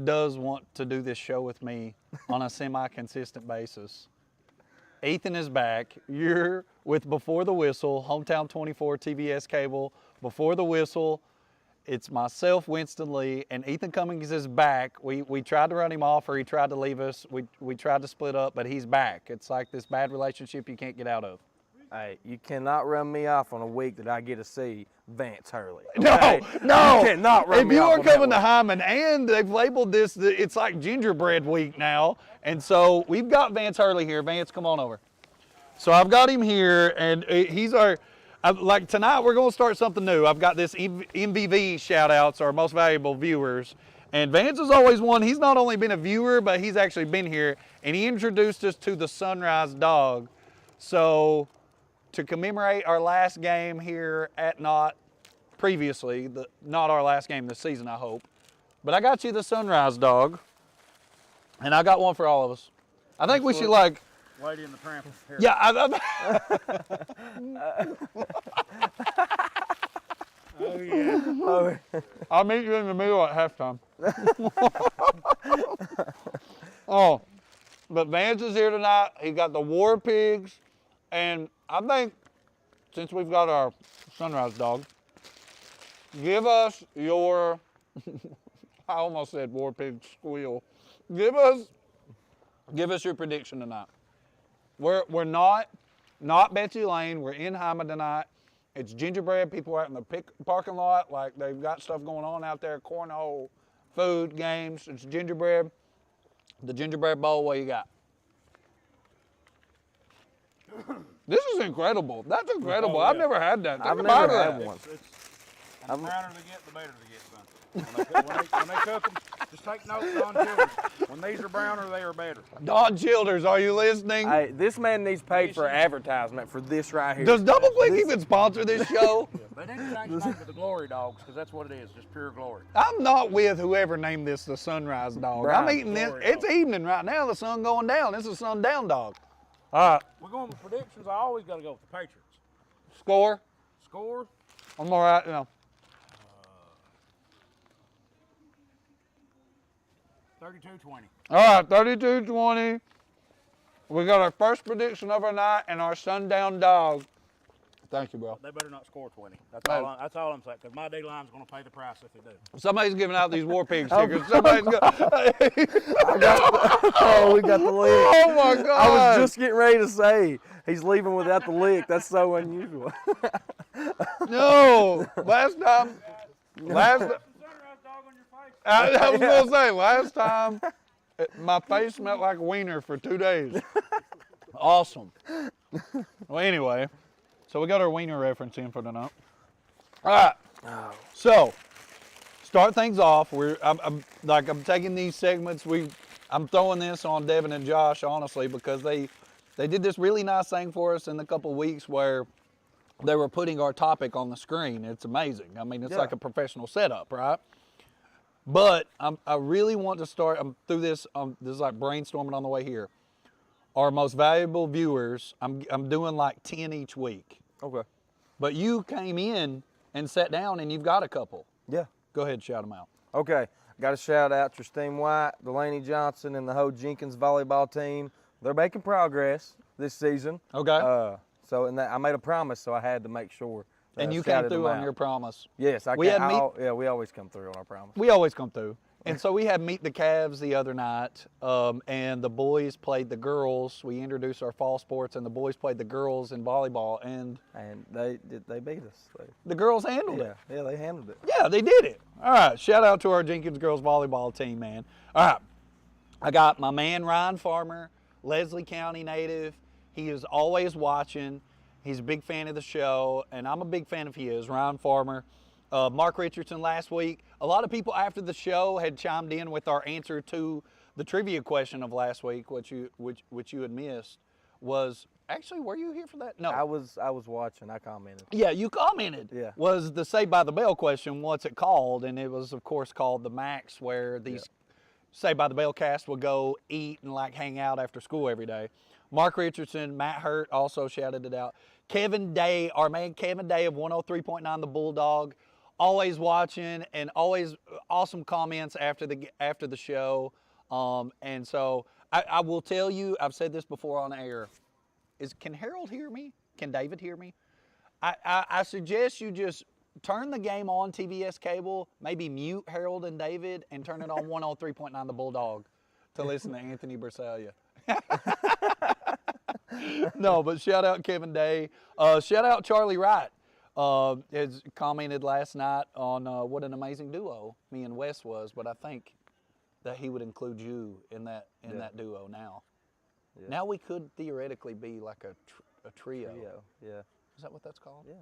does want to do this show with me on a semi-consistent basis. Ethan is back. You're with Before the Whistle, Hometown 24, TVS Cable. Before the Whistle, it's myself, Winston Lee, and Ethan Cummings is back. We tried to run him off, or he tried to leave us. We tried to split up, but he's back. It's like this bad relationship you can't get out of. Hey, you cannot run me off on a week that I get to see Vance Hurley. Okay? No. You cannot run me off. If you are coming to Hyman, and they've labeled this, it's like Gingerbread Week now, and so we've got Vance Hurley here. Vance, come on over. So I've got him here, and he's like tonight we're going to start something new. I've got this MVV shout-outs, our most valuable viewers, and Vance is always one. He's not only been a viewer, but he's actually been here, and he introduced us to the Sunrise Dog. So to commemorate our last game here at Knott, previously, not our last game this season, I hope, but I got you the Sunrise Dog, and I got one for all of us. I think we should like... Lady in the Tramp. Here. Yeah. Oh, yeah. I'll meet you in the middle at halftime. Oh, but Vance is here tonight. He got the War Pigs, and I think since we've got our Sunrise Dog, give us your, I almost said War Pig squeal. Give us your prediction tonight. We're not Betsy Layne. We're in Hyman tonight. It's gingerbread. People are out in the parking lot, like they've got stuff going on out there, cornhole, food, games. It's gingerbread. The Gingerbread Bowl, what you got? This is incredible. That's incredible. Oh, yeah. I've never had that. I've never had one. And the browner they get, the better they get, son. When they cook them, just take notes on children. When these are browner, they are better. Don Childers, are you listening? Hey, this man needs paid for advertisement for this right here. Does Double Click even sponsor this show? They need to change the name to the Glory Dogs, because that's what it is, just pure glory. I'm not with whoever named this the Sunrise Dog. Brian, I'm eating this. Glory It's Dog. evening right now. The sun going down. This is sundown dog. All right. We're going with predictions. I always got to go with the Patriots. Score. Score? I'm all right. You know. 32-20. All right. 32-20. We got our first prediction of our night and our sundown dog. Thank you, bro. They better not score 20. That's all I'm saying, because my D-line's going to pay the price if they do. Somebody's giving out these War Pig stickers. Somebody's got. Oh, we got the lick. Oh my God! I was just getting ready to say he's leaving without the lick. That's so unusual. No. Last time. I was gonna say last time. My face smelled like wiener for 2 days. Awesome. Well, anyway, so we got our wiener reference in for tonight. All right. So, start things off. I'm taking these segments. I'm throwing this on Devin and Josh, honestly, because they did this really nice thing for us in a couple of weeks where they were putting our topic on the screen. It's amazing. I mean, it's like a professional setup, right? But I really want to start. I'm through this. This is like brainstorming on the way here. Our most valuable viewers. I'm doing like 10 each week. Okay. But you came in and sat down, and you've got a couple. Yeah. Go ahead, shout them out. Okay. Got to shout out Tristine White, Delaney Johnson, and the Ho Jenkins volleyball team. They're making progress this season. Okay. I made a promise, so I had to make sure. And you came through on your promise. Yes, we always come through on our promise. We always come through. And so we had Meet the Cavs the other night, and the boys played the girls. We introduced our fall sports, and the boys played the girls in volleyball, and they beat us. The girls handled it. Yeah, they handled it. Yeah, they did it. All right, shout out to our Jenkins girls volleyball team, man. All right, I got my man Ryan Farmer, Leslie County native. He is always watching. He's a big fan of the show, and I'm a big fan of his, Ryan Farmer. Mark Richardson last week. A lot of people after the show had chimed in with our answer to the trivia question of last week, which you had missed. Was actually, were you here for that? No. I was watching. I commented. Yeah, you commented. Yeah. Was the Saved by the Bell question, what's it called? And it was, of course, called the Max, where these Saved by the Bell cast would go eat and like hang out after school every day. Mark Richardson, Matt Hurt also shouted it out. Kevin Day, our man Kevin Day of 103.9 The Bulldog, always watching and always awesome comments after the show. And so I will tell you, I've said this before on air. Can Harold hear me? Can David hear me? I suggest you just turn the game on TVS cable, maybe mute Harold and David, and turn it on 103.9 The Bulldog to listen to Anthony Bersalia. No, but shout out Kevin Day. Shout out Charlie Wright. Has commented last night on what an amazing duo me and Wes was, but I think that he would include you in that duo now. Yeah. Now we could theoretically be like a trio. Yeah. Is that what that's called? Yeah.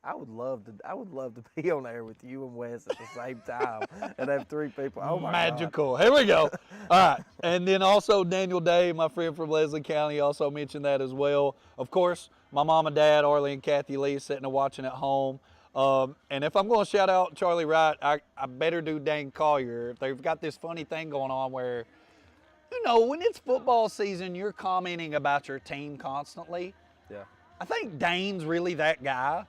I would love to be on air with you and Wes at the same time and have 3 people. Oh my Magical. God. Here we go. All right. And then also Daniel Day, my friend from Leslie County, also mentioned that as well. Of course, my mom and dad, Arlie and Kathy Lee, sitting and watching at home. And if I'm going to shout out Charlie Wright, I better do Dane Collier. They've got this funny thing going on where, when it's football season, you're commenting about your team constantly. Yeah. I think Dane's really that guy.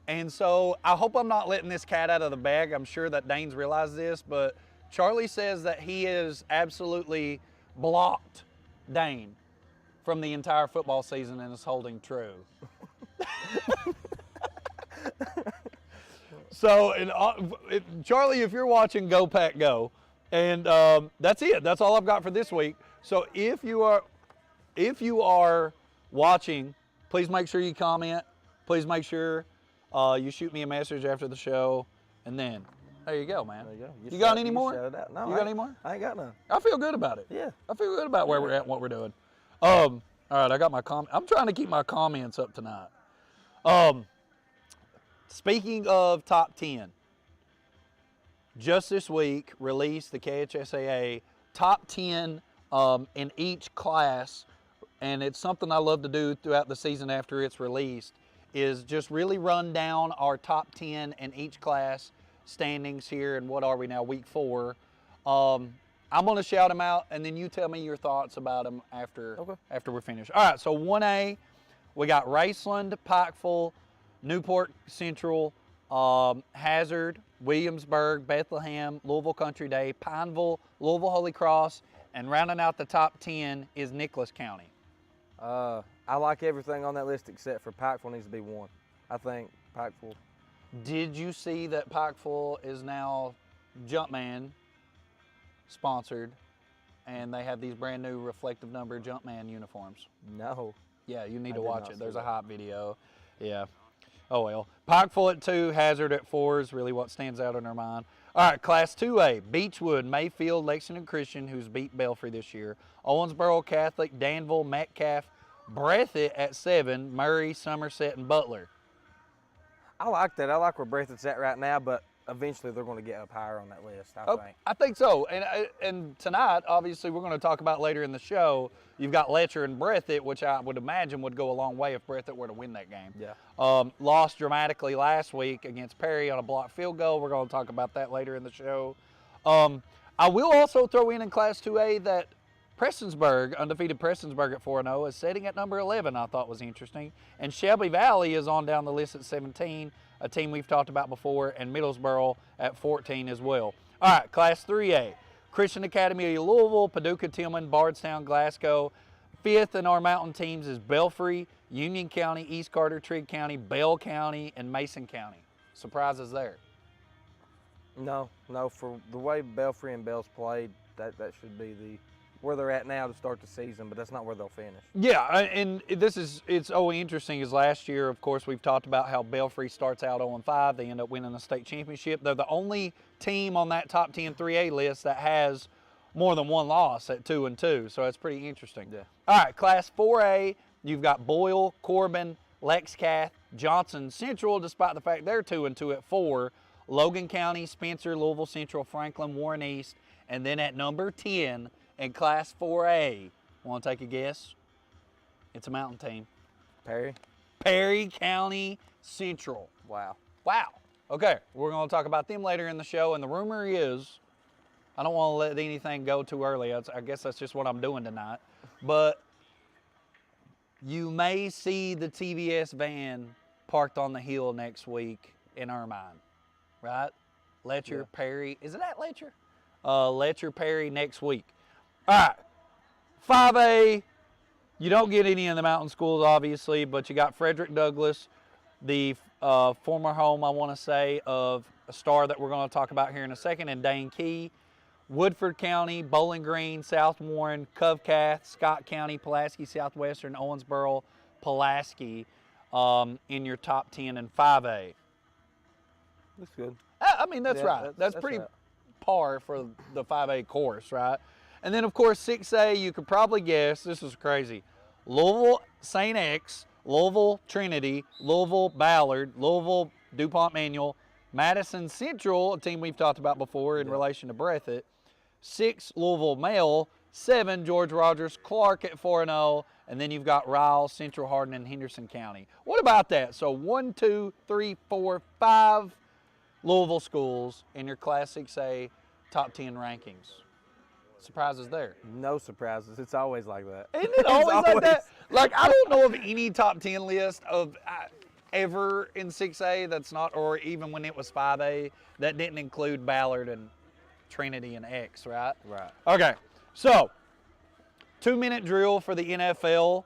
And so I hope I'm not letting this cat out of the bag. I'm sure that Dane's realized this, but Charlie says that he has absolutely blocked Dane from the entire football season and is holding true. So, Charlie, if you're watching, go Pack Go. And that's it. That's all I've got for this week. So if you are watching, please make sure you comment. Please make sure you shoot me a message after the show, and then there you go, man. There you go. You got any more? No, you got any more? I ain't got none. I feel good about it. Yeah. I feel good about where we're at and what we're doing. All right, I got my I'm trying to keep my comments up tonight. Speaking of top 10, just this week released the KHSAA top 10 in each class, and it's something I love to do throughout the season after it's released, is just really run down our top 10 in each class standings here. And what are we now, week 4? I'm going to shout them out, and then you tell me your thoughts about them after we're finished. All right, so 1A, we got Raceland, Pikeville, Newport Central, Hazard, Williamsburg, Bethlehem, Louisville Country Day, Pineville, Louisville Holy Cross, and rounding out the top 10 is Nicholas County. I like everything on that list except for Pikeville needs to be 1. I think Pikeville. Did you see that Pikeville is now Jumpman sponsored, and they have these brand new reflective number Jumpman uniforms? No. Yeah, you need to watch it. There's a hot video. Yeah. Oh well. Pikeville at 2, Hazard at 4 is really what stands out in our mind. All right, Class 2A, Beechwood, Mayfield, Lexington Christian, who's beat Belfry this year. Owensboro Catholic, Danville, Metcalf, Breathitt at 7, Murray, Somerset, and Butler. I like that. I like where Breathitt's at right now, but eventually they're going to get up higher on that list, I think. I think so. And tonight, obviously, we're going to talk about later in the show, you've got Letcher and Breathitt, which I would imagine would go a long way if Breathitt were to win that game. Yeah. Lost dramatically last week against Perry on a blocked field goal. We're going to talk about that later in the show. I will also throw in Class 2A that Prestonsburg, undefeated Prestonsburg at 4-0, is sitting at number 11, I thought was interesting. And Shelby Valley is on down the list at 17, a team we've talked about before, and Middlesboro at 14 as well. All right, Class 3A, Christian Academy of Louisville, Paducah, Tillman, Bardstown, Glasgow. 5th in our mountain teams is Belfry, Union County, East Carter, Trigg County, Bell County, and Mason County. Surprises there? No, for the way Belfry and Bell's played, that should be where they're at now to start the season, but that's not where they'll finish. Yeah, and it's always interesting is last year, of course, we've talked about how Belfry starts out 0-5. They end up winning the state championship. They're the only team on that top 10 3A list that has more than 1 loss at 2-2, so that's pretty interesting. Yeah. All right, Class 4A, you've got Boyle, Corbin, Lexcath, Johnson Central, despite the fact they're 2-2 at 4, Logan County, Spencer, Louisville Central, Franklin, Warren East, and then at number 10, in Class 4A, want to take a guess? It's a mountain team. Perry County Central. Wow. Okay, we're going to talk about them later in the show, and the rumor is, I don't want to let anything go too early. I guess that's just what I'm doing tonight. But you may see the TVS van parked on the hill next week in Irvine. right? Letcher, Yeah. Perry. Is it at Letcher? Letcher, Perry next week. All right. 5A, you don't get any in the mountain schools, obviously, but you got Frederick Douglass, the former home, I want to say, of a star that we're going to talk about here in a second, and Dane Key. Woodford County, Bowling Green, South Warren, Covcath, Scott County, Pulaski Southwestern, Owensboro, Pulaski in your top 10 in 5A. That's good. I mean, that's Yeah, right. That's pretty right. par for the 5A course, right? And then, of course, 6A, you could probably guess, this is crazy, Louisville St. X, Louisville Trinity, Louisville Ballard, Louisville DuPont Manual, Madison Central, a team we've talked about before in relation to Breathitt, 6 Louisville Male, 7 George Rogers, Clark at 4-0, and then you've got Ryle, Central Hardin, and Henderson County. What about that? So 1, 2, 3, 4, 5 Louisville schools in your Class 6A top 10 rankings. Surprises there. No surprises. It's always like that. Isn't it always like that? Like, I don't know of any top 10 list of ever in 6A that's not, or even when it was 5A, that didn't include Ballard and Trinity and X, right? Right. Okay, so 2-minute drill for the NFL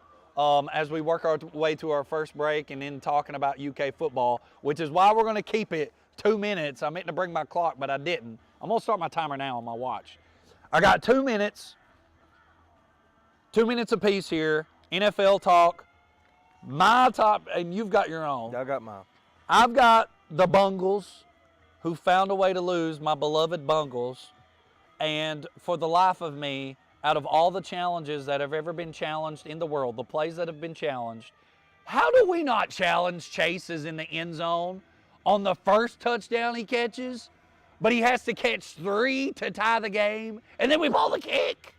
as we work our way to our first break and then talking about UK football, which is why we're going to keep it 2 minutes. I meant to bring my clock, but I didn't. I'm going to start my timer now on my watch. I got 2 minutes. 2 minutes apiece here. NFL talk. My top, and you've got your own. I got mine. I've got the Bungles, who found a way to lose, my beloved Bungles. And for the life of me, out of all the challenges that have ever been challenged in the world, the plays that have been challenged, how do we not challenge Chase's in the end zone on the first touchdown he catches? But he has to catch 3 to tie the game, and then we ball the kick.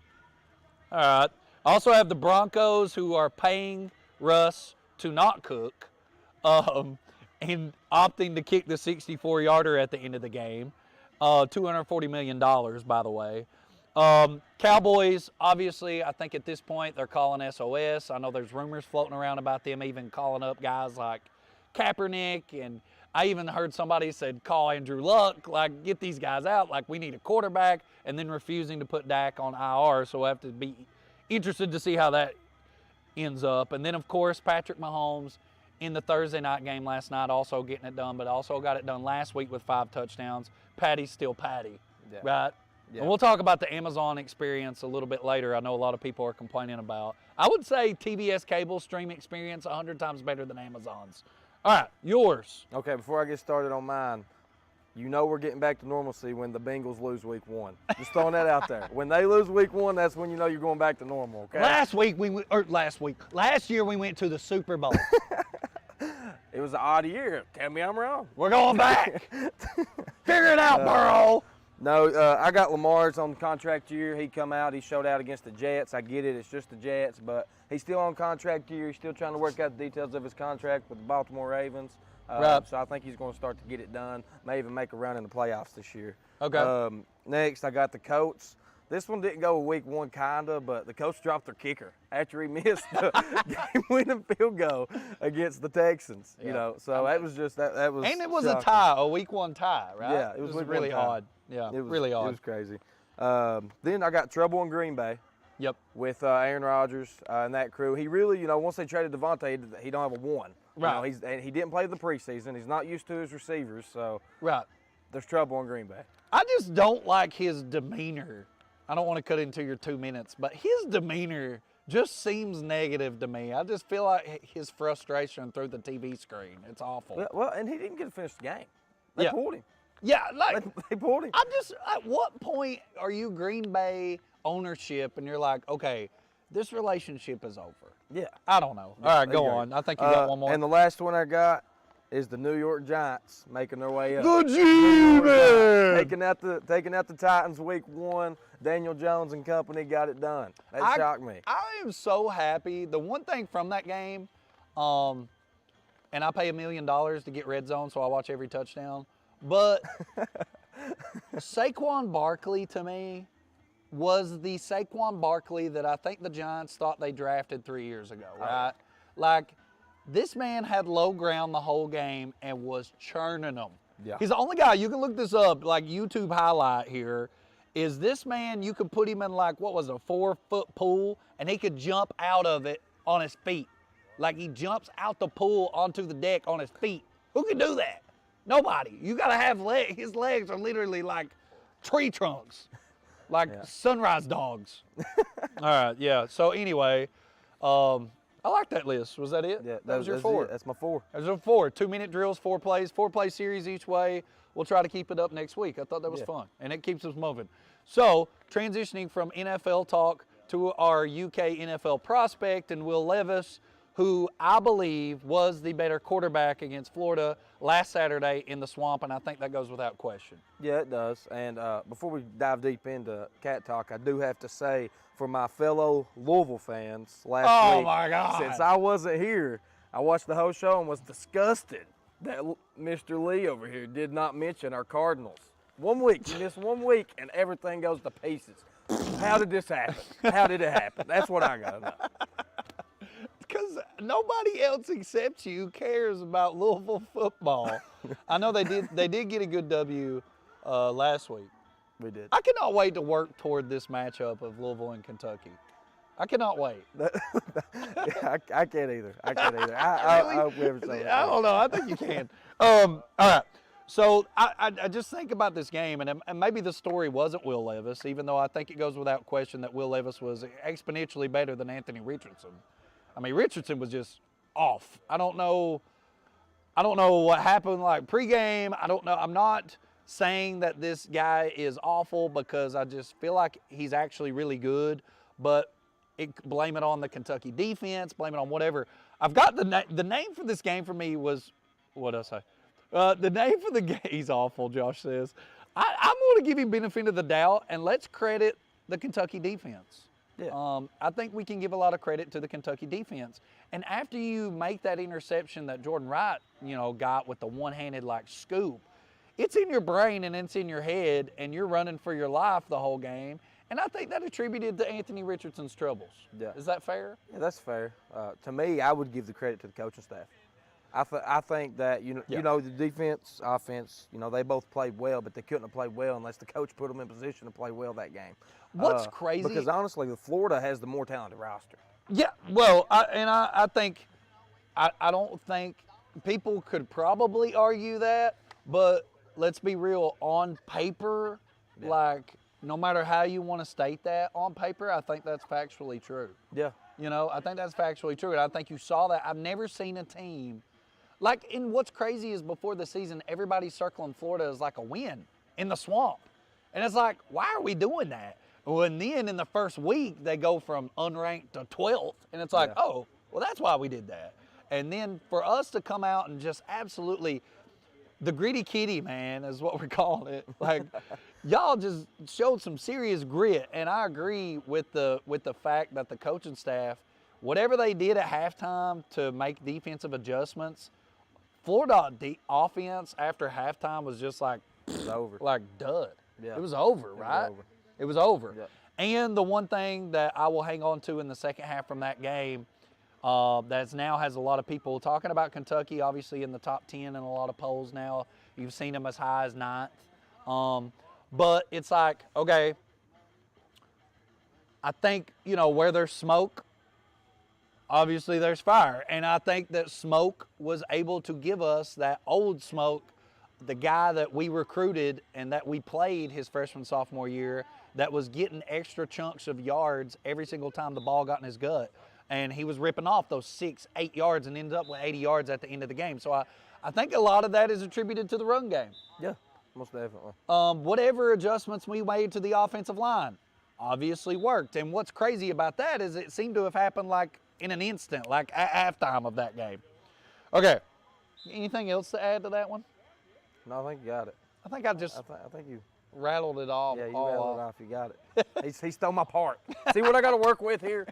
All right. I also have the Broncos, who are paying Russ to not cook and opting to kick the 64-yarder at the end of the game. $240 million, by the way. Cowboys, obviously, I think at this point they're calling SOS. I know there's rumors floating around about them even calling up guys like Kaepernick, and I even heard somebody said call Andrew Luck, like get these guys out, like we need a quarterback, and then refusing to put Dak on IR, so we'll have to be interested to see how that ends up. And then, of course, Patrick Mahomes in the Thursday night game last night, also getting it done, but also got it done last week with 5 touchdowns. Patty's still Patty, right? Yeah. And we'll talk about the Amazon experience a little bit later. I know a lot of people are complaining about. I would say TBS cable stream experience 100 times better than Amazon's. All right, yours. Okay, before I get started on mine, you know we're getting back to normalcy when the Bengals lose week 1. Just throwing that out there. When they lose week 1, that's when you know you're going back to normal, okay? Last year we went to the Super Bowl. It was an odd year. Tell me I'm wrong. We're going back. Figure it out, Burrow. No, I got Lamar's on contract year. He come out. He showed out against the Jets. I get it. It's just the Jets, but he's still on contract year. He's still trying to work out the details of his contract with the Baltimore Ravens. Right. So I think he's going to start to get it done. May even make a run in the playoffs this year. Okay. Next, I got the Colts. This one didn't go week 1, kinda, but the Colts dropped their kicker after he missed the game-winning field goal against the Texans. Yeah. You know, so that was just that was. And it was shocking. a tie, a week 1 tie, right? Yeah, it was really week 1 tie. odd. Yeah, It was really odd. It was crazy. Then I got trouble in Green Bay. Yep. With Aaron Rodgers and that crew. He really, once they traded Devontae, he don't have a 1. Right. And he didn't play the preseason. He's not used to his receivers, so Right. there's trouble in Green Bay. I just don't like his demeanor. I don't want to cut into your 2 minutes, but his demeanor just seems negative to me. I just feel like his frustration through the TV screen. It's awful. Well, and he didn't get to finish the game. They pulled him. Yeah, like They pulled him. at what point are you Green Bay ownership and you're like, okay, this relationship is over? Yeah. I don't know. All right, go on. I think you got one more. And the last one I got is the New York Giants making their way up. The G-Man! Taking out the Titans week 1. Daniel Jones and company got it done. That shocked me. I am so happy. The one thing from that game, and I pay $1 million to get Red Zone, so I watch every touchdown. But Saquon Barkley, to me, was the Saquon Barkley that I think the Giants thought they drafted 3 years ago, right? Like, this man had low ground the whole game and was churning them. Yeah. He's the only guy, you can look this up, like YouTube highlight here, is this man, you could put him in like, what was it, a 4-foot pool, and he could jump out of it on his feet. Like he jumps out the pool onto the deck on his feet. Who can do that? Nobody. You gotta have legs. His legs are literally like tree trunks, like sunrise dogs. All right, yeah. So anyway, I like that list. Was that it? Yeah, that was your 4. That's my 4. That was your 4. 2-minute drills, 4 plays, 4-play series each way. We'll try to keep it up next week. I thought that was fun, and it keeps us moving. So transitioning from NFL talk to our UK NFL prospect and Will Levis, who I believe was the better quarterback against Florida last Saturday in the Swamp, and I think that goes without question. Yeah, it does. And before we dive deep into Cat Talk, I do have to say, for my fellow Louisville fans, last week, my God. since I wasn't here, I watched the whole show and was disgusted that Mr. Lee over here did not mention our Cardinals. 1 week, you miss 1 week, and everything goes to pieces. How did this happen? How did it happen? That's what I got to know. Because nobody else except you cares about Louisville football. I know they did get a good W last week. We did. I cannot wait to work toward this matchup of Louisville and Kentucky. I cannot wait. Yeah, I can't either. I can't either. I hope we ever say that. I don't know. I think you can. All right. So I just think about this game, and maybe the story wasn't Will Levis, even though I think it goes without question that Will Levis was exponentially better than Anthony Richardson. I mean, Richardson was just off. I don't know what happened like pregame. I don't know. I'm not saying that this guy is awful because I just feel like he's actually really good, but blame it on the Kentucky defense, blame it on whatever. I've got the name for this game for me was, what did I say? The name for the game, he's awful, Josh says. I'm going to give him benefit of the doubt, and let's credit the Kentucky defense. Yeah. I think we can give a lot of credit to the Kentucky defense. And after you make that interception that Jordan Wright, got with the one-handed like scoop, it's in your brain and it's in your head, and you're running for your life the whole game. And I think that attributed to Anthony Richardson's troubles. Yeah. Is that fair? Yeah, that's fair. To me, I would give the credit to the coaching staff. I think that, the defense, offense, they both played well, but they couldn't have played well unless the coach put them in position to play well that game. What's crazy? Because honestly, Florida has the more talented roster. Yeah, well, I think, I don't think people could probably argue that, but let's be real, on paper, like, no matter how you want to state that on paper, I think that's factually true. Yeah. I think that's factually true, and I think you saw that. I've never seen a team, and what's crazy is before the season, everybody's circling Florida as like a win in the Swamp. And it's like, why are we doing that? Well, and then in the first week, they go from unranked to 12th, and it's like, oh, well, that's why we did that. And then for us to come out and just absolutely, the gritty kitty, man, is what we're calling it. Like, y'all just showed some serious grit, and I agree with the fact that the coaching staff, whatever they did at halftime to make defensive adjustments, Florida offense after halftime was just like, it was over. Like dud. Yeah. It was over, right? It was over. Yep. And the one thing that I will hang on to in the second half from that game, that now has a lot of people talking about Kentucky, obviously in the top 10 in a lot of polls now. You've seen them as high as 9th. But it's like, okay, I think, where there's smoke, obviously there's fire. And I think that Smoke was able to give us that old Smoke, the guy that we recruited and that we played his freshman, sophomore year, that was getting extra chunks of yards every single time the ball got in his gut. And he was ripping off those 6-8 yards and ended up with 80 yards at the end of the game. So I think a lot of that is attributed to the run game. Yeah, most definitely. Whatever adjustments we made to the offensive line obviously worked. And what's crazy about that is it seemed to have happened like in an instant, like at halftime of that game. Okay, anything else to add to that one? No, I think you got it. I think I just I think you rattled it all. Yeah, you all rattled off. it off. You got it. he stole my part. See what I got to work with here?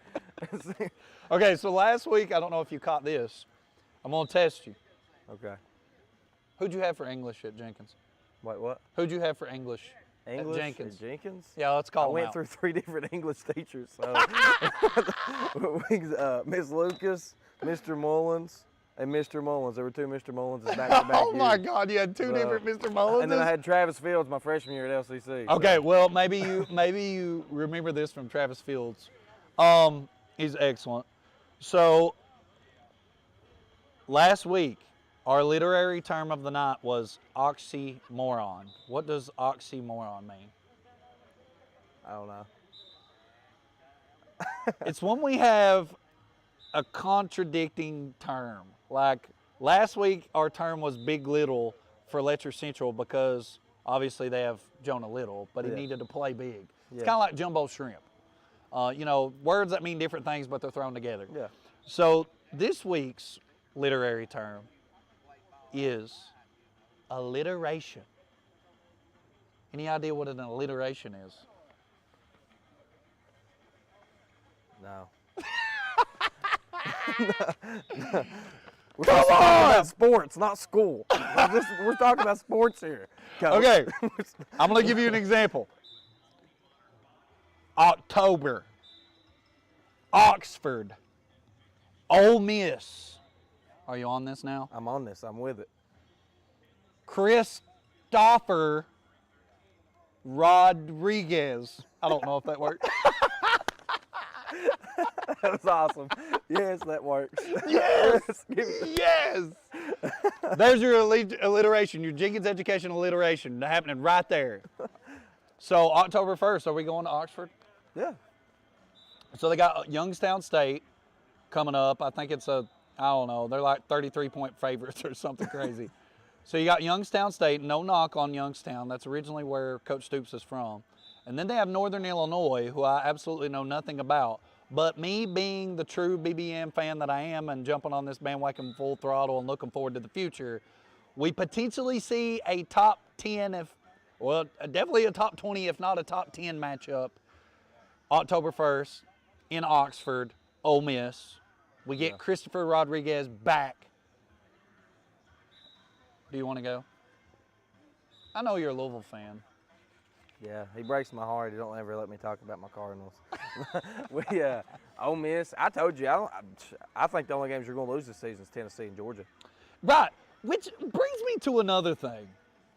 Okay, so last week, I don't know if you caught this. I'm going to test you. Okay. Who'd you have for English at Jenkins? Wait, what? Who'd you have for English English at Jenkins? Jenkins? Yeah, let's call I them went out. through 3 different English teachers. So Miss Lucas, Mr. Mullins, and Mr. Mullins. There were 2 Mr. Mullins back to back. Oh my God, you had 2 different Mr. Mullins. And then I had Travis Fields my freshman year at LCC. Okay, well maybe you remember this from Travis Fields. He's excellent. So last week, our literary term of the night was oxymoron. What does oxymoron mean? I don't know. It's when we have a contradicting term. Like last week, our term was Big Little for Letcher Central because obviously they have Jonah Little, but he needed to play big. It's kind of like jumbo shrimp. You know, words that mean different things, but they're thrown together. Yeah. So this week's literary term is alliteration. Any idea what an alliteration is? No. Come We're talking on! about sports, not school. We're talking about sports here. Coach. Okay, I'm going to give you an example. October, Oxford, Ole Miss. Are you on this now? I'm on this. I'm with it. Christopher Rodriguez. I don't know if that worked. That was awesome. Yes, that works. Yes! Yes! There's your alliteration, your Jenkins Education alliteration happening right there. So October 1st, are we going to Oxford? Yeah. So they got Youngstown State coming up. I think it's I don't know, they're like 33-point favorites or something crazy. So you got Youngstown State, no knock on Youngstown. That's originally where Coach Stoops is from. And then they have Northern Illinois, who I absolutely know nothing about. But me being the true BBM fan that I am and jumping on this bandwagon full throttle and looking forward to the future, we potentially see a top 10, definitely a top 20, if not a top 10 matchup, October 1st in Oxford, Ole Miss. We get Christopher Rodriguez back. Do you want to go? I know you're a Louisville fan. Yeah, he breaks my heart. He don't ever let me talk about my Cardinals. Ole Miss. I told you. I think the only games you're going to lose this season is Tennessee and Georgia. Right, which brings me to another thing.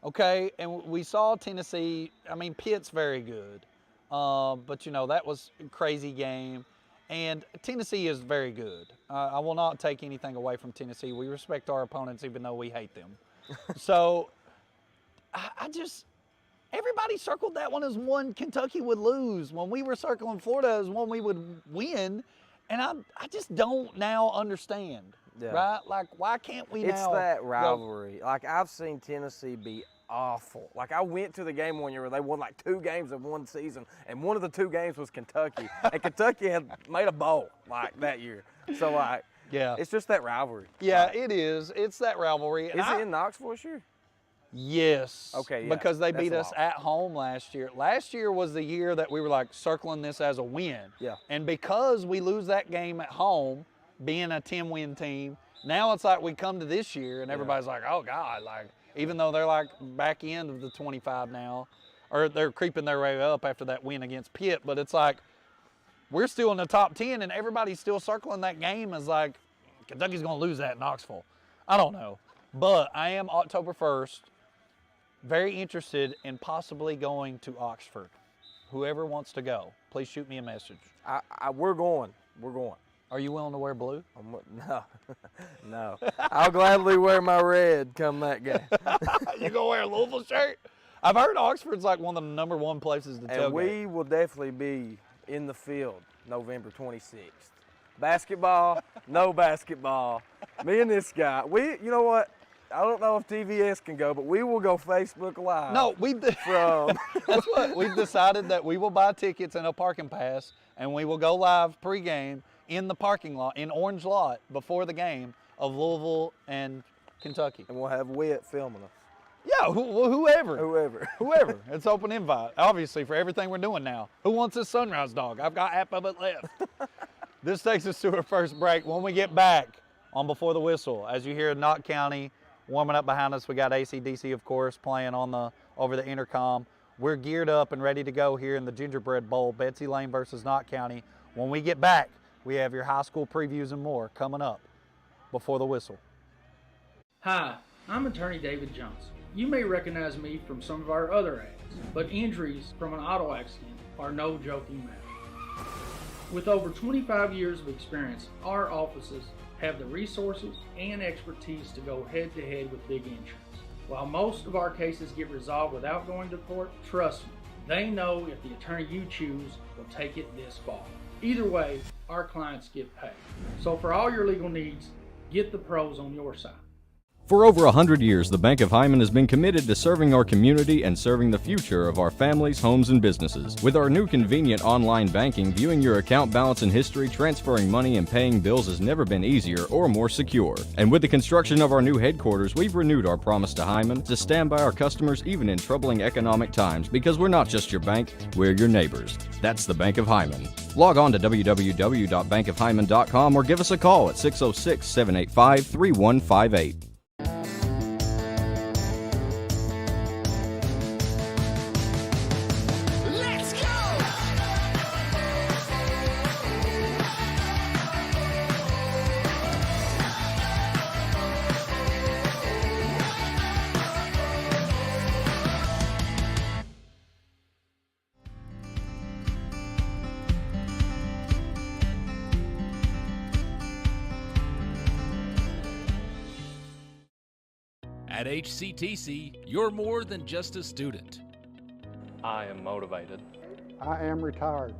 Okay, and we saw Tennessee. I mean, Pitt's very good, but you know that was a crazy game. And Tennessee is very good. I will not take anything away from Tennessee. We respect our opponents even though we hate them. So everybody circled that one as one Kentucky would lose. When we were circling Florida as one we would win. And I just don't now understand, right? Like, why can't we now? It's that rivalry. Like, I've seen Tennessee be awful. Like, I went to the game one year where they won like 2 games in one season, and one of the 2 games was Kentucky. And Kentucky had made a bowl, like, that year. So, like, it's just that rivalry. Yeah, like, it is. It's that rivalry. Is it in Knoxville this year? Yes. Okay, yeah. Because they beat us at home last year. Last year was the year that we were like circling this as a win. Yeah. And because we lose that game at home, being a 10-win team, now it's like we come to this year and everybody's like, oh God, like, even though they're like back end of the 25 now, or they're creeping their way up after that win against Pitt, but it's like, we're still in the top 10 and everybody's still circling that game as like, Kentucky's gonna lose that in Knoxville. I don't know. But I am October 1st. Very interested in possibly going to Oxford. Whoever wants to go, please shoot me a message. We're going. We're going. Are you willing to wear blue? No. No. I'll gladly wear my red come that game. You gonna wear a Louisville shirt? I've heard Oxford's like one of the #1 places to tailgate. And we will definitely be in the field November 26th. Basketball, no basketball. Me and this guy, you know what? I don't know if TVS can go, but we will go Facebook Live. No, from. That's what we've decided, that we will buy tickets and a parking pass, and we will go live pregame in the parking lot, in Orange Lot, before the game of Louisville and Kentucky. And we'll have Witt filming us. Yeah, whoever. Whoever. It's open invite, obviously, for everything we're doing now. Who wants this sunrise dog? I've got half of it left. This takes us to our first break. When we get back on Before the Whistle, as you hear Knott County warming up behind us, we got AC/DC, of course, playing over the intercom. We're geared up and ready to go here in the Gingerbread Bowl, Betsy, Layne versus Knott County. When we get back, we have your high school previews and more coming up. before the whistle. Hi, I'm attorney David Johnson. You may recognize me from some of our other ads, but injuries from an auto accident are no joking matter. With over 25 years of experience, our offices have the resources and expertise to go head-to-head with big insurance. While most of our cases get resolved without going to court, trust me, they know if the attorney you choose will take it this far. Either way, our clients get paid. So for all your legal needs, get the pros on your side. For over 100 years, the Bank of Hyman has been committed to serving our community and serving the future of our families, homes, and businesses. With our new convenient online banking, viewing your account balance and history, transferring money, and paying bills has never been easier or more secure. And with the construction of our new headquarters, we've renewed our promise to Hyman to stand by our customers even in troubling economic times, because we're not just your bank, we're your neighbors. That's the Bank of Hyman. Log on to www.bankofhyman.com or give us a call at 606-785-3158. At HCTC, you're more than just a student. I am motivated. I am retired.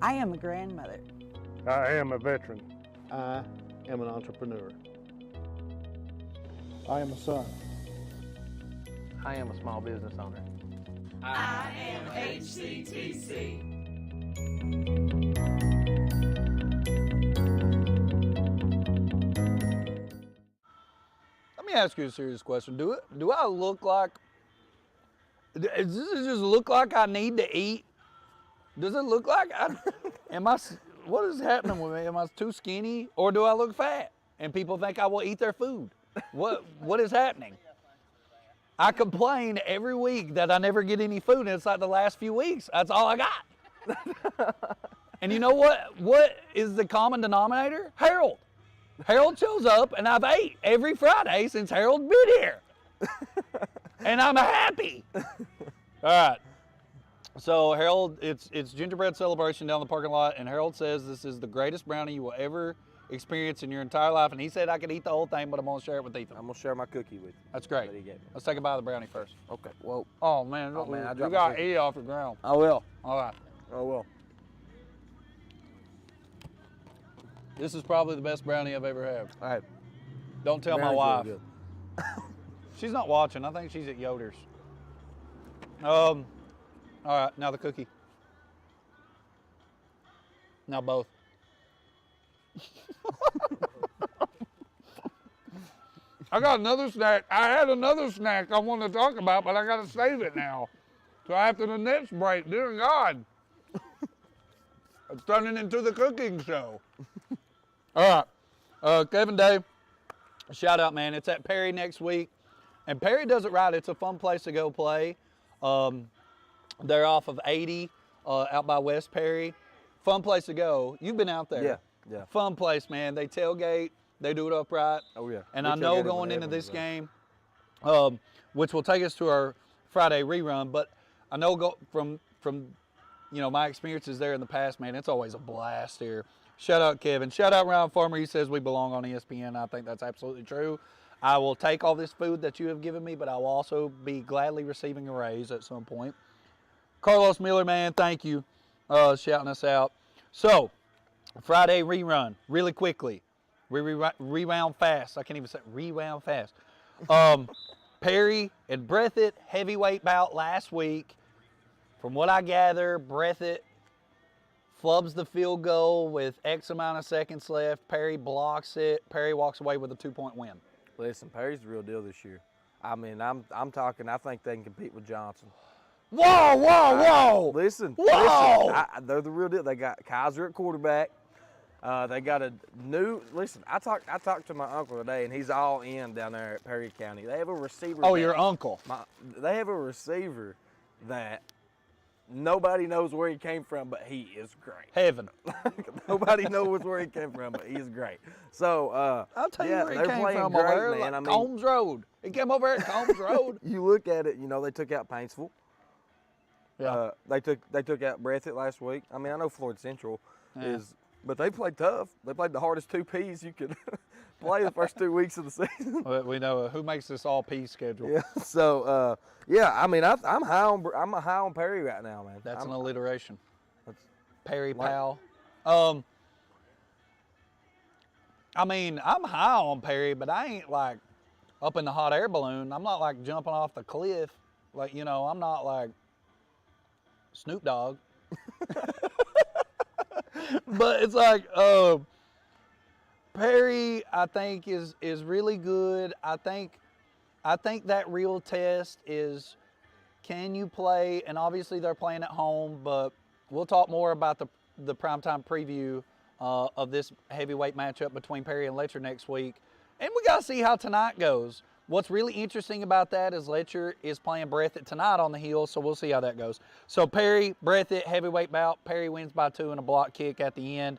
I am a grandmother. I am a veteran. I am an entrepreneur. I am a son. I am a small business owner. I am HCTC. Let me ask you a serious question. Do I look like, does it just look like I need to eat? Does it look like what is happening with me? Am I too skinny, or do I look fat? And people think I will eat their food. What is happening? I complain every week that I never get any food, and it's like the last few weeks. That's all I got. And you know what? What is the common denominator? Harold. Harold shows up, and I've ate every Friday since Harold's been here. And I'm happy. All right. So Harold, it's gingerbread celebration down the parking lot, and Harold says this is the greatest brownie you will ever experience in your entire life. And he said I could eat the whole thing, but I'm gonna share it with Ethan. I'm gonna share my cookie with you. That's great. That he gave me. Let's take a bite of the brownie first. Okay. Whoa. Oh man, I you dropped my gotta cookie. eat it off the ground. I will. All right. I will. This is probably the best brownie I've ever had. All right. Don't tell my Brownie's wife. really good. She's not watching. I think she's at Yoder's. All right, now the cookie. Now both. I got another snack. I had another snack I want to talk about, but I got to save it now. So after the next break, dear God. It's turning into the cooking show. All right, Kevin Day, shout out, man. It's at Perry next week. And Perry does it right. It's a fun place to go play. They're off of 80 out by West Perry. Fun place to go. You've been out there. Yeah, yeah. Fun place, man. They tailgate. They do it upright. Oh, yeah. And I know going into this game, which will take us to our Friday rerun, but I know from my experiences there in the past, man, it's always a blast here. Shout out Kevin. Shout out Ryan Farmer. He says we belong on ESPN. I think that's absolutely true. I will take all this food that you have given me, but I will also be gladly receiving a raise at some point. Carlos Miller, man, thank you, shouting us out. So, Friday rerun, really quickly. Rewound fast. I can't even say rewound fast. Perry and Breathitt, heavyweight bout last week. From what I gather, Breathitt flubs the field goal with X amount of seconds left. Perry blocks it. Perry walks away with a 2-point win. Listen, Perry's the real deal this year. I mean, I'm talking. I think they can compete with Johnson. Whoa, whoa, whoa! Listen, they're the real deal. They got Kaiser at quarterback. They got a new. Listen, I talked to my uncle today, and he's all in down there at Perry County. They have a receiver. Oh, your uncle. They have a receiver that nobody knows where he came from, but he is great. Heaven. Nobody knows where he came from, but he is great. So, I'll tell you where he they're came playing from great, over there, man. like I mean, Combs Road. He came over here at Combs Road. you look at it, they took out Paintsville. Yeah. They took out Breathitt last week. I mean, I know Floyd Central but they played tough. They played the hardest 2 Ps you could play the first 2 weeks of the season. We know who makes this all P schedule. Yeah. So, I mean, I'm high on Perry right now, man. That's an alliteration. That's Perry like- Powell. I mean, I'm high on Perry, but I ain't like up in the hot air balloon. I'm not like jumping off the cliff. Like, I'm not like Snoop Dogg. But it's like, Perry, I think is really good. I think that real test is, can you play? And obviously they're playing at home, but we'll talk more about the primetime preview of this heavyweight matchup between Perry and Letcher next week. And we got to see how tonight goes. What's really interesting about that is Letcher is playing Breathitt tonight on the hill, so we'll see how that goes. So Perry, Breathitt, heavyweight bout. Perry wins by 2 and a block kick at the end.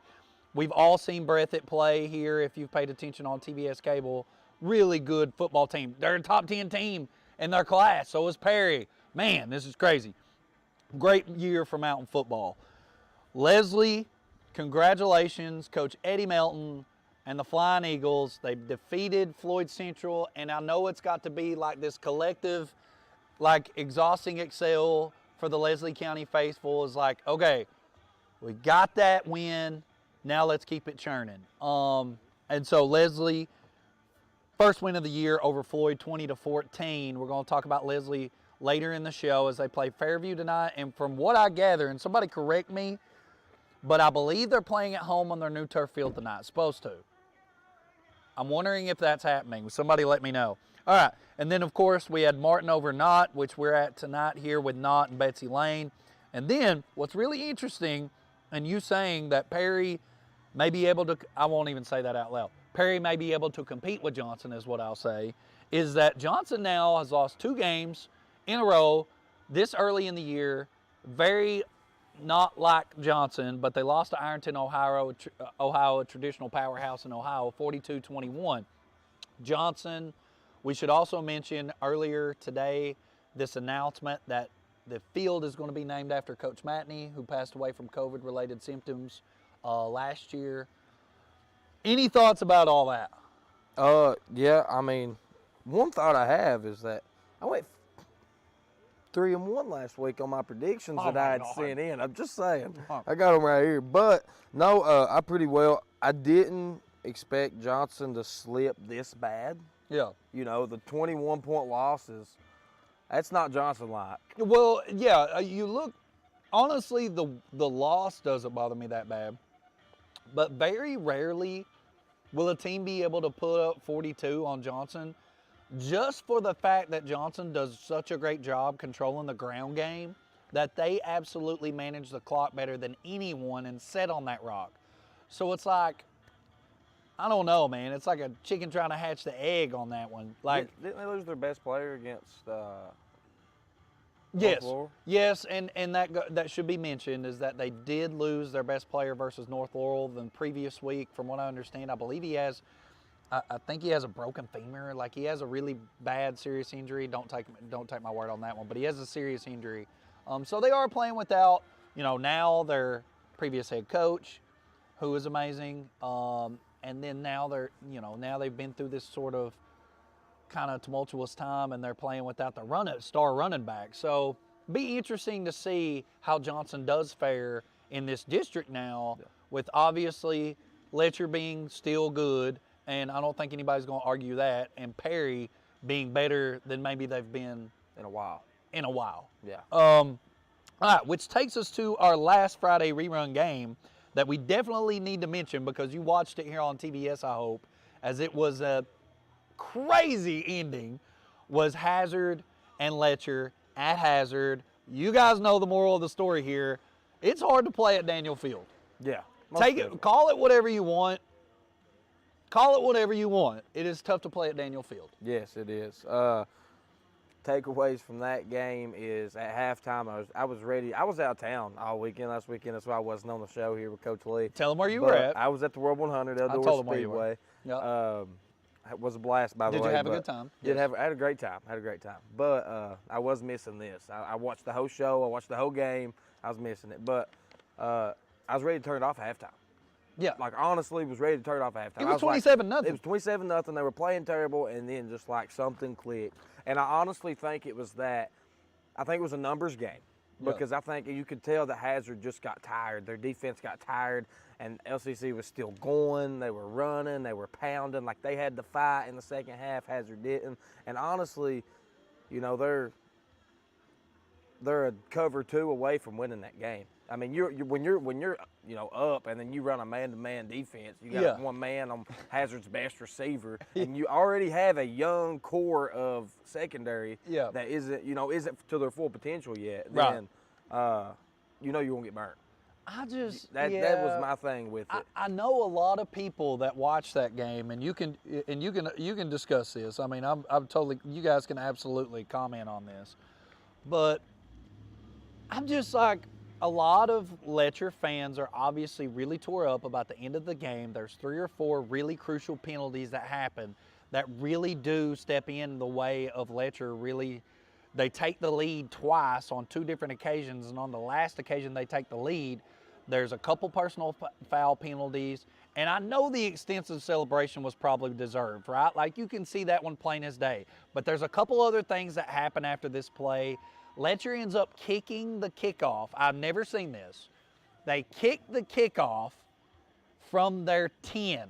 We've all seen Breathitt play here if you've paid attention on TBS Cable. Really good football team. They're a top 10 team in their class. So is Perry. Man, this is crazy. Great year for Mountain football. Leslie, congratulations. Coach Eddie Melton and the Flying Eagles. They've defeated Floyd Central, and I know it's got to be like this collective, like exhausting excel for the Leslie County faithful. Is like, okay, we got that win. Now let's keep it churning. And so Leslie, first win of the year over Floyd, 20-14. We're going to talk about Leslie later in the show as they play Fairview tonight. And from what I gather, and somebody correct me, but I believe they're playing at home on their new turf field tonight. Supposed to. I'm wondering if that's happening. Somebody let me know. All right. And then, of course, we had Martin over Knott, which we're at tonight here with Knott and Betsy Layne. And then what's really interesting, and you saying that Perry may be able to, I won't even say that out loud. Perry may be able to compete with Johnson is what I'll say, is that Johnson now has lost 2 games in a row this early in the year. Very not like Johnson, but they lost to Ironton, Ohio, a traditional powerhouse in Ohio, 42-21. Johnson, we should also mention earlier today this announcement that the field is going to be named after Coach Matney, who passed away from COVID-related symptoms last year. Any thoughts about all that? Yeah, I mean, one thought I have is that I went 3-1 last week on my predictions that I had sent in. I'm just saying. I got them right here. But, no, I didn't expect Johnson to slip this bad. Yeah. The 21-point losses, that's not Johnson-like. Well, yeah, you look, honestly, the loss doesn't bother me that bad. But very rarely will a team be able to put up 42 on Johnson just for the fact that Johnson does such a great job controlling the ground game that they absolutely manage the clock better than anyone and set on that rock. So it's like, I don't know, man. It's like a chicken trying to hatch the egg on that one. Like, Didn't they lose their best player against yes, North Laurel? yes, and that should be mentioned is that they did lose their best player versus North Laurel the previous week. From what I understand, I believe he has, I think he has a broken femur. Like, he has a really bad, serious injury. Don't take my word on that one, but he has a serious injury. So they are playing without, now their previous head coach, who is amazing. And then now now they've been through this sort of kind of tumultuous time, and they're playing without the star running back. So be interesting to see how Johnson does fare in this district now, with obviously Letcher being still good, and I don't think anybody's going to argue that, and Perry being better than maybe they've been In a while. Yeah. All right, which takes us to our last Friday rerun game that we definitely need to mention because you watched it here on TBS, I hope, as it was a crazy ending, was Hazard and Letcher at Hazard. You guys know the moral of the story here. It's hard to play at Daniel Field. Yeah. Call it whatever you want. Call it whatever you want. It is tough to play at Daniel Field. Yes, it is. takeaways from that game is at halftime I was ready. I was out of town all weekend last weekend. That's why I wasn't on the show here with Coach Lee. Tell them where you were at. I was at the World 100 Eldora told them where you were. Speedway. Yep. It was a blast, by the way. Did you have a good time? I had a great time. But I was missing this. I watched the whole show. I watched the whole game. I was missing it. But I was ready to turn it off at halftime. Yeah. Like, honestly, was ready to turn it off at halftime. It was 27-0. It was 27-0. They were playing terrible, and then just like something clicked. And I honestly think it was that. I think it was a numbers game. Because I think you could tell that Hazard just got tired. Their defense got tired, and LCC was still going. They were running. They were pounding. Like, they had to fight in the second half. Hazard didn't. And honestly, you know, they're a cover 2 away from winning that game. I mean, when you're you know, up and then you run a man-to-man defense, you got one man on Hazard's best receiver, and you already have a young core of secondary that isn't to their full potential yet. Then you know you won't get burnt. That was my thing with it. I know a lot of people that watch that game, and you can discuss this. I mean, I'm totally. You guys can absolutely comment on this, but I'm just like, a lot of Letcher fans are obviously really tore up about the end of the game. There's 3 or 4 really crucial penalties that happen that really do step in the way of Letcher. Really, they take the lead twice on 2 different occasions, and on the last occasion they take the lead, there's a couple personal foul penalties, and I know the extensive celebration was probably deserved, right? Like, you can see that one plain as day. But there's a couple other things that happen after this play. Letcher ends up kicking the kickoff. I've never seen this. They kick the kickoff from their 10.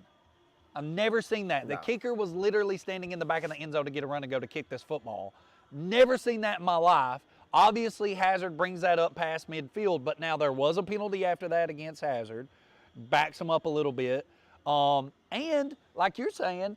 I've never seen that. No. The kicker was literally standing in the back of the end zone to get a run and go to kick this football. Never seen that in my life. Obviously, Hazard brings that up past midfield, but now there was a penalty after that against Hazard. Backs him up a little bit. And like you're saying,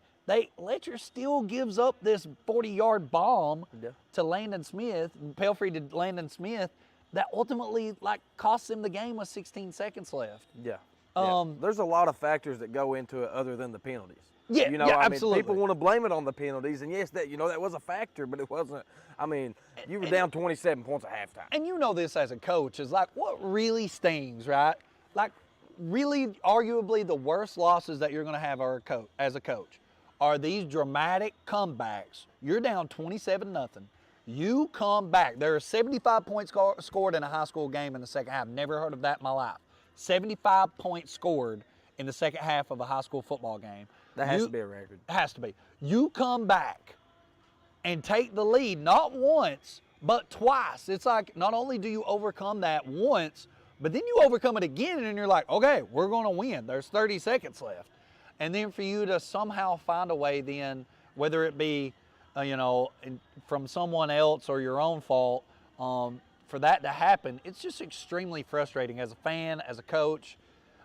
Letcher still gives up this 40-yard bomb to Landon Smith, Pelfrey to Landon Smith, that ultimately costs him the game with 16 seconds left. There's a lot of factors that go into it other than the penalties. Yeah, absolutely. Mean, people want to blame it on the penalties, and yes, that was a factor, but it wasn't. I mean, you were down 27 points at halftime. And you know this as a coach is like what really stings, right? Like, really, arguably the worst losses that you're going to have as a coach are these dramatic comebacks. You're down 27-0. You come back. There are 75 points scored in a high school game in the second half. Never heard of that in my life. 75 points scored in the second half of a high school football game. That has to be a record. It has to be. You come back and take the lead, not once, but twice. It's like, not only do you overcome that once, but then you overcome it again, and you're like, okay, we're going to win. There's 30 seconds left. And then for you to somehow find a way then, whether it be, from someone else or your own fault, for that to happen, it's just extremely frustrating as a fan, as a coach.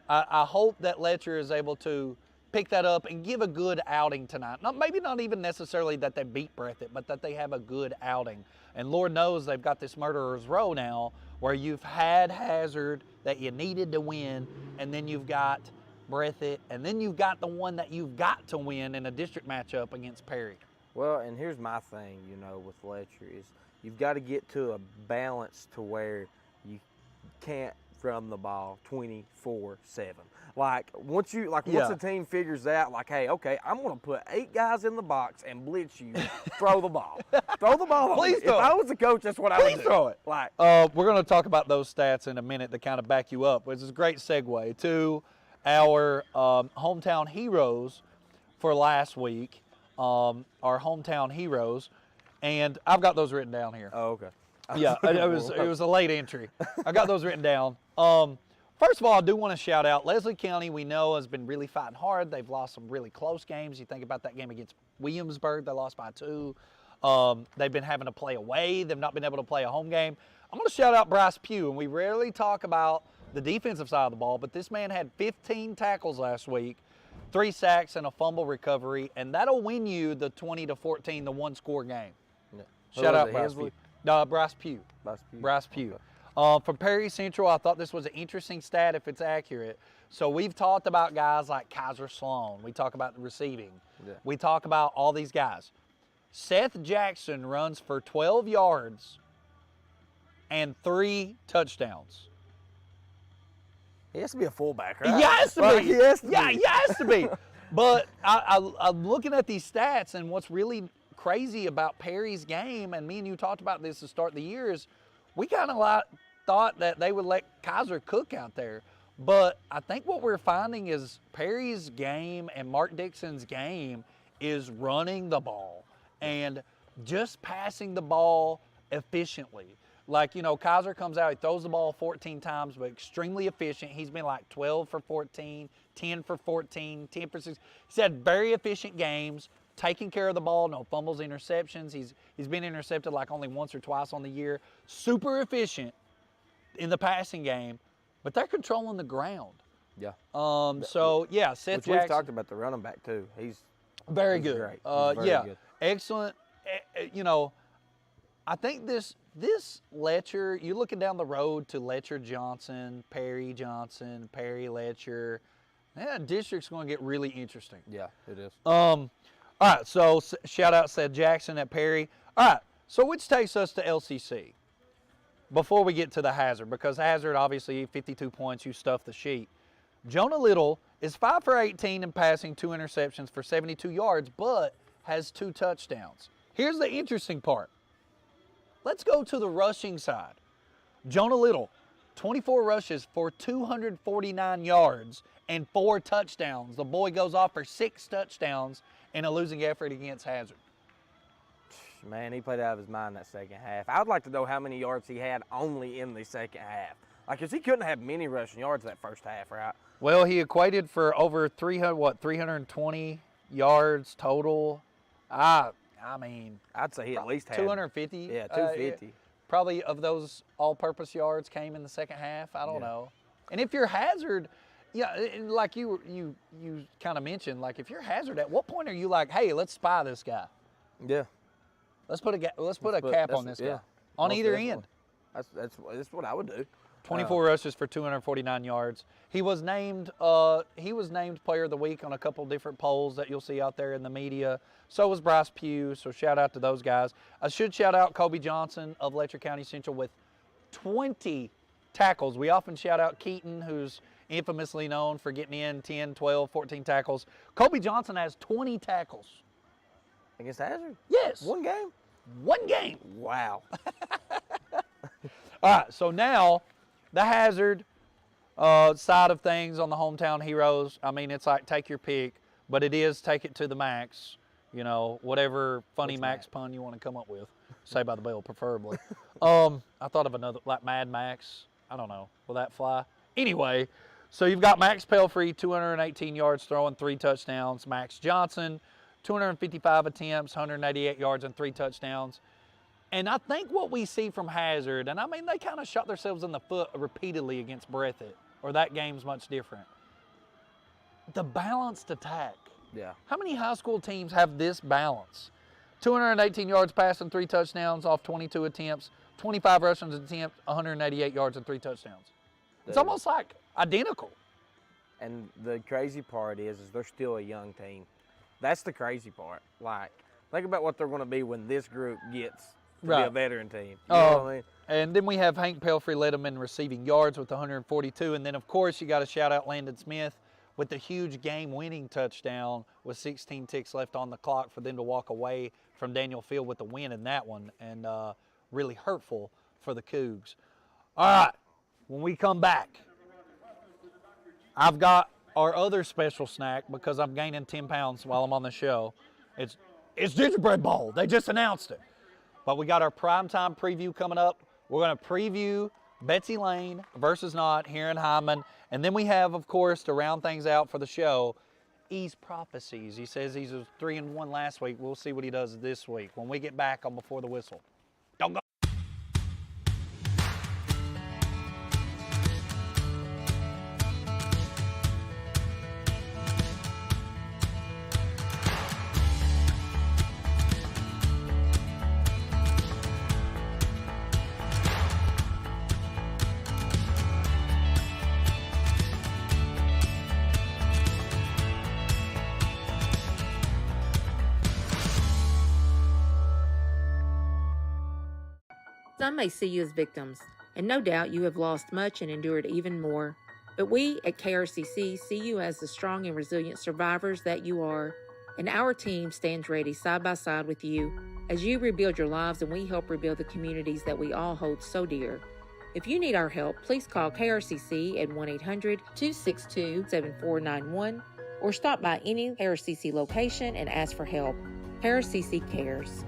I hope that Letcher is able to pick that up and give a good outing tonight. Maybe not even necessarily that they beat Breathitt, but that they have a good outing. And Lord knows they've got this murderer's row now where you've had Hazard that you needed to win, and then you've got Breathitt, and then you've got the one that you've got to win in a district matchup against Perry. Well, and here's my thing, with Letcher is you've got to get to a balance to where you can't run the ball 24/7. Once the team figures out, hey, okay, I'm going to put 8 guys in the box and blitz you, throw the ball. Throw the ball. Please throw it. If I was a coach, that's what I would do. Please throw it. We're going to talk about those stats in a minute to kind of back you up, which is a great segue to our hometown heroes for last week, our hometown heroes, and I've got those written down here. Oh, okay. Yeah, it was a late entry. I got those written down. First of all, I do want to shout out Leslie County. We know has been really fighting hard. They've lost some really close games. You think about that game against Williamsburg, they lost by 2. They've been having to play away. They've not been able to play a home game. I'm going to shout out Bryce Pugh, and we rarely talk about the defensive side of the ball, but this man had 15 tackles last week, 3 sacks and a fumble recovery, and that'll win you the 20-14, the one-score game. Yeah. Shout out Bryce Pugh. Bryce Pugh. Bryce Pugh. From Perry Central, I thought this was an interesting stat if it's accurate. So we've talked about guys like Kaiser Sloan. We talk about the receiving. Yeah. We talk about all these guys. Seth Jackson runs for 12 yards and 3 touchdowns. He has to be a fullback, right? He has to Like, be. he has to yeah, be. he has to be. But I'm looking at these stats, and what's really crazy about Perry's game, and me and you talked about this to start the year, is we kind of thought that they would let Kaiser cook out there. But I think what we're finding is Perry's game and Mark Dixon's game is running the ball and just passing the ball efficiently. Like, you know, Kaiser comes out, he throws the ball 14 times, but extremely efficient. He's been like 12 for 14, 10 for 14, 10 for 6. He's had very efficient games, taking care of the ball, no fumbles, interceptions. He's been intercepted like only once or twice on the year. Super efficient in the passing game, but they're controlling the ground. Yeah. So, yeah, Seth Which Jackson. we've talked about the running back, too. He's very good. Great. He's very yeah, good. excellent. You know, I think this Letcher, you're looking down the road to Letcher Johnson, Perry Letcher. Yeah, district's going to get really interesting. Yeah, it is. All right, so shout out Seth Jackson at Perry. All right, so which takes us to LCC before we get to the Hazard, because Hazard, obviously, 52 points, you stuffed the sheet. Jonah Little is 5 for 18 in passing, 2 interceptions for 72 yards, but has 2 touchdowns. Here's the interesting part. Let's go to the rushing side. Jonah Little, 24 rushes for 249 yards and 4 touchdowns. The boy goes off for 6 touchdowns in a losing effort against Hazard. Man, he played out of his mind that second half. I would like to know how many yards he had only in the second half. Like, because he couldn't have many rushing yards that first half, right? Well, he equated for over 320 yards total. I mean, I'd say he at least had 250. Yeah, 250. Probably of those all-purpose yards came in the second half. I don't know. And if you're Hazard, yeah, like you kind of mentioned, like if you're Hazard, at what point are you like, hey, let's spy this guy? Yeah. Let's put a cap on this guy on Most either definitely. end. That's what I would do. 24 rushes for 249 yards. He was named Player of the Week on a couple different polls that you'll see out there in the media. So was Bryce Pugh, so shout out to those guys. I should shout out Kobe Johnson of Letcher County Central with 20 tackles. We often shout out Keaton, who's infamously known for getting in 10, 12, 14 tackles. Kobe Johnson has 20 tackles. Against Hazard? Yes. One game? One game. Wow. All right, so now the Hazard side of things on the Hometown Heroes, I mean, it's like take your pick, but it is take it to the max. You know, whatever funny max pun you want to come up with. Say by the bell, preferably. I thought of another, like Mad Max. I don't know. Will that fly? Anyway, so you've got Max Pelfrey, 218 yards throwing, 3 touchdowns. Max Johnson, 255 attempts, 188 yards and 3 touchdowns. And I think what we see from Hazard, and I mean, they kind of shot themselves in the foot repeatedly against Breathitt, or that game's much different. The balanced attack. Yeah. How many high school teams have this balance? 218 yards passing, 3 touchdowns off 22 attempts, 25 rushing attempts, 188 yards and 3 touchdowns. It's almost like identical. And the crazy part is they're still a young team. That's the crazy part. Like, think about what they're going to be when this group gets to be a veteran team. You know what I mean? And then we have Hank Pelfrey led them in receiving yards with 142. And then, of course, you got to shout out Landon Smith with the huge game-winning touchdown with 16 ticks left on the clock for them to walk away from Daniel Field with the win in that one, and really hurtful for the Cougs. All right, when we come back, I've got our other special snack because I'm gaining 10 pounds while I'm on the show. It's Gingerbread Bowl. They just announced it. But we got our primetime preview coming up. We're going to preview Betsy Layne versus Knott here in Hyman. And then we have, of course, to round things out for the show, E's prophecies. He says he was 3-1 last week. We'll see what he does this week when we get back on Before the Whistle. Don't go. Some may see you as victims, and no doubt you have lost much and endured even more. But we at KRCC see you as the strong and resilient survivors that you are, and our team stands ready side by side with you as you rebuild your lives and we help rebuild the communities that we all hold so dear. If you need our help, please call KRCC at 1-800-262-7491 or stop by any KRCC location and ask for help. KRCC cares.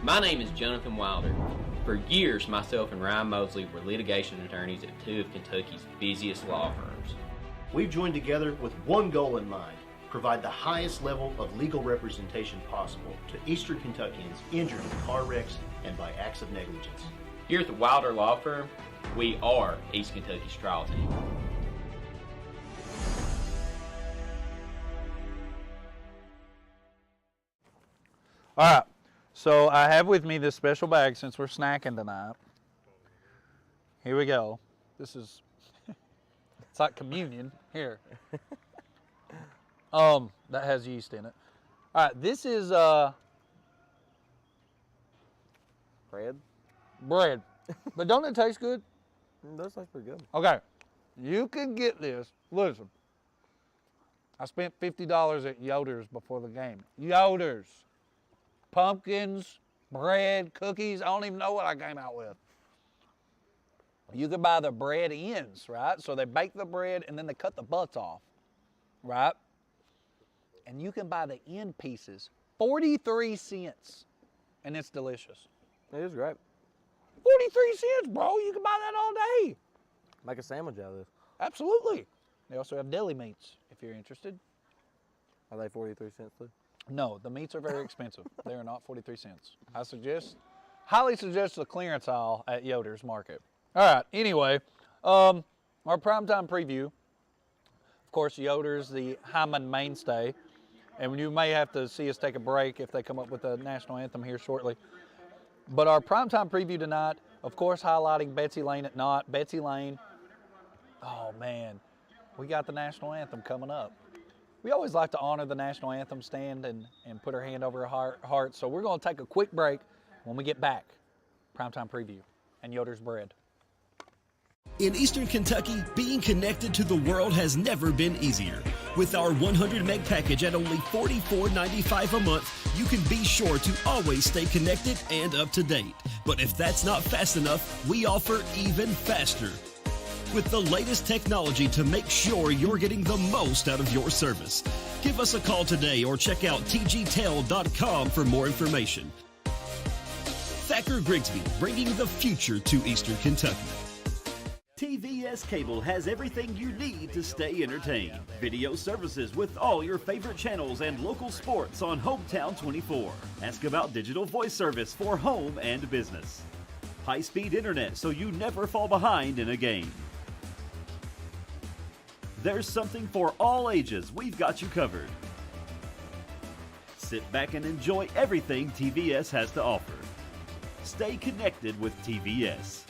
My name is Jonathan Wilder. For years, myself and Ryan Mosley were litigation attorneys at two of Kentucky's busiest law firms. We've joined together with one goal in mind: provide the highest level of legal representation possible to Eastern Kentuckians injured in car wrecks and by acts of negligence. Here at the Wilder Law Firm, we are East Kentucky's trial team. All right, so I have with me this special bag since we're snacking tonight. Here we go. This is, it's like communion. Here. That has yeast in it. All right, this is Bread? bread. But don't it taste good? It does taste pretty good. Okay, you can get this. Listen, I spent $50 at Yoder's before the game. Yoder's. Pumpkins, bread, cookies. I don't even know what I came out with. You can buy the bread ends, right? So they bake the bread and then they cut the butts off, right? And you can buy the end pieces, 43 cents, and it's delicious. It is great. 43 cents, bro. You can buy that all day. Make a sandwich out of this. Absolutely. They also have deli meats if you're interested. Are they 43 cents too? No, the meats are very expensive. They are not 43 cents. I highly suggest the clearance aisle at Yoder's Market. All right, anyway, our primetime preview. Of course, Yoder's the Hyman mainstay, and you may have to see us take a break if they come up with a national anthem here shortly. But our primetime preview tonight, of course, highlighting Betsy Layne at Knott. Betsy Layne, oh man, we got the national anthem coming up. We always like to honor the national anthem stand and put our hand over our heart. So we're going to take a quick break. When we get back, primetime preview and Yoder's bread. In Eastern Kentucky, being connected to the world has never been easier. With our 100 meg package at only $44.95 a month, you can be sure to always stay connected and up to date. But if that's not fast enough, we offer even faster, with the laytest technology to make sure you're getting the most out of your service. Give us a call today or check out tgtel.com for more information. Thacker Grigsby, bringing the future to Eastern Kentucky. TVS Cable has everything you need to stay entertained. Video services with all your favorite channels and local sports on Hometown 24. Ask about digital voice service for home and business. High-speed internet so you never fall behind in a game. There's something for all ages. We've got you covered. Sit back and enjoy everything TVS has to offer. Stay connected with TVS.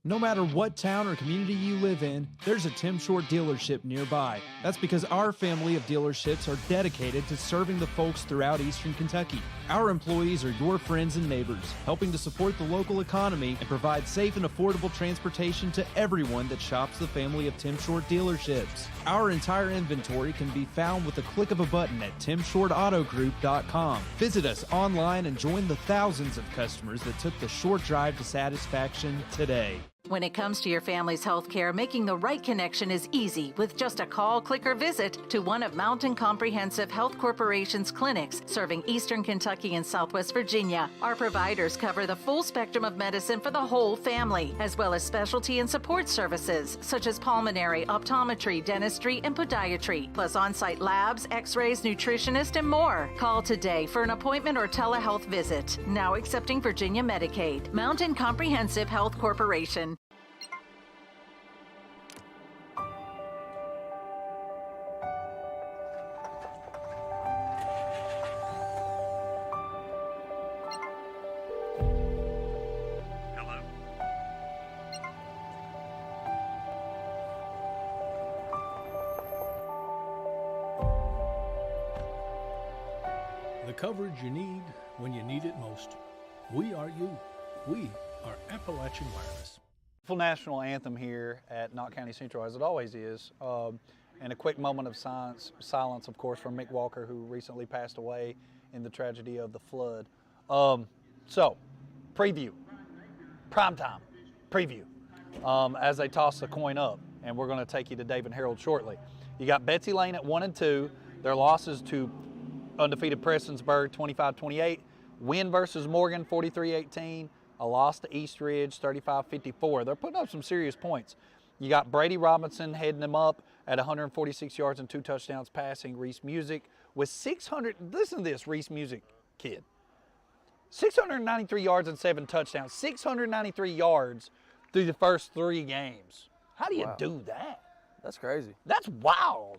No matter what town or community you live in, there's a Tim Short dealership nearby. That's because our family of dealerships are dedicated to serving the folks throughout Eastern Kentucky. Our employees are your friends and neighbors, helping to support the local economy and provide safe and affordable transportation to everyone that shops the family of Tim Short dealerships. Our entire inventory can be found with the click of a button at timshortautogroup.com. Visit us online and join the thousands of customers that took the short drive to satisfaction today. When it comes to your family's health care, making the right connection is easy with just a call, click, or visit to one of Mountain Comprehensive Health Corporation's clinics serving Eastern Kentucky and Southwest Virginia. Our providers cover the full spectrum of medicine for the whole family, as well as specialty and support services such as pulmonary, optometry, dentistry, and podiatry, plus on-site labs, x-rays, nutritionist, and more. Call today for an appointment or telehealth visit. Now accepting Virginia Medicaid. Mountain Comprehensive Health Corporation. coverage you need when you need it most. We are you. We are Appalachian Wireless. Full national anthem here at Knott County Central, as it always is. And a quick moment of silence, of course, for Mick Walker, who recently passed away in the tragedy of the flood. So, preview, primetime preview, as they toss the coin up, and we're going to take you to Dave and Harold shortly. You got Betsy Layne at 1-2. Their losses to undefeated Prestonsburg, 25-28. Win versus Morgan, 43-18. A loss to East Ridge, 35-54. They're putting up some serious points. You got Brady Robinson heading them up at 146 yards and 2 touchdowns passing. Reese Music with 600, listen to this, Reese Music kid. 693 yards and 7 touchdowns. 693 yards through the first 3 games. How do you do that? That's crazy. That's wild.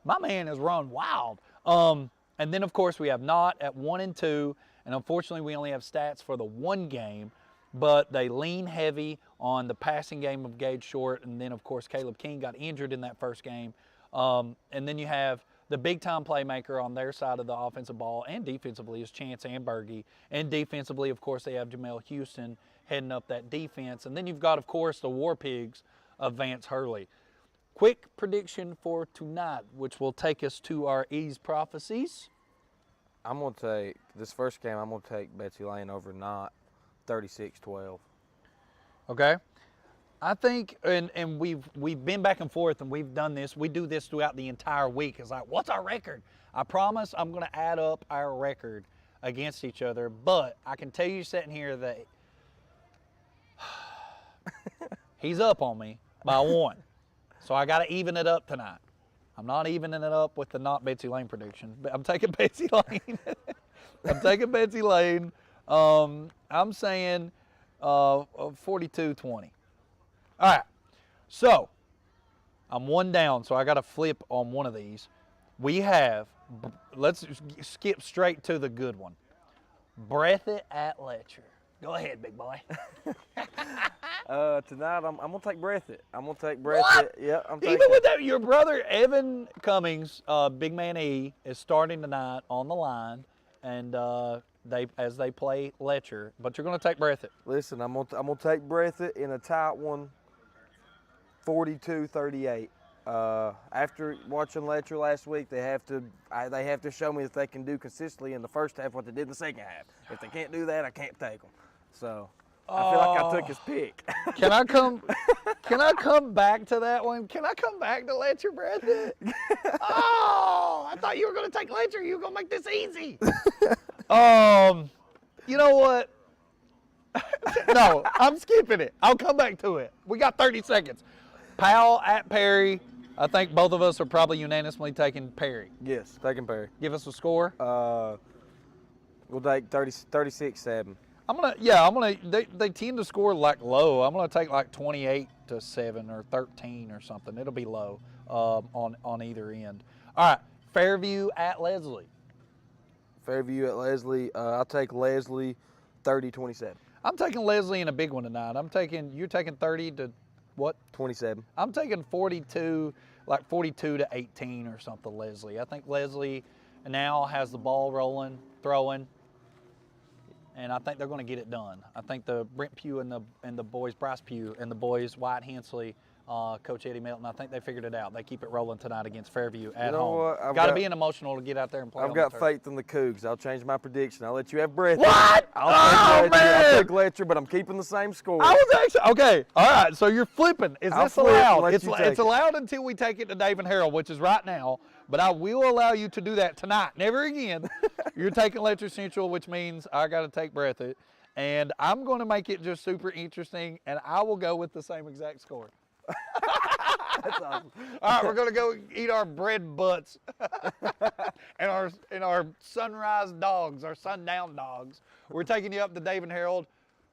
My man has run wild. And then, of course, we have Knott at 1-2. And unfortunately, we only have stats for the 1 game. But they lean heavy on the passing game of Gage Short. And then, of course, Caleb King got injured in that first game. And then you have the big-time playmaker on their side of the offensive ball and defensively is Chance Ambergy. And defensively, of course, they have Jamel Houston heading up that defense. And then you've got, of course, the War Pigs of Vance Hurley. Quick prediction for tonight, which will take us to our Ease prophecies. I'm going to take, this first game, I'm going to take Betsy Layne over Knott, 36-12. Okay. I think, and we've been back and forth, and we've done this. We do this throughout the entire week. It's like, what's our record? I promise I'm going to add up our record against each other, but I can tell you sitting here that he's up on me by 1. So I got to even it up tonight. I'm not evening it up with the not Betsy Layne prediction, but I'm taking Betsy Layne. I'm taking Betsy Layne. I'm saying 42-20. All right. So I'm 1 down, so I got to flip on one of these. We have, let's skip straight to the good one. Breathitt at Letcher. Go ahead, big boy. Tonight, I'm going to take Breathitt. I'm going to take Breathitt. What? Yeah, I'm taking Even with that, your brother, Evan Cummings, Big Man E, is starting tonight on the line, and as they play Letcher, but you're going to take Breathitt. Listen, I'm gonna take Breathitt in a tight one, 42-38. After watching Letcher last week, they have to show me that they can do consistently in the first half what they did in the second half. If they can't do that, I can't take them. So I feel like I took his pick. Can I come back to that one? Can I come back to Letcher, Breathitt? Oh, I thought you were going to take Letcher. You were going to make this easy. You know what? No, I'm skipping it. I'll come back to it. We got 30 seconds. Powell at Perry. I think both of us are probably unanimously taking Perry. Yes, taking Perry. Give us a score. We'll take 36-7. They tend to score like low. I'm gonna take like 28-7 or 13 or something. It'll be low on either end. All right, Fairview at Leslie. Fairview at Leslie. I'll take Leslie 30-27. I'm taking Leslie in a big one tonight. You're taking 30 to what? 27. I'm taking 42 to 18 or something, Leslie. I think Leslie now has the ball rolling, throwing, and I think they're going to get it done. I think the Brent Pugh and the boys, Bryce Pugh and the boys, Wyatt Hensley, Coach Eddie Melton, I think they figured it out. They keep it rolling tonight against Fairview at home. Got to be an emotional to get out there and play. I've got faith in the Cougs. I'll change my prediction. I'll let you have Breathitt. What? I'll take Letcher, but I'm keeping the same score. I was actually okay. All right, so you're flipping. Is this allowed? It's allowed until we take it to Dave and Harold, which is right now. But I will allow you to do that tonight. Never again. You're taking Letcher Central, which means I got to take Breathitt, and I'm going to make it just super interesting, and I will go with the same exact score. That's awesome. All right, we're gonna go eat our bread butts and our sunrise dogs, our sundown dogs. We're taking you up to Dave and Harold.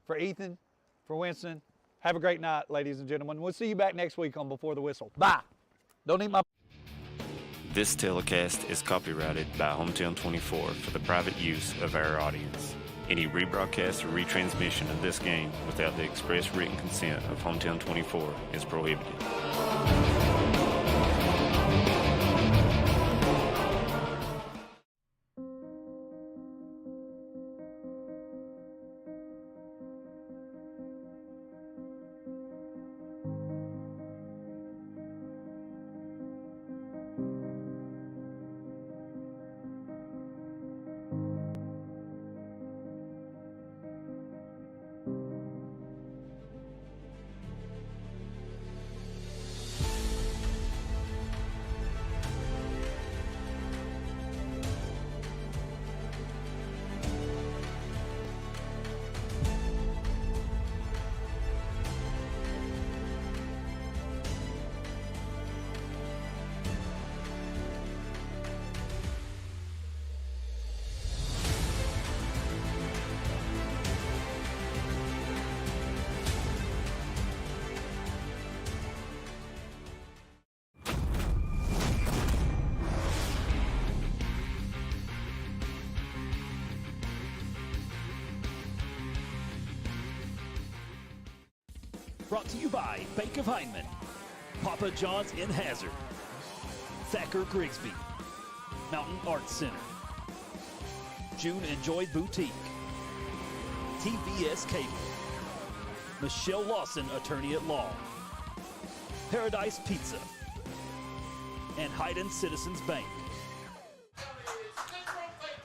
For Ethan, for Winston, have a great night, ladies and gentlemen. We'll see you back next week on Before the Whistle. Bye. Don't eat my. This telecast is copyrighted by Hometown 24 for the private use of our audience. Any rebroadcast or retransmission of this game without the express written consent of Hometown 24 is prohibited. Brought to you by Bank of Heinemann, Papa John's in Hazard, Thacker Grigsby, Mountain Arts Center, June and Joy Boutique, TVS Cable, Michelle Lawson, Attorney at Law, Paradise Pizza, and Hayden Citizens Bank.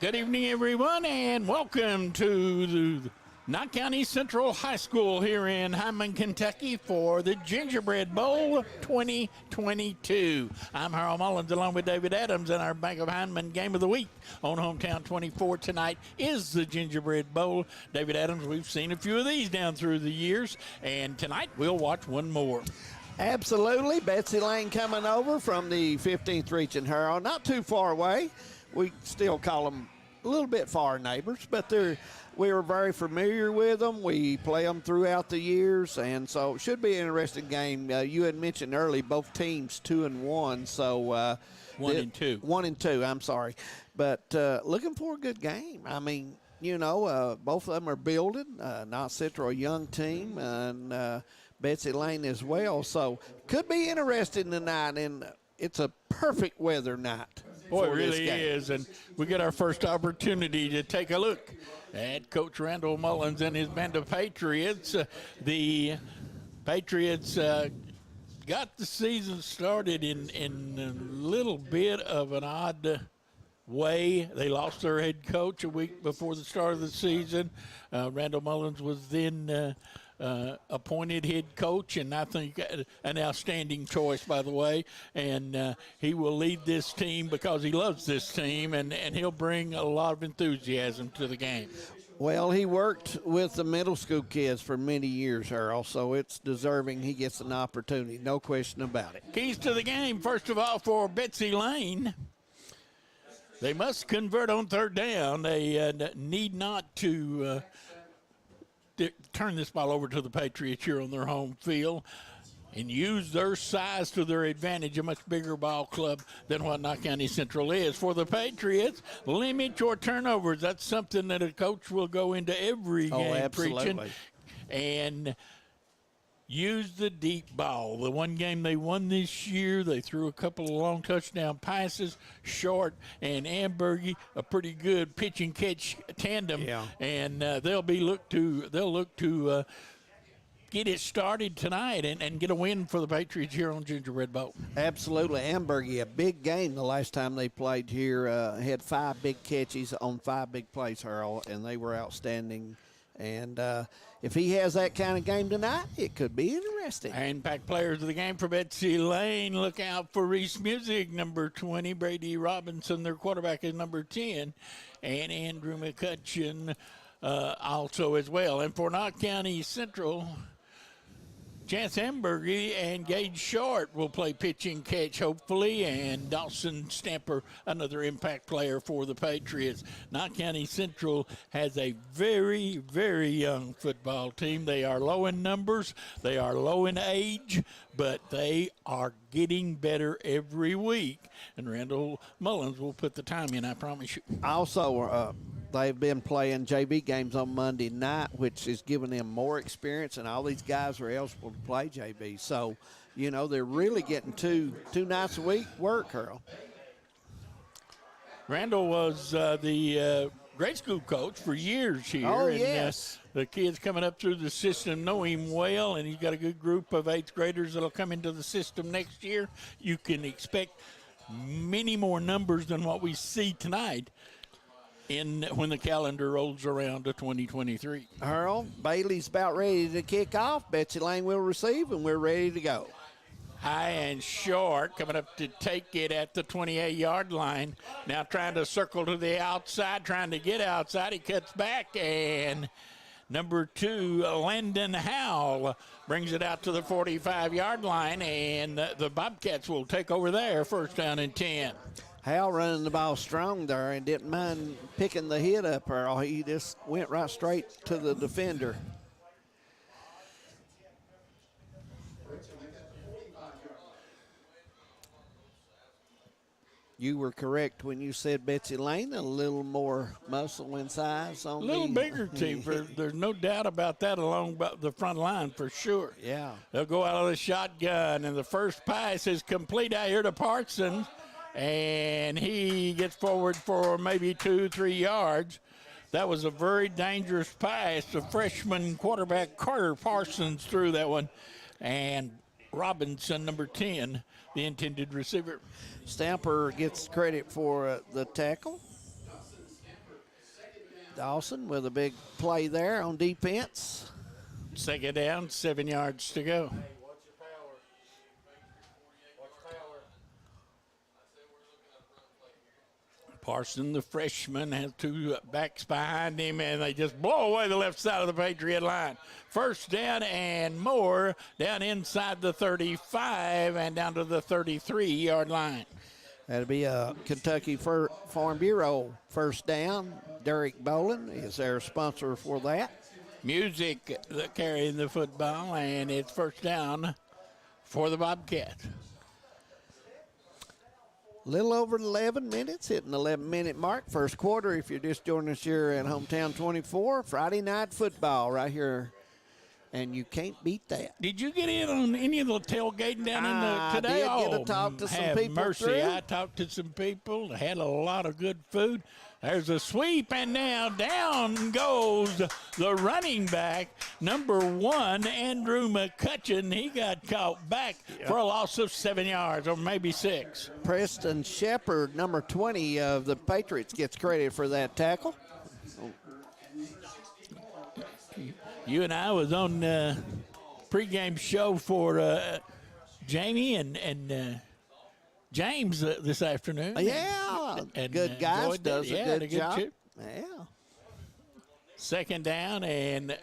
Good evening, everyone, and welcome to the Knott County Central High School here in Hyman, Kentucky for the Gingerbread Bowl 2022. I'm Harold Mullins along with David Adams, and our Bank of Hyman Game of the Week on Hometown 24 tonight is the Gingerbread Bowl. David Adams, we've seen a few of these down through the years, and tonight we'll watch one more. Absolutely. Betsy Layne coming over from the 15th region, Harold. Not too far away. We still call them a little bit far neighbors, but we were very familiar with them. We play them throughout the years, and so it should be an interesting game. You had mentioned early both teams 2-1, so 1 and 2. 1 and 2. I'm sorry, but looking for a good game. I mean, you know, both of them are building. Knott Central, a young team, and Betsy Layne as well. So could be interesting tonight, and it's a perfect weather night. Boy, it really is, and we get our first opportunity to take a look at Coach Randall Mullins and his band of Patriots. The Patriots got the season started in a little bit of an odd way. They lost their head coach a week before the start of the season. Randall Mullins was then appointed head coach, and I think an outstanding choice, by the way. And he will lead this team because he loves this team, and he'll bring a lot of enthusiasm to the game. Well, he worked with the middle school kids for many years, Earl, so it's deserving he gets an opportunity, no question about it. Keys to the game, first of all, for Betsy Layne. They must convert on third down. They need not to turn this ball over to the Patriots here on their home field and use their size to their advantage, a much bigger ball club than what Knott County Central is. For the Patriots, limit your turnovers. That's something that a coach will go into every game preaching. And use the deep ball. The one game they won this year, they threw a couple of long touchdown passes. Short and Ambergy, a pretty good pitch and catch tandem. Yeah. And they'll look to get it started tonight and get a win for the Patriots here on Gingerbread Bowl. Absolutely. Ambergy, a big game the last time they played here. Had 5 big catches on 5 big plays, Harold, and they were outstanding. And if he has that kind of game tonight, it could be interesting. Impact players of the game for Betsy Layne. Look out for Reese Music, number 20. Brady Robinson, their quarterback, is number 10. And Andrew McCutcheon also as well. And for Knott County Central, Chance Ambergy and Gage Short will play pitch and catch, hopefully, and Dawson Stamper, another impact player for the Patriots. Knott County Central has a very, very young football team. They are low in numbers, they are low in age, but they are getting better every week. And Randall Mullins will put the time in, I promise you. Also, they've been playing JV games on Monday night, which is giving them more experience, and all these guys are eligible to play JV. So, you know, they're really getting two nights a week work, Earl. Randall was the grade school coach for years here. Oh, and, yes. The kids coming up through the system know him well, and he's got a good group of 8th graders that will come into the system next year. You can expect many more numbers than what we see tonight when the calendar rolls around to 2023. Earl, Bailey's about ready to kick off. Betsy Layne will receive, and we're ready to go. High and short, coming up to take it at the 28-yard line. Now trying to circle to the outside, trying to get outside. He cuts back, and number 2, Landon Howell, brings it out to the 45-yard line, and the Bobcats will take over there, first down and 10. Hal running the ball strong there and didn't mind picking the hit up, Earl. He just went right straight to the defender. You were correct when you said Betsy Layne, a little more muscle and size on A little bigger team. There's no doubt about that along the front line for sure. Yeah. They'll go out of the shotgun, and the first pass is complete out here to Parsons, and he gets forward for maybe 2-3 yards. That was a very dangerous pass. The freshman quarterback Carter Parsons threw that one, and Robinson, number 10, the intended receiver. Stamper gets credit for the tackle. Dawson with a big play there on defense. Second down, 7 yards to go. Parson, the freshman, has two backs behind him, and they just blow away the left side of the Patriot line. First down and more, down inside the 35 and down to the 33-yard line. That'll be a Kentucky Farm Bureau first down. Derek Bolin is their sponsor for that. Music carrying the football, and it's first down for the Bobcats. Little over 11 minutes, hitting the 11-minute mark. First quarter, if you're just joining us here at Hometown 24, Friday night football right here, and you can't beat that. Did you get in on any of the tailgating down in today? I did get to talk to some people mercy. through. I talked to some people, had a lot of good food. There's a sweep, and now down goes the running back, number 1, Andrew McCutcheon. He got caught back for a loss of 7 yards, or maybe 6. Preston Shepard, number 20 of the Patriots, gets credit for that tackle. You and I was on pregame show for Jamie and James this afternoon. Yeah, and good guys, does a good job. Chip. Yeah. Second down and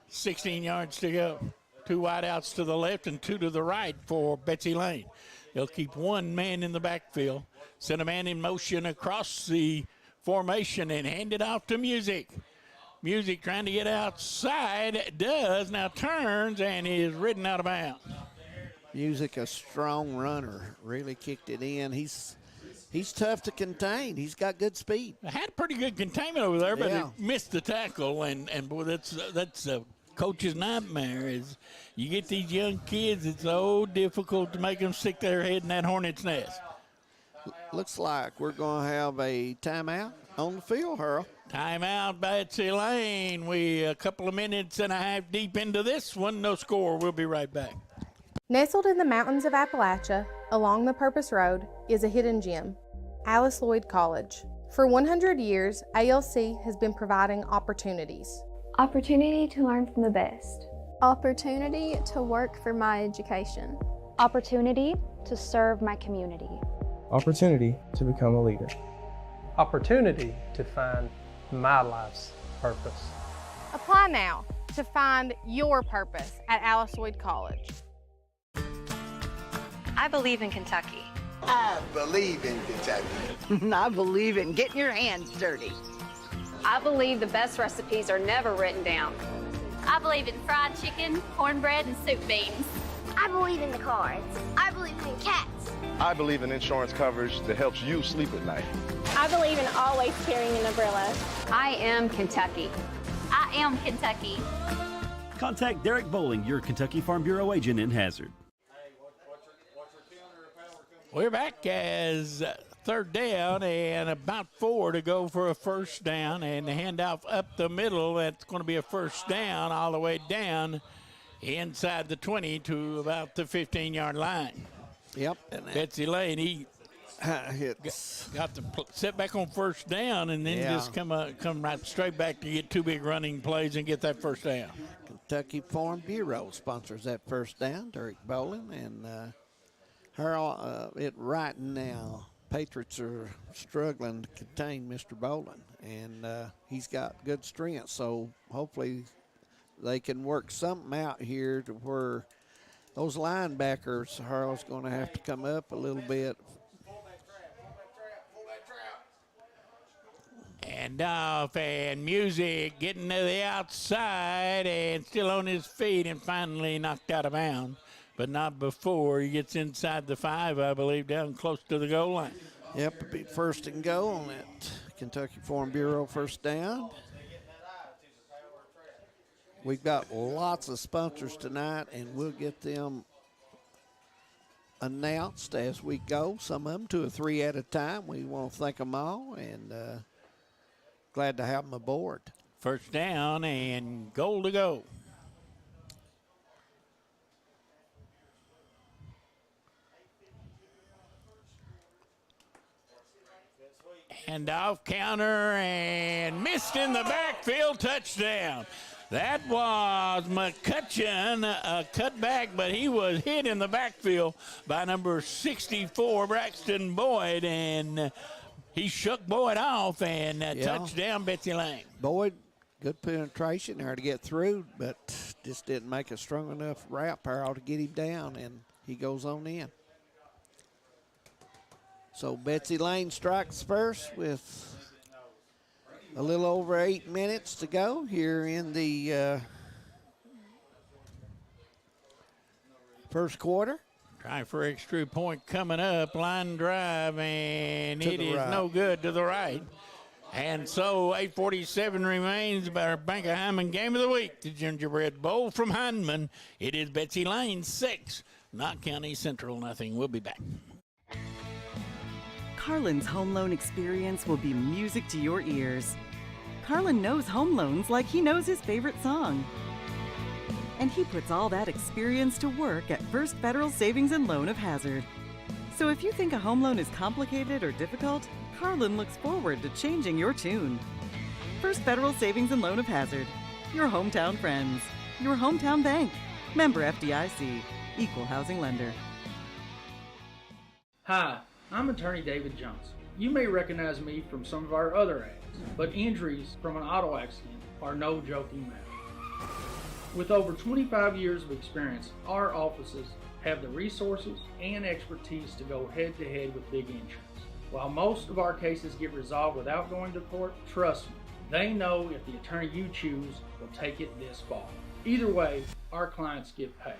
16 yards to go. 2 wideouts to the left and 2 to the right for Betsy Layne. They'll keep 1 man in the backfield, send a man in motion across the formation and hand it off to Music. Music trying to get outside, does, now turns and is ridden out of bounds. Music, a strong runner, really kicked it in. He's tough to contain. He's got good speed. Had pretty good containment over there, but he missed the tackle, and boy, that's a coach's nightmare. Is you get these young kids, it's so difficult to make them stick their head in that hornet's nest. Looks like we're going to have a timeout on the field, Earl. Timeout, Betsy Layne. We a couple of minutes and a half deep into this one. No score. We'll be right back. Nestled in the mountains of Appalachia, along the Purpose Road, is a hidden gem, Alice Lloyd College. For 100 years, ALC has been providing opportunities. Opportunity to learn from the best. Opportunity to work for my education. Opportunity to serve my community. Opportunity to become a leader. Opportunity to find my life's purpose. Apply now to find your purpose at Alice Lloyd College. I believe in Kentucky. I believe in Kentucky. I believe in getting your hands dirty. I believe the best recipes are never written down. I believe in fried chicken, cornbread, and soup beans. I believe in the cards. I believe in cats. I believe in insurance coverage that helps you sleep at night. I believe in always carrying an umbrella. I am Kentucky. I am Kentucky. Contact Derek Bowling, your Kentucky Farm Bureau agent in Hazard. We're back as third down and about 4 to go for a first down, and the handoff up the middle. That's going to be a first down all the way down inside the 20 to about the 15-yard line. Yep. Betsy Layne, he got to set back on first down and then just come right straight back to get 2 big running plays and get that first down. Kentucky Farm Bureau sponsors that first down. Derek Bolin and it right now. Patriots are struggling to contain Mr. Bolin, and he's got good strength, so hopefully they can work something out here to where those linebackers, Harl's going to have to come up a little bit. And off, and Music getting to the outside and still on his feet and finally knocked out of bounds. but not before he gets inside the 5, I believe, down close to the goal line. Yep, it'll be first and goal on that Kentucky Farm Bureau first down. We've got lots of sponsors tonight, and we'll get them announced as we go. Some of them 2 or 3 at a time. We want to thank them all, and glad to have them aboard. First down and goal to go. Handoff, counter, and missed in the backfield, touchdown. That was McCutcheon, a cutback, but he was hit in the backfield by number 64, Braxton Boyd, and he shook Boyd off, and touchdown, Betsy Layne. Boyd, good penetration there to get through, but just didn't make a strong enough route power to get him down, and he goes on in. So Betsy Layne strikes first with a little over 8 minutes to go here in the first quarter. Try for extra point coming up, line drive, and it is no good to the right. And so 8:47 remains by our Bank of Hyman game of the week, the Gingerbread Bowl from Hyman. It is Betsy Layne 6, Knott County Central nothing. We'll be back. Carlin's home loan experience will be music to your ears. Carlin knows home loans like he knows his favorite song. And he puts all that experience to work at First Federal Savings and Loan of Hazard. So if you think a home loan is complicated or difficult, Carlin looks forward to changing your tune. First Federal Savings and Loan of Hazard. Your hometown friends. Your hometown bank. Member FDIC. Equal housing lender. Hi, I'm attorney David Johnson. You may recognize me from some of our other ads, but injuries from an auto accident are no joking matter. With over 25 years of experience, our offices have the resources and expertise to go head-to-head with big insurance. While most of our cases get resolved without going to court, trust me, they know if the attorney you choose will take it this far. Either way, our clients get paid.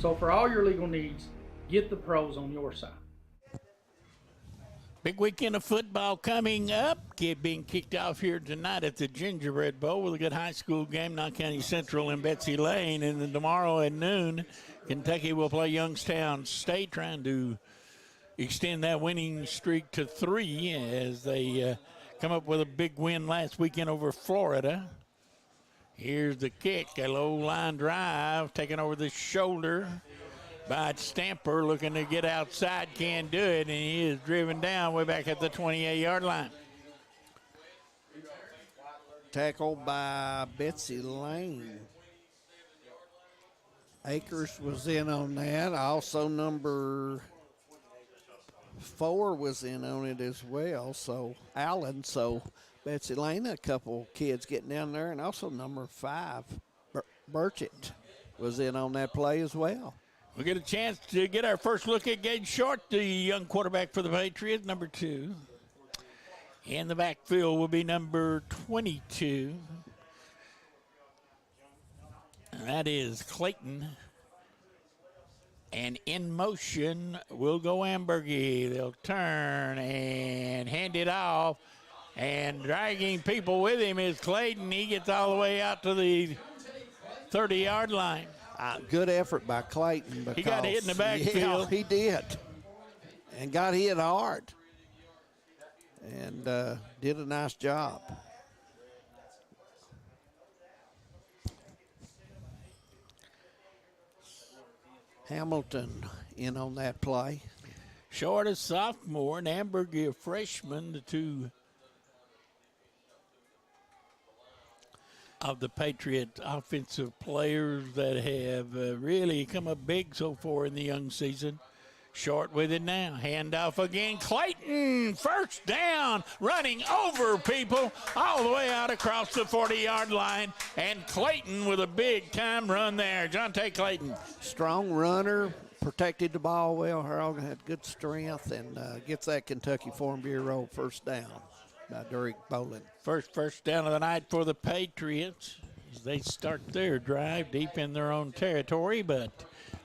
So for all your legal needs, get the pros on your side. Big weekend of football coming up. Being kicked off here tonight at the Gingerbread Bowl with a good high school game, Knott County Central and Betsy Layne. And then tomorrow at noon, Kentucky will play Youngstown State, trying to extend that winning streak to 3 as they come up with a big win last weekend over Florida. Here's the kick, a low line drive, taken over the shoulder by Stamper, looking to get outside, can't do it, and he is driven down way back at the 28-yard line. Tackled by Betsy Layne. Akers was in on that. Also number 4 was in on it as well, so Allen. So Betsy Layne, a couple kids getting down there, and also number 5, Burchett, was in on that play as well. We'll get a chance to get our first look at Gage Short, the young quarterback for the Patriots, number 2. In the backfield will be number 22. And that is Clayton. And in motion will go Ambergy. They'll turn and hand it off. And dragging people with him is Clayton. He gets all the way out to the 30-yard line. Good effort by Clayton. Because, he got hit in the backfield. Yeah, he did. And got hit hard. And did a nice job. Hamilton in on that play. Short, a sophomore, and Ambergy, a freshman, the two of the Patriot offensive players that have really come up big so far in the young season. Short with it now. Handoff again. Clayton, first down, running over people all the way out across the 40-yard line. And Clayton with a big-time run there. Jonte Clayton. Strong runner, protected the ball well. Harold had good strength and gets that Kentucky Farm Bureau first down by Derek Bolin. First down of the night for the Patriots. as they start their drive deep in their own territory, but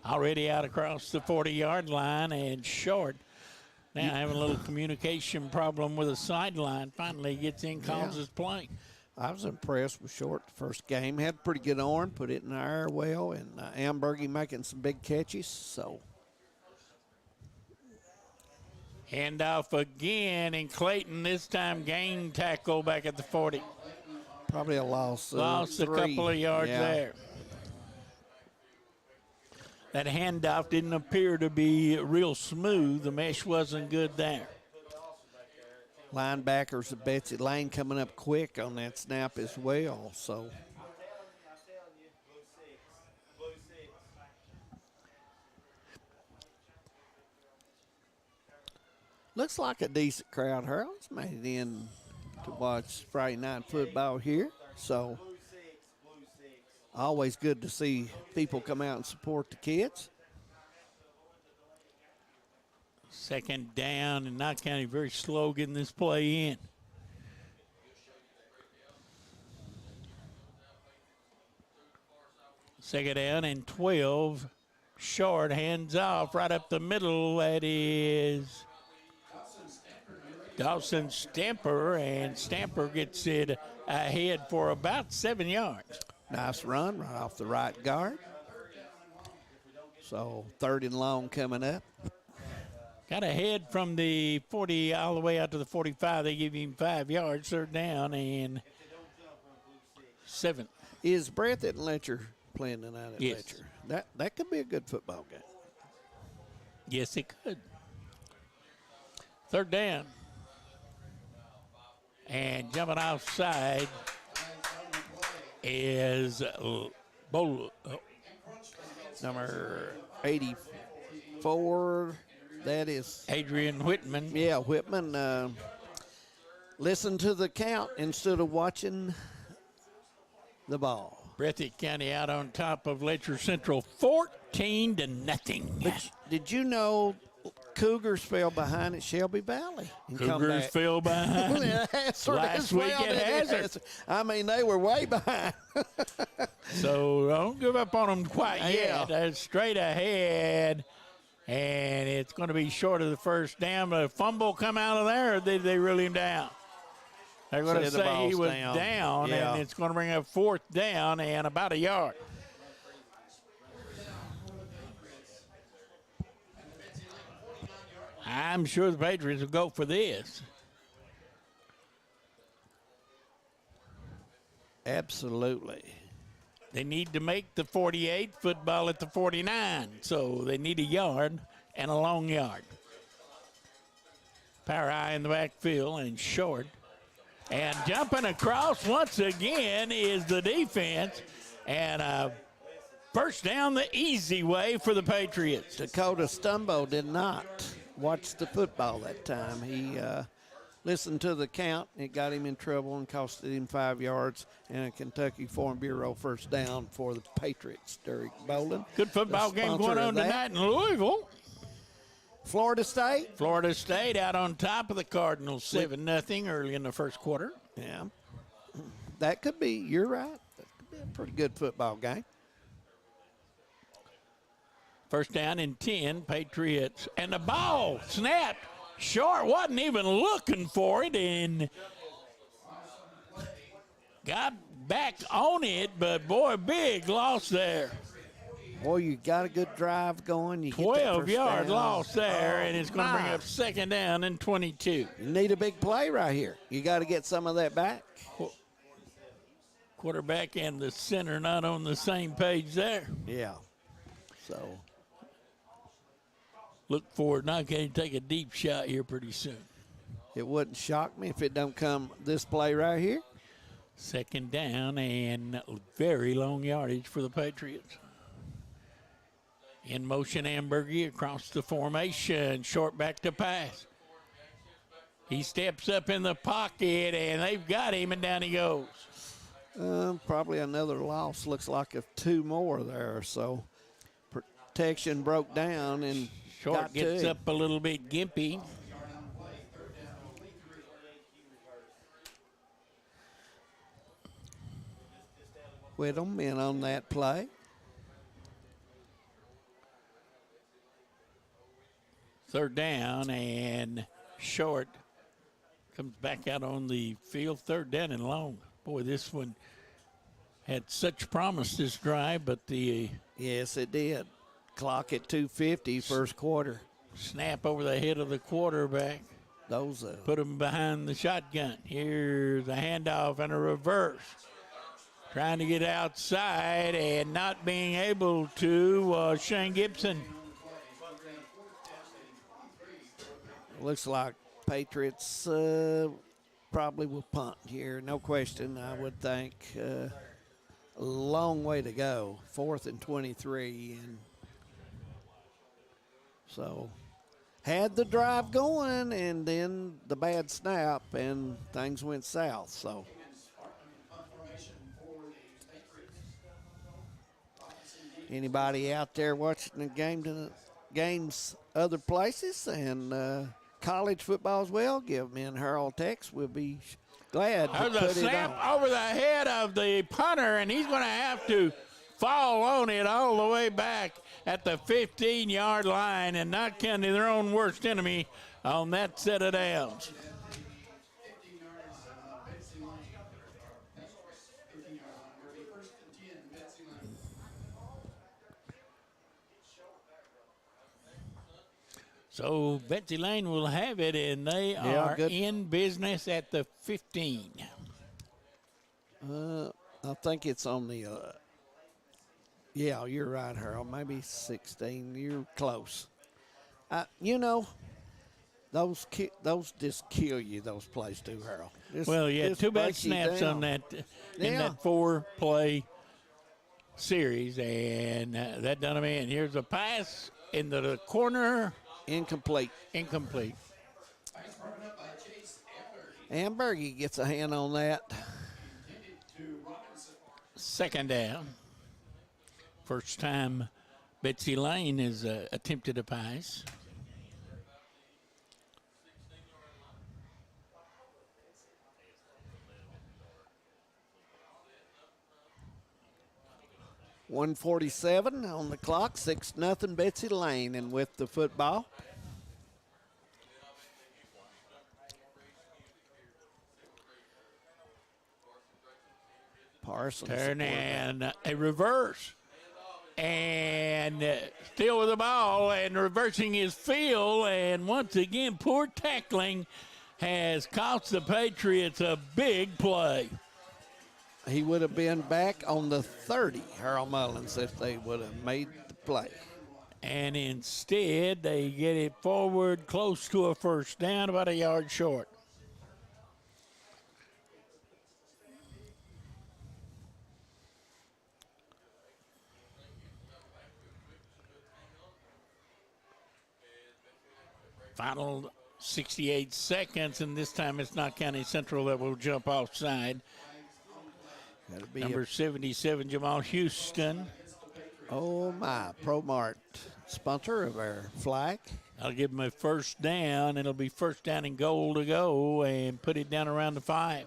already out across the 40-yard line and short. Now having a little communication problem with the sideline. Finally gets in, calls his play. I was impressed with Short the first game. Had a pretty good arm, put it in the air well, and Ambergy making some big catches. So handoff again, and Clayton this time gained tackle back at the 40. Probably a loss. Lost a couple of yards there. That handoff didn't appear to be real smooth. The mesh wasn't good there. Linebackers of Betsy Layne coming up quick on that snap as well. So looks like a decent crowd, Harold. It's made it in to watch Friday night football here. So always good to see people come out and support the kids. Second down, and Knott County very slow getting this play in. Second down and 12. Short, hands off right up the middle. That is Dawson Stamper, and Stamper gets it ahead for about 7 yards. Nice run right off the right guard. So 3rd and long coming up. Got ahead from the 40 all the way out to the 45. They give him 5 yards. 3rd down and 7. Is Brett at Letcher playing tonight at Yes. Letcher? That could be a good football game. Yes, it could. 3rd down. And jumping outside is number 84. That is Adrian Whitman. Yeah, Whitman. Listen to the count instead of watching the ball. Breathitt County out on top of Letcher Central, 14-0. But did you know Cougars fell behind at Shelby Valley? Cougars fell behind last week at Hazard. I mean, they were way behind. So don't give up on them quite yet. That's straight ahead. And it's going to be short of the 1st down. But a fumble come out of there, or did they reel him down? They're going to say he was down, and it's going to bring up 4th down and about a yard. I'm sure the Patriots will go for this. Absolutely. They need to make the 48, football at the 49. So they need a yard and a long yard. Power high in the backfield and short. And jumping across once again is the defense. And 1st down the easy way for the Patriots. Dakota Stumbo did not watch the football that time. He listened to the count. It got him in trouble and costed him 5 yards and a Kentucky Farm Bureau 1st down for the Patriots. Derek Bolden. Good football game going on tonight in Louisville. Florida State. Florida State out on top of the Cardinals, 7-0 early in the 1st quarter. Yeah. That could be, you're right. That could be a pretty good football game. 1st down and 10, Patriots. And the ball snapped. Short wasn't even looking for it and got back on it, but boy, big loss there. Boy, you got a good drive going. You 12-yard loss there, and it's going to bring up 2nd down and 22. You need a big play right here. You got to get some of that back. Quarterback and the center not on the same page there. Yeah. So look forward. Not going to take a deep shot here pretty soon. It wouldn't shock me if it don't come this play right here. 2nd down and very long yardage for the Patriots. In motion, Ambergy across the formation. Short back to pass. He steps up in the pocket, and they've got him, and down he goes. Probably another loss. Looks like 2 more there. So protection broke down, and Short gets up a little bit gimpy. Whittem in on that play. Third down and short. Comes back out on the field. Third down and long. Boy, this one had such promise this drive, but the yes, it did. Clock at 2:50, first quarter. Snap over the head of the quarterback. Those put him behind the shotgun. Here's a handoff and a reverse. Trying to get outside and not being able to. Shane Gibson. Looks like Patriots probably will punt here. No question, I would think. A long way to go. 4th and 23. And so had the drive going, and then the bad snap, and things went south. So anybody out there watching the games other places and college football as well, give me and Harold text. We'll be glad to There's put a snap it on. over the head of the punter, and he's going to have to fall on it all the way back at the 15-yard line, and Knott County their own worst enemy on that set of downs. So Betsy Layne will have it, and they are in business at the 15. I think it's on the, yeah, you're right, Harold, maybe 16. You're close. You know, those just kill you, those plays too, Harold. Well, yeah, two bad snaps on that in that 4-play series, and that done him in. Here's a pass into the corner. Incomplete. Ambergy gets a hand on that. Second down. First time Betsy Layne has attempted a pass. .147 on the clock, 6-0 Betsy Layne, and with the football. Parsons. Turn and a reverse. And still with the ball and reversing his field. And once again, poor tackling has cost the Patriots a big play. He would have been back on the 30, Harold Mullins, if they would have made the play. And instead, they get it forward close to a first down, about a yard short. Final 68 seconds, and this time it's Knott County Central that will jump offside. Number 77, Jamal Houston. Oh, my. ProMart sponsor of our flag. I'll give him a first down. It'll be first down and goal to go and put it down around the 5.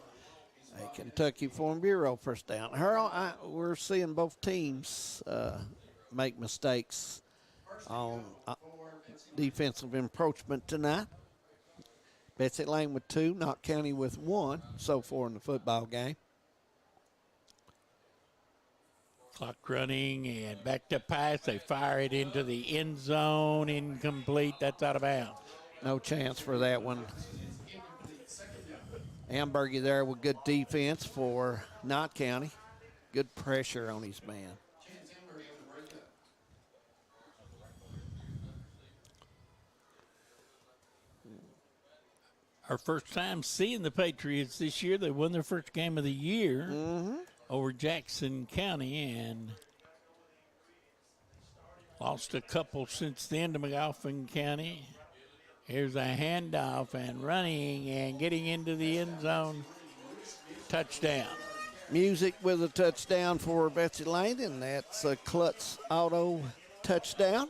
A Kentucky Farm Bureau first down. Harold, we're seeing both teams make mistakes on defensive encroachment tonight. Betsy Layne with 2, Knott County with 1 so far in the football game. Clock running and back to pass. They fire it into the end zone. Incomplete. That's out of bounds. No chance for that one. Ambergy there with good defense for Knott County. Good pressure on his man. Our first time seeing the Patriots this year. They won their first game of the year over Jackson County and lost a couple since then to McGoffin County. Here's a handoff and running and getting into the end zone. Touchdown. Music with a touchdown for Betsy Layne, and that's a Klutz Auto touchdown.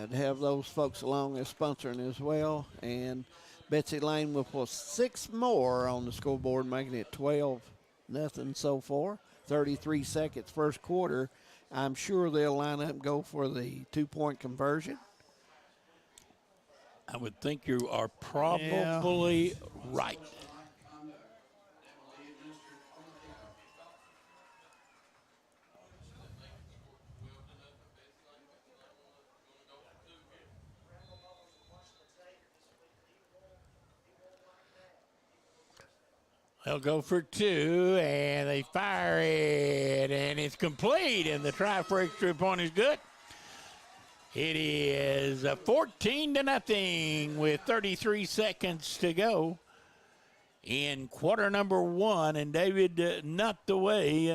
I'd have those folks along as sponsoring as well. And Betsy Layne will put 6 more on the scoreboard, making it 12-0 so far. 33 seconds first quarter. I'm sure they'll line up and go for the 2-point conversion. I would think you are probably right. They'll go for 2, and they fire it, and it's complete, and the try for extra point is good. It is 14-0 with 33 seconds to go in quarter number 1, and David, not the way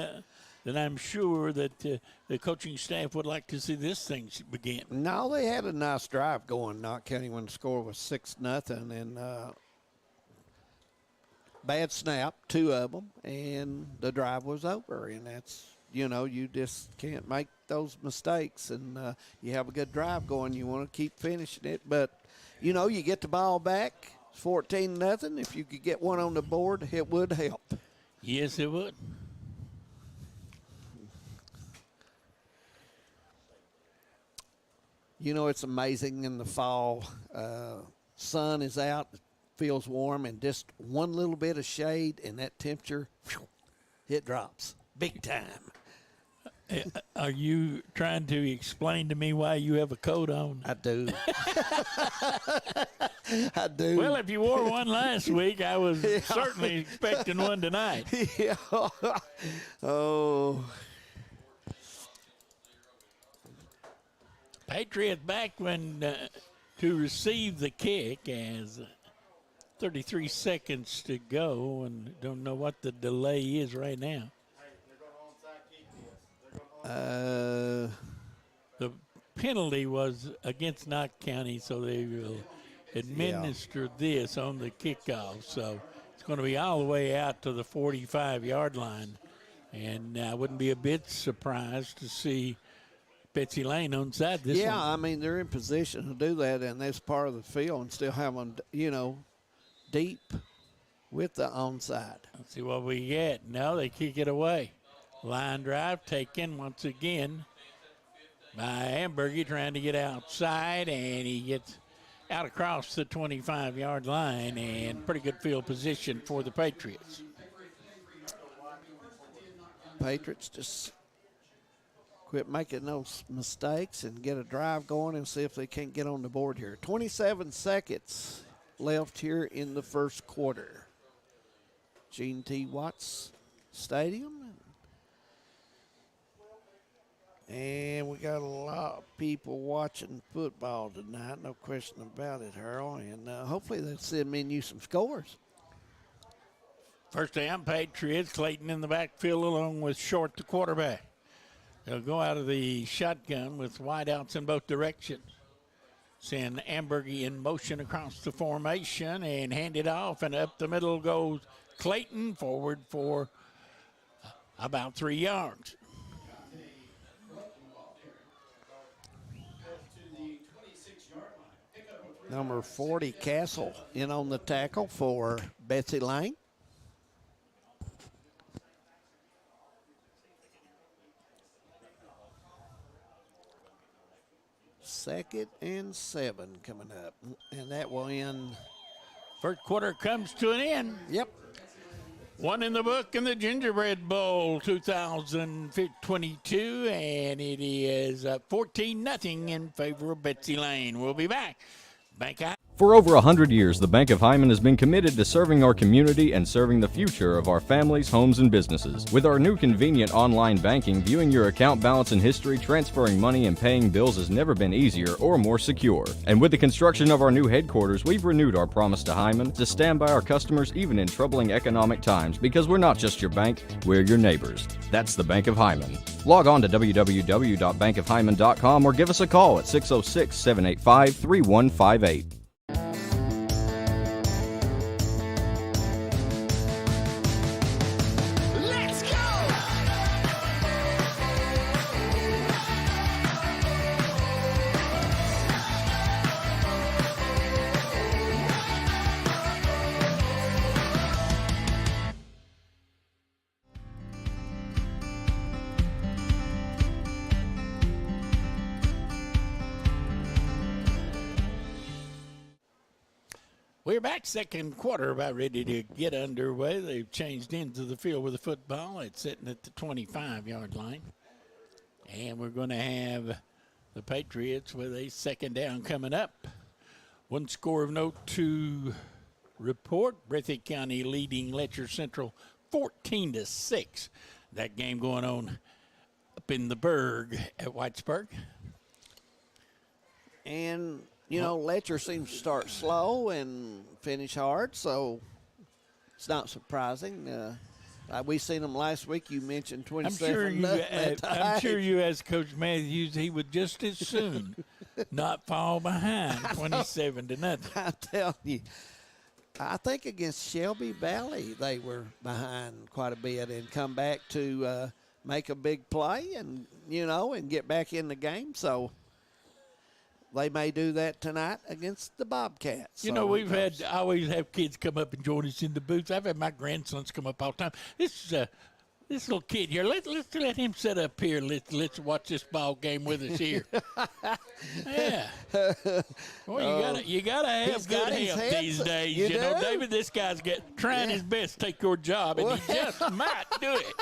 that I'm sure that the coaching staff would like to see this thing begin. No, they had a nice drive going, Knott County, when the score was 6-0, and bad snap, 2 of them, and the drive was over. And that's, you just can't make those mistakes. And you have a good drive going, you want to keep finishing it. But, you get the ball back, 14-0. If you could get one on the board, it would help. Yes, it would. It's amazing in the fall. Sun is out, feels warm, and just one little bit of shade, and that temperature, it drops big time. Are you trying to explain to me why you have a coat on? I do. I do. Well, if you wore one last week, I was certainly expecting one tonight. Yeah. Oh. Patriots back to receive the kick as 33 seconds to go, and don't know what the delay is right now. The penalty was against Knott County, so they will administer this on the kickoff. So it's going to be all the way out to the 45-yard line, and I wouldn't be a bit surprised to see Betsy Layne onside this one. Yeah, I mean, they're in position to do that, and that's part of the field, and still have them, deep with the onside. Let's see what we get. No, they kick it away. Line drive taken once again by Ambergy, trying to get outside, and he gets out across the 25-yard line, and pretty good field position for the Patriots. Patriots just quit making those mistakes and get a drive going and see if they can't get on the board here. 27 seconds left here in the first quarter. Gene T. Watts Stadium. And we got a lot of people watching football tonight, no question about it, Harold. And hopefully they'll send you some scores. First down, Patriots. Clayton in the backfield along with Short, the quarterback. They'll go out of the shotgun with wideouts in both directions. Send Ambergy in motion across the formation and hand it off, and up the middle goes Clayton, forward for about 3 yards. Number 40, Castle, in on the tackle for Betsy Layne. Second and 7 coming up, and that will end. First quarter comes to an end. Yep. One in the book in the Gingerbread Bowl 2022, and it is 14-0 in favor of Betsy Layne. We'll be back. For over 100 years, the Bank of Hyman has been committed to serving our community and serving the future of our families, homes, and businesses. With our new convenient online banking, viewing your account balance and history, transferring money, and paying bills has never been easier or more secure. And with the construction of our new headquarters, we've renewed our promise to Hyman to stand by our customers even in troubling economic times, because we're not just your bank, we're your neighbors. That's the Bank of Hyman. Log on to www.bankofhyman.com or give us a call at 606-785-3158. We're back, second quarter, about ready to get underway. They've changed into the field with the football. It's sitting at the 25-yard line. And we're going to have the Patriots with a second down coming up. One score of note to report. Breathitt County leading Letcher Central 14-6. That game going on up in the Berg at Whitesburg. And, you know, Letcher seems to start slow and finish hard, so it's not surprising. We seen them last week. You mentioned 27. I'm sure you, as Coach Matthews, he would just as soon not fall behind 27-0. I tell you, I think against Shelby Valley they were behind quite a bit and come back to make a big play and, you know, and get back in the game. So they may do that tonight against the Bobcats. You know, I always have kids come up and join us in the booth. I've had my grandsons come up all the time. This little kid here, let's let him sit up here. Let's watch this ball game with us here. Yeah. Well, you gotta have good help these days. You know, David, this guy's trying his best to take your job, and he just might do it.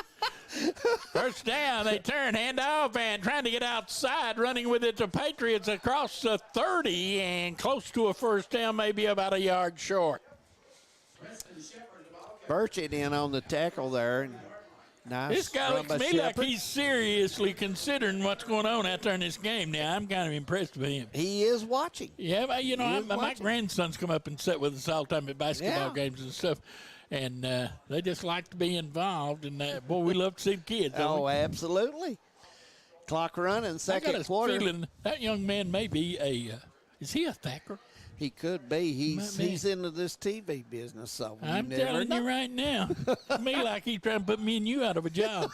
First down, they turn, hand off, and trying to get outside, running with it to Patriots across the 30 and close to a first down, maybe about a yard short. Burchett in on the tackle there. Nice. This guy looks to me like he's seriously considering what's going on out there in this game. Now, I'm kind of impressed with him. He is watching. Yeah, but, you know, my grandsons come up and sit with us all the time at basketball games and stuff. And they just like to be involved. And, boy, we love to see the kids. Oh, absolutely. Clock running, second quarter. I got a feeling that young man may be is he a Thacker? He could be. He's into this TV business. So I'm telling you right now. To me, like he's trying to put me and you out of a job.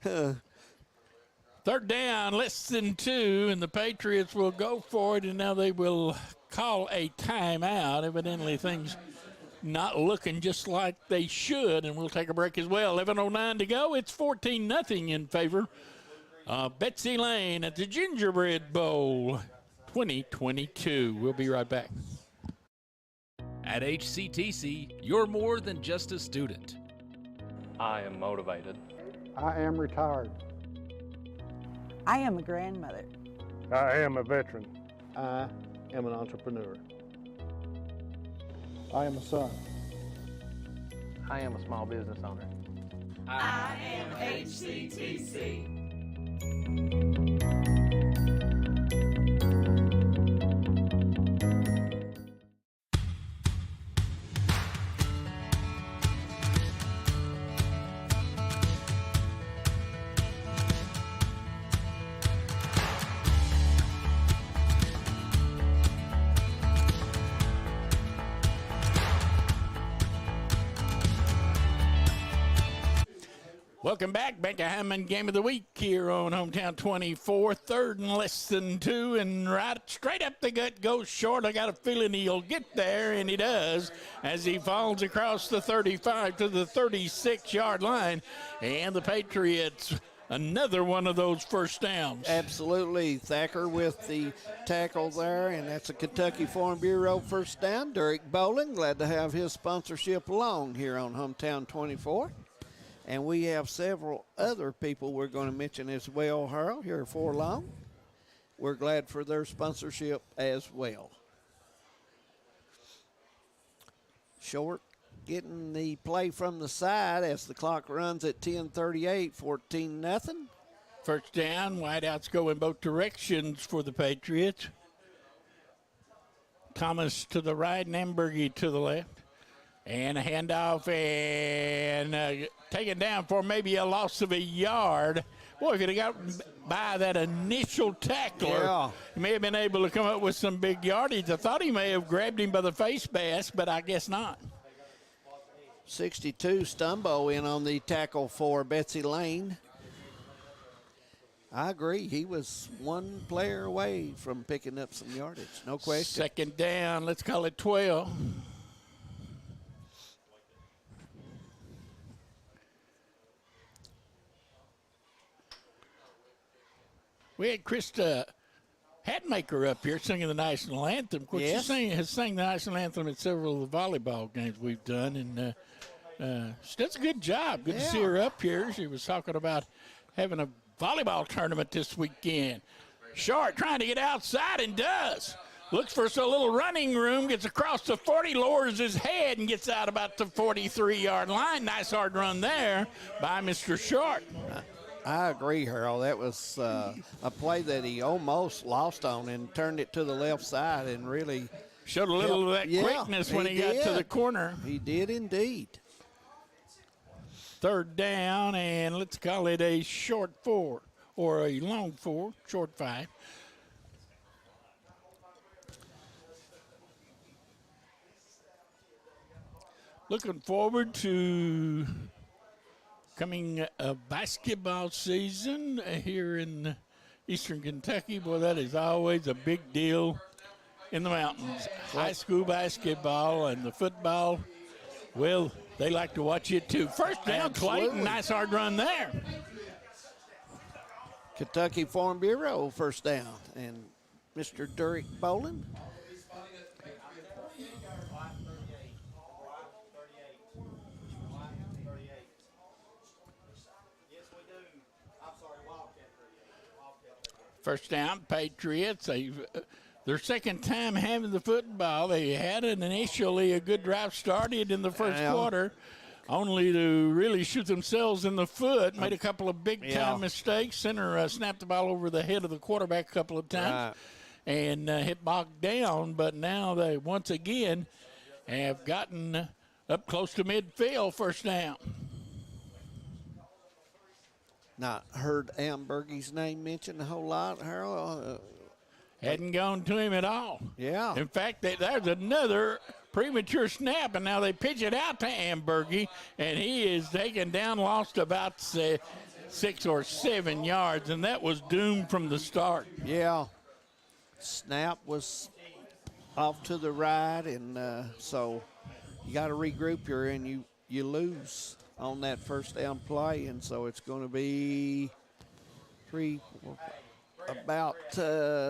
Third down, less than 2, and the Patriots will go for it, and now they will call a timeout. Evidently, things not looking just like they should, and we'll take a break as well. 11:09 to go. It's 14-0 in favor of Betsy Layne at the Gingerbread Bowl 2022. We'll be right back. At HCTC, you're more than just a student. I am motivated. I am retired. I am a grandmother. I am a veteran. I am an entrepreneur. I am a son. I am a small business owner. I am HCTC. Welcome back. Becca Hammond Game of the Week here on Hometown 24. Third and less than 2, and right straight up the gut goes short. I got a feeling he'll get there, and he does, as he falls across the 35 to the 36-yard line. And the Patriots, another one of those first downs. Absolutely. Thacker with the tackle there, and that's a Kentucky Farm Bureau first down. Derek Bowling, glad to have his sponsorship along here on Hometown 24. And we have several other people we're going to mention as well, Harold, here for long. We're glad for their sponsorship as well. Short getting the play from the side as the clock runs at 10:38, 14-0. First down, wideouts go in both directions for the Patriots. Thomas to the right and Ambergy to the left. And a handoff and taken down for maybe a loss of a yard. Boy, if he'd have got by that initial tackler, he may have been able to come up with some big yardage. I thought he may have grabbed him by the face mask, but I guess not. 62, Stumbo in on the tackle for Betsy Layne. I agree. He was one player away from picking up some yardage, no question. Second down, let's call it 12. We had Krista Hatmaker up here singing the national anthem. Of course, Yes. she has sang the national anthem at several of the volleyball games we've done, and she does a good job. Good to see her up here. She was talking about having a volleyball tournament this weekend. Short trying to get outside and does. Looks for a little running room, gets across the 40, lowers his head, and gets out about the 43-yard line. Nice hard run there by Mr. Short. I agree, Harold. That was a play that he almost lost on and turned it to the left side and really showed a little of that quickness when he got to the corner. He did indeed. Third down, and let's call it a short 4 or a long 4, short 5. Looking forward to coming basketball season here in Eastern Kentucky. Boy, that is always a big deal in the mountains. High school basketball and the football, well, they like to watch it too. First down, Clayton, nice hard run there. Kentucky Farm Bureau first down, and Mr. Derek Bolin. First down, Patriots. Their second time having the football. They had initially a good drive started in the first quarter, only to really shoot themselves in the foot. Made a couple of big-time mistakes. Center snapped the ball over the head of the quarterback a couple of times and hit bogged down. But now they, once again, have gotten up close to midfield, first down. Not heard Ambergy's name mentioned a whole lot, Harold. Hadn't gone to him at all. Yeah. In fact, there's another premature snap, and now they pitch it out to Ambergy, and he is taken down, lost about 6 or 7 yards, and that was doomed from the start. Yeah. Snap was off to the right, and so you got to regroup here, and you lose on that first down play, and so it's going to be about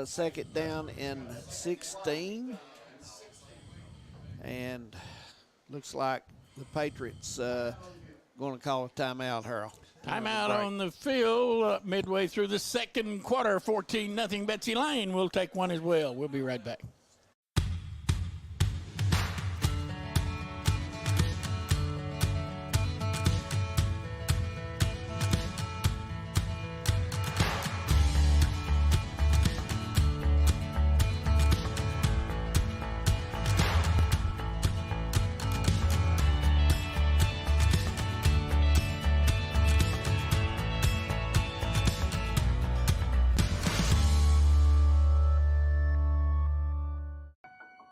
second down and 16, and looks like the Patriots going to call a timeout, Harold. Timeout on the field midway through the second quarter, 14-0 Betsy Layne will take one as well. We'll be right back.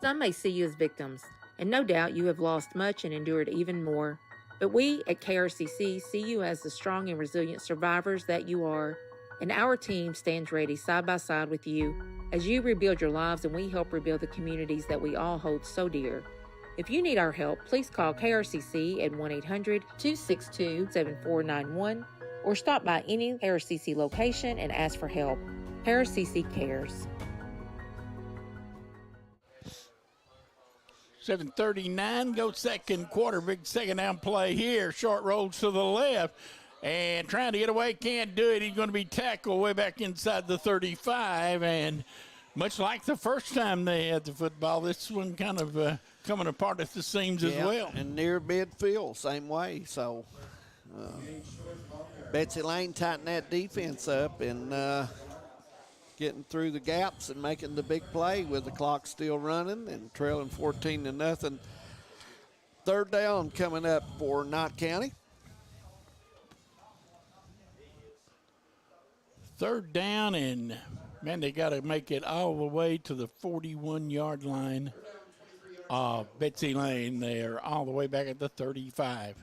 Some may see you as victims, and no doubt you have lost much and endured even more. But we at KRCC see you as the strong and resilient survivors that you are, and our team stands ready side by side with you as you rebuild your lives and we help rebuild the communities that we all hold so dear. If you need our help, please call KRCC at 1-800-262-7491 or stop by any KRCC location and ask for help. KRCC cares. 7:39, go second quarter, big second down play here. Short rolls to the left and trying to get away, can't do it. He's going to be tackled way back inside the 35, and much like the first time they had the football, this one kind of coming apart at the seams as well. And near midfield, same way. So Betsy Layne tightened that defense up and getting through the gaps and making the big play with the clock still running and trailing 14-0. Third down coming up for Knott County. Third down, and man, they got to make it all the way to the 41-yard line. Betsy Layne there, all the way back at the 35.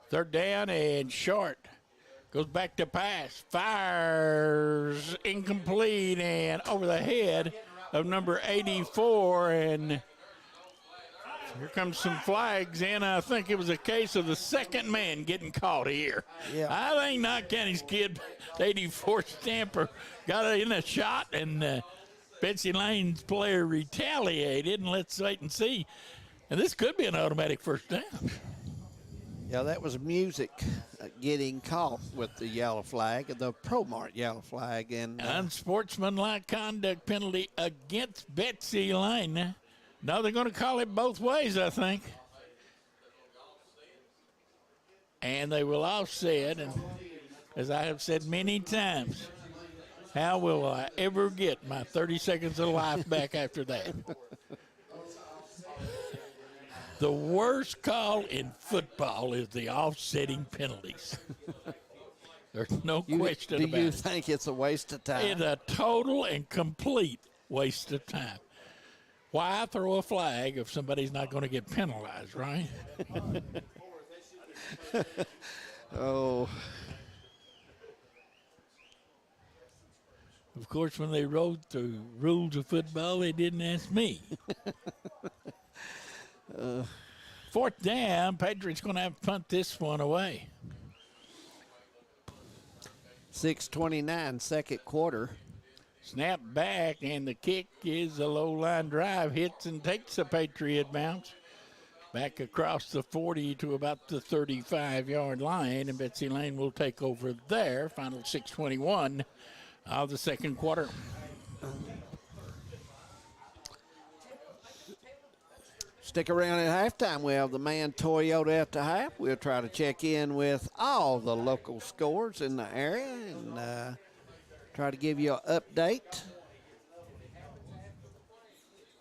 Third down and short. Goes back to pass. Fires incomplete and over the head of number 84. And here comes some flags in. I think it was a case of the second man getting caught here. Yeah. I think Knott County's kid, 84 Stamper, got it in a shot, and Betsy Layne's player retaliated. And let's wait and see. And this could be an automatic first down. Yeah, that was Music getting caught with the yellow flag, the Pro-Mart yellow flag. And unsportsmanlike conduct penalty against Betsy Layne. No, they're going to call it both ways, I think. And they will offset. And as I have said many times, how will I ever get my 30 seconds of life back after that? The worst call in football is the offsetting penalties. There's no question about it. Do you think it's a waste of time? It's a total and complete waste of time. Why throw a flag if somebody's not going to get penalized, right? Oh. Of course, when they wrote the rules of football, they didn't ask me. Fourth down, Patriots going to have to punt this one away. 6:29, second quarter. Snap back, and the kick is a low-line drive. Hits and takes a Patriot bounce. Back across the 40 to about the 35-yard line, and Betsy Layne will take over there. Final 6:21 of the second quarter. Stick around at halftime. We have the Man Toyota at the half. We'll try to check in with all the local scores in the area and try to give you an update.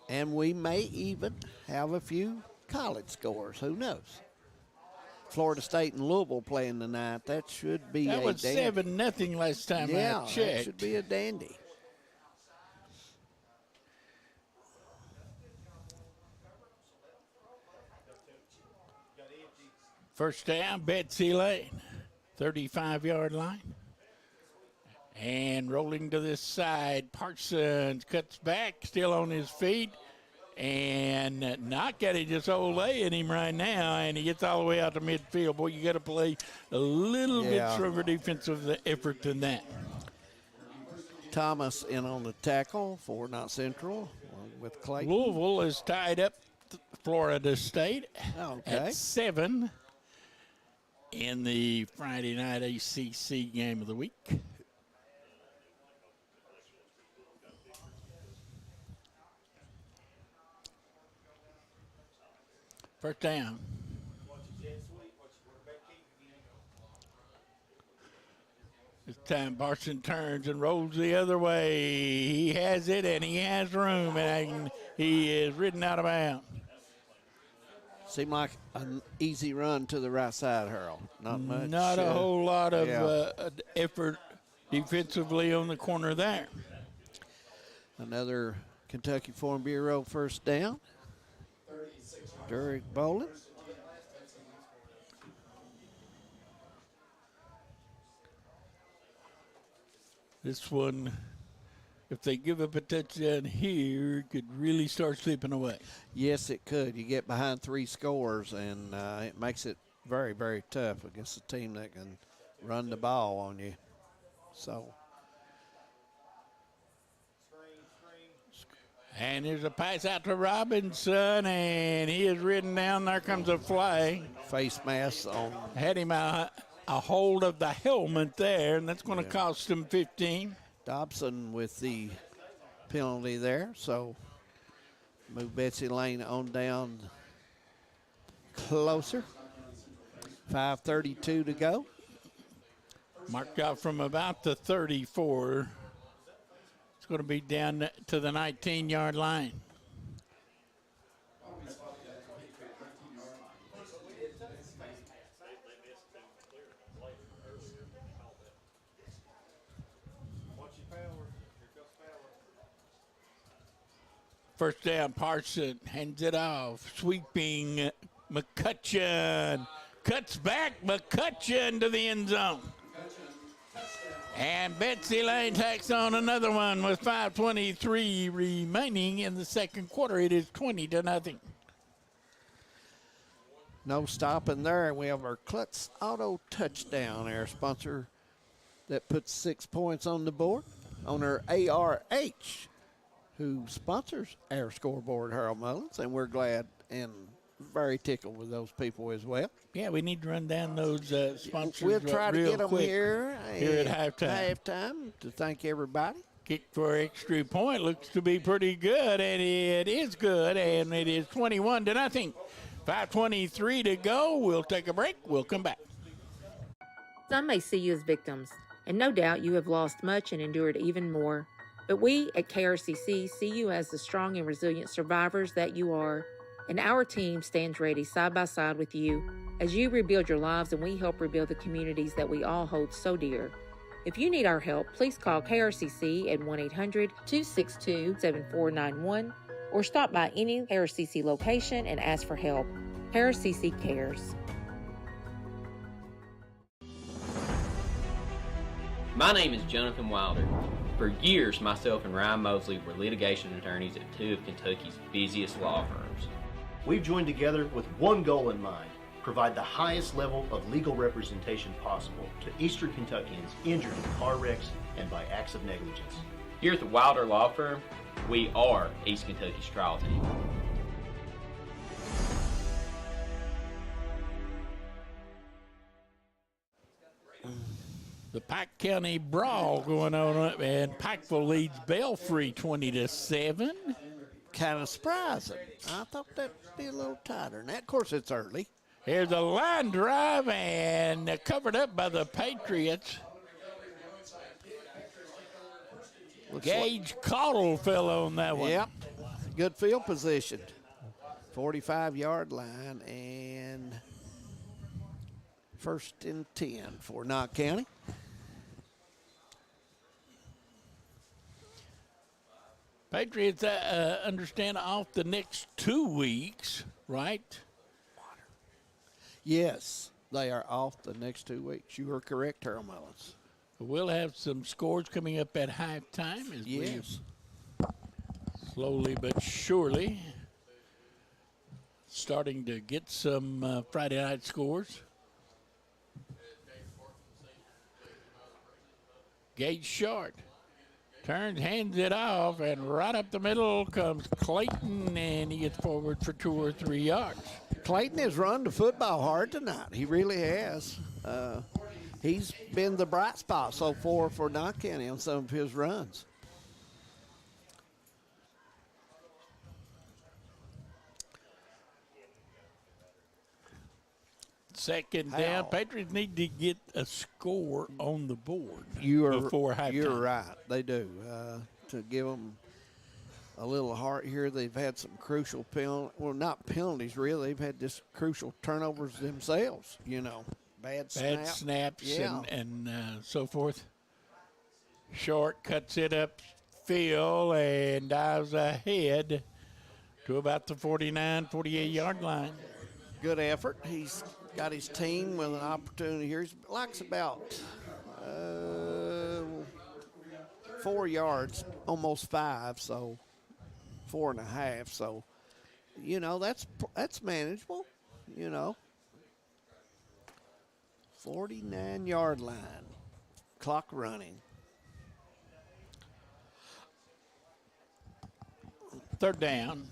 And we may even have a few college scores. Who knows? Florida State and Louisville playing tonight. That should be that a was dandy. 7-0 last time I checked. That should be a dandy. First down, Betsy Layne, 35-yard line. And rolling to this side, Parsons cuts back, still on his feet. And Knott County just laying him right now, and he gets all the way out to midfield. Boy, you got to play a little bit stronger defensive effort than that. Thomas in on the tackle for Knott Central with Clayton. Louisville is tied up Florida State at 7 in the Friday night ACC game of the week. First down. This time Parsons turns and rolls the other way. He has it and he has room, and he is ridden out of bounds. Seemed like an easy run to the right side, Harold. Not much. Not a whole lot of effort defensively on the corner there. Another Kentucky Farm Bureau first down. Derek Bolin. This one, if they give up a touchdown here, it could really start slipping away. Yes, it could. You get behind 3 scores, and it makes it very, very tough against a team that can run the ball on you. So. And there's a pass out to Robinson, and he is ridden down. There comes a flag. Face mask on. Had him a hold of the helmet there, and that's going to cost him 15. Dobson with the penalty there, so move Betsy Layne on down closer. 5:32 to go. Marked out from about the 34. It's going to be down to the 19-yard line. First down, Parson hands it off. Sweeping McCutcheon. Cuts back, McCutcheon to the end zone. And Betsy Layne tacks on another one with 5:23 remaining in the second quarter. It is 20-0. No stopping there, and we have our Klutz Auto touchdown, our sponsor that puts 6 points on the board. Owner ARH, who sponsors our scoreboard, Harold Mullins, and we're glad and very tickled with those people as well. Yeah, we need to run down those sponsors. We'll try to get them here at halftime to thank everybody. Kick for extra point looks to be pretty good, and it is good, and it is 21-0. 5:23 to go. We'll take a break. We'll come back. Some may see you as victims, and no doubt you have lost much and endured even more. But we at KRCC see you as the strong and resilient survivors that you are, and our team stands ready side by side with you as you rebuild your lives and we help rebuild the communities that we all hold so dear. If you need our help, please call KRCC at 1-800-262-7491 or stop by any KRCC location and ask for help. KRCC cares. My name is Jonathan Wilder. For years, myself and Ryan Mosley were litigation attorneys at two of Kentucky's busiest law firms. We've joined together with one goal in mind: provide the highest level of legal representation possible to Eastern Kentuckians injured in car wrecks and by acts of negligence. Here at the Wilder Law Firm, we are East Kentucky's trial team. The Pike County Brawl going on, and Pikeville leads Belfry 20-7. Kind of surprising. I thought that'd be a little tighter than that. Of course, it's early. Here's a line drive and covered up by the Patriots. Gage Caudle fell on that one. Yep. Good field position. 45-yard line and 1st and 10 for Knott County. Patriots understand off the next 2 weeks, right? Yes, they are off the next 2 weeks. You are correct, Harold Mullins. We'll have some scores coming up at halftime as we slowly but surely starting to get some Friday night scores. Gage short. Turns, hands it off, and right up the middle comes Clayton, and he gets forward for 2 or 3 yards. Clayton has run the football hard tonight. He really has. He's been the bright spot so far for Knott County on some of his runs. Second down. Patriots need to get a score on the board before halftime. You're right. They do. To give them a little heart here, they've had some crucial not penalties really. They've had just crucial turnovers themselves, Bad snaps and so forth. Short cuts it up field and dives ahead to about the 49, 48-yard line. Good effort. He's got his team with an opportunity here. He likes about 4 yards, almost 5, so 4.5. So, that's manageable, 49-yard line, clock running. Third down.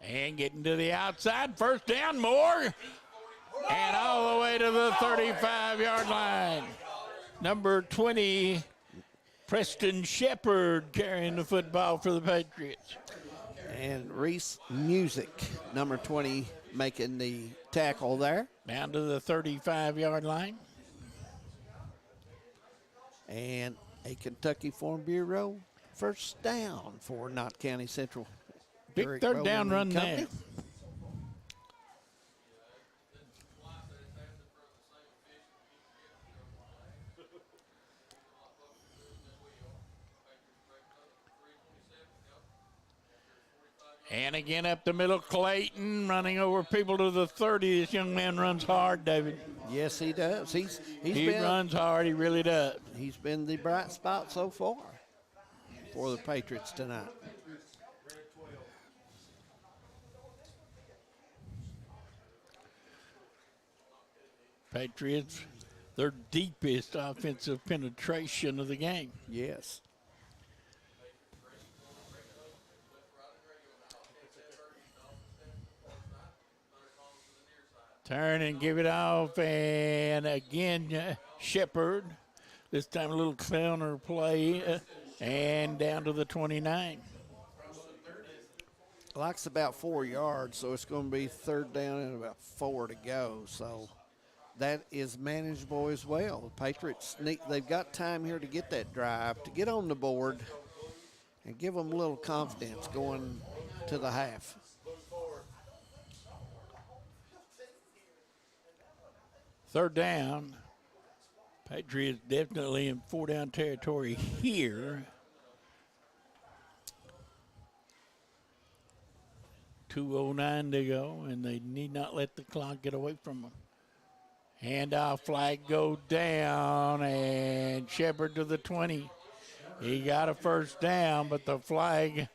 And getting to the outside, first down, more. And all the way to the 35-yard line. Number 20, Preston Shepard carrying the football for the Patriots. And Reese Music, number 20, making the tackle there. Down to the 35-yard line. And a Kentucky Farm Bureau first down for Knott County Central. Big Derek third down run Company. there. And again up the middle, Clayton running over people to the 30. This young man runs hard, David. Yes, he does. He runs hard. He really does. He's been the bright spot so far for the Patriots tonight. Patriots, their deepest offensive penetration of the game. Yes. Turn and give it off, and again, Shepard. This time a little counter play, and down to the 29. Clock's about 4 yards, so it's going to be third down and about 4 to go. So that is manageable as well. The Patriots, they've got time here to get that drive, to get on the board, and give them a little confidence going to the half. Third down. Patriots definitely in 4-down territory here. 2:09 to go, and they need not let the clock get away from them. Handoff, flag go down, and Shepard to the 20. He got a first down, but the flag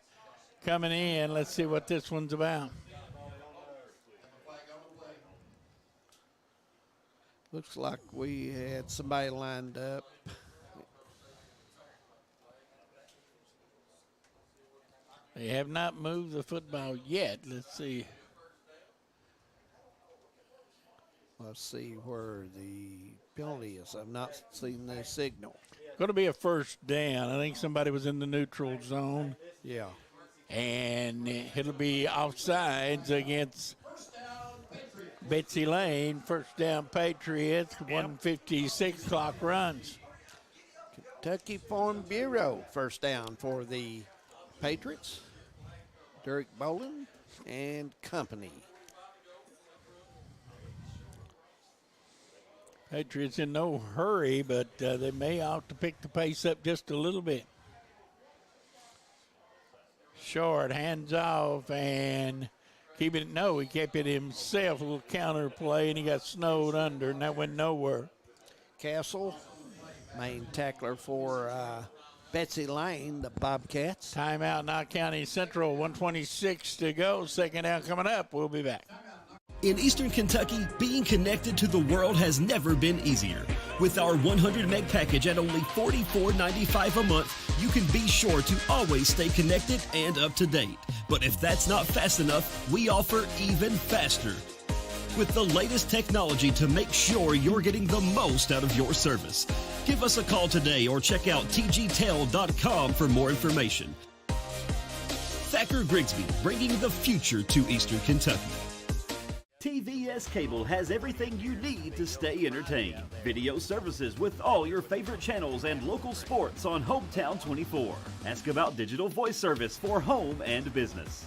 coming in. Let's see what this one's about. Looks like we had somebody lined up. They have not moved the football yet. Let's see. Let's see where the penalty is. I've not seen the signal. Going to be a first down. I think somebody was in the neutral zone. Yeah. And it'll be offsides against Betsy Layne. First down Patriots, 1:56 clock runs. Kentucky Farm Bureau, first down for the Patriots. Derek Bolin and company. Patriots in no hurry, but they may ought to pick the pace up just a little bit. Short, hands off, and keeping it, no, he kept it himself, a little counter play, and he got snowed under, and that went nowhere. Castle, main tackler for Betsy Layne, the Bobcats. Timeout, Knott County Central, 1:26 to go. Second down coming up. We'll be back. In Eastern Kentucky, being connected to the world has never been easier. With our 100 meg package at only $44.95 a month, you can be sure to always stay connected and up to date. But if that's not fast enough, we offer even faster, with the laytest technology to make sure you're getting the most out of your service. Give us a call today or check out tgtel.com for more information. Thacker Grigsby, bringing the future to Eastern Kentucky. TVS Cable has everything you need to stay entertained. Video services with all your favorite channels and local sports on Hometown 24. Ask about digital voice service for home and business.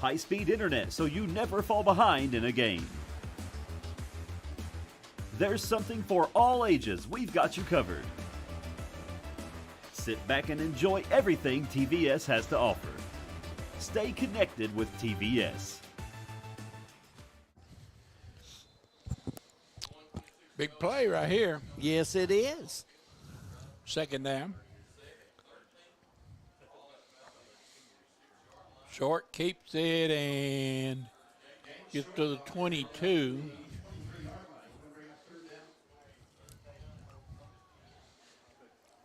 High-speed internet so you never fall behind in a game. There's something for all ages. We've got you covered. Sit back and enjoy everything TVS has to offer. Stay connected with TVS. Big play right here. Yes, it is. Second down. Short keeps it and gets to the 22.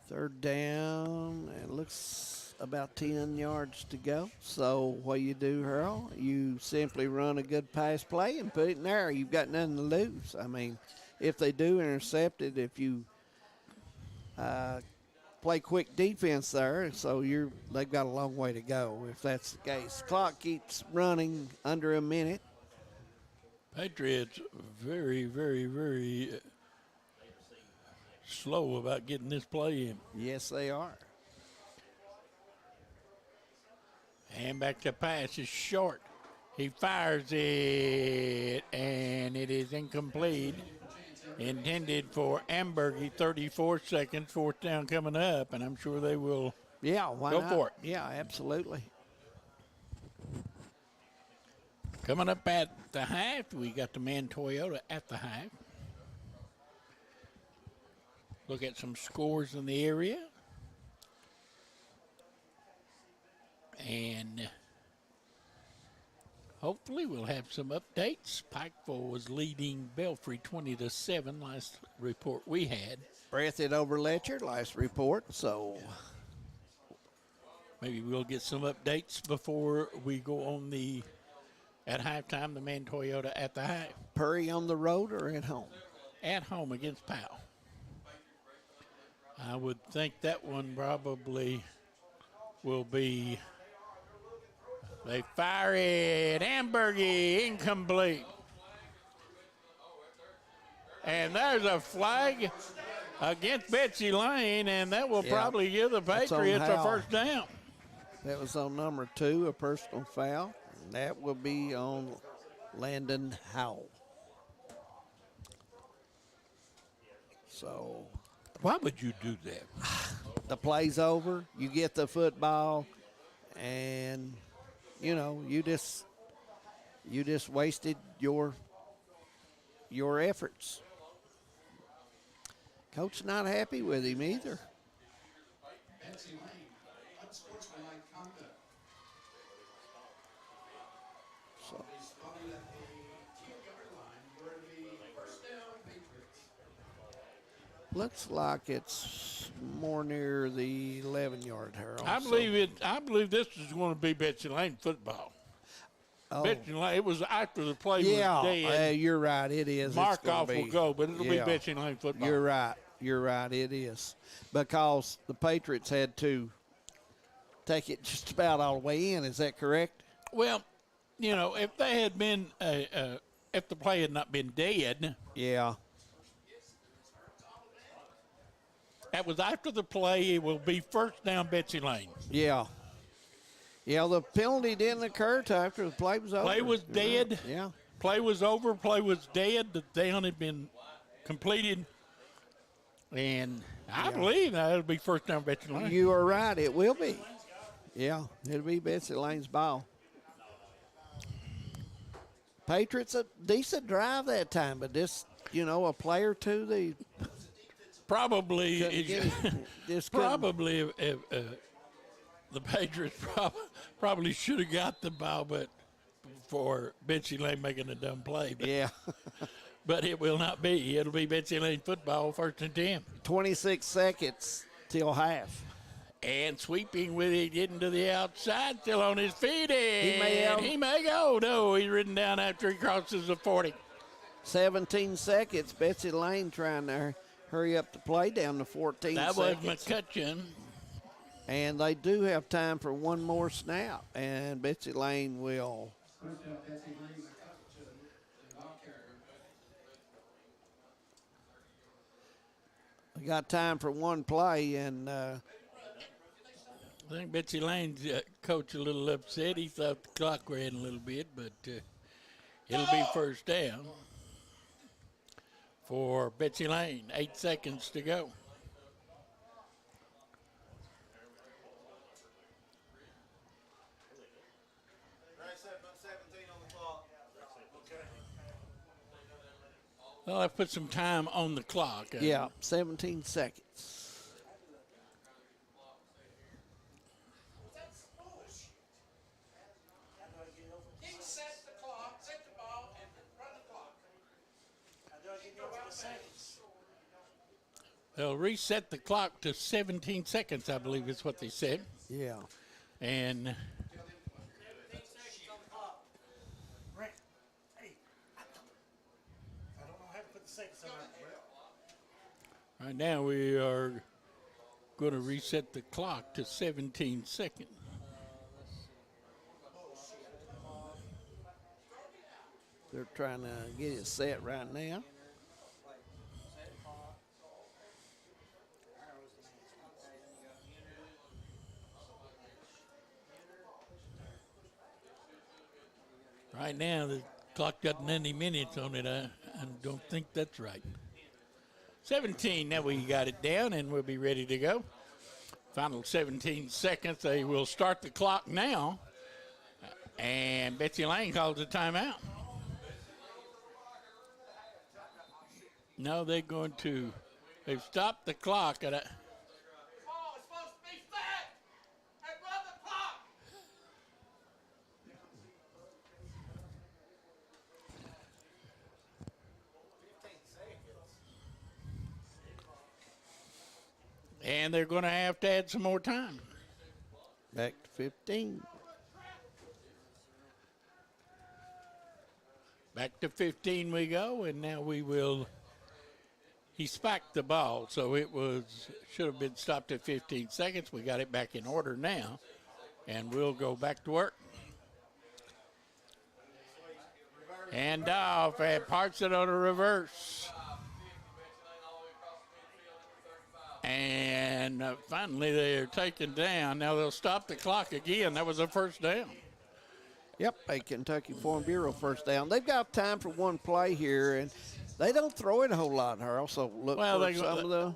Third down, it looks about 10 yards to go. So what you do, Harold, you simply run a good pass play and put it in there. You've got nothing to lose. I mean, if they do intercept it, if you play quick defense there, so they've got a long way to go if that's the case. Clock keeps running under a minute. Patriots very, very, very slow about getting this play in. Yes, they are. And back to pass is short. He fires it, and it is incomplete. Intended for Ambergy, 34 seconds, fourth down coming up, and I'm sure they will why go not? for it. Yeah, absolutely. Coming up at the half, we got the Man Toyota at the half. Look at some scores in the area. And hopefully we'll have some updates. Pikeville was leading Belfry 20-7 last report we had. Breathitt over Letcher last report, so maybe we'll get some updates before we go on at halftime, the Man Toyota at the half. Purry on the road or at home? At home against Powell. I would think that one probably will be, they fire it, Ambergy, incomplete. And there's a flag against Betsy Layne, and that will probably give the Patriots a first down. That was on number 2, a personal foul. That will be on Landon Howell. So, why would you do that? The play's over. You get the football, and you just wasted your efforts. Coach not happy with him either. Looks like it's more near the 11-yard, Harold. I believe this is going to be Betsy Layne football. Oh. Betsy Layne, it was after the play was dead. You're right. It is. Markoff will go, but it'll be Betsy Layne football. You're right. You're right. It is, because the Patriots had to take it just about all the way in. Is that correct? Well, if they had been, if the play had not been dead. Yeah. That was after the play. It will be first down, Betsy Layne. Yeah. Yeah, the penalty didn't occur till after the play was over. Play was dead. Yeah. Play was over. Play was dead. The down had been completed. And I believe that it'll be first down, Betsy Layne. You are right. It will be. Yeah, it'll be Betsy Layne's ball. Patriots a decent drive that time, but just, a play or two, they probably if the Patriots probably should have got the ball, but for Betsy Layne making a dumb play. But, yeah. But it will not be. It'll be Betsy Layne football, 1st and 10. 26 seconds till half. And sweeping with it, getting to the outside, still on his feet. And he may go. No, he's ridden down after he crosses the 40. 17 seconds. Betsy Layne trying to hurry up the play down to 14 that seconds. That was McCutcheon. And they do have time for one more snap. And Betsy Layne will. We got time for one play, and I think Betsy Layne's coach a little upset. He thought the clock ran a little bit, but it'll be first down for Betsy Layne. 8 seconds to go. Well, I've put some time on the clock. Yeah, 17 seconds. They'll reset the clock to 17 seconds, I believe is what they said. Yeah. And right now we are going to reset the clock to 17 seconds. They're trying to get it set right now. Right now, the clock got 90 minutes on it. I don't think that's right. 17, now we got it down, and we'll be ready to go. Final 17 seconds. They will start the clock now. And Betsy Layne calls a timeout. No, they've stopped the clock at a. And they're going to have to add some more time. Back to 15. Back to 15 we go, and now we will. He spiked the ball, so it should have been stopped at 15 seconds. We got it back in order now, and we'll go back to work. And off, and parks it on a reverse. And finally they're taken down. Now they'll stop the clock again. That was a first down. Yep, a Kentucky Farm Bureau first down. They've got time for one play here, and they don't throw it a whole lot, Harold. So look for some of the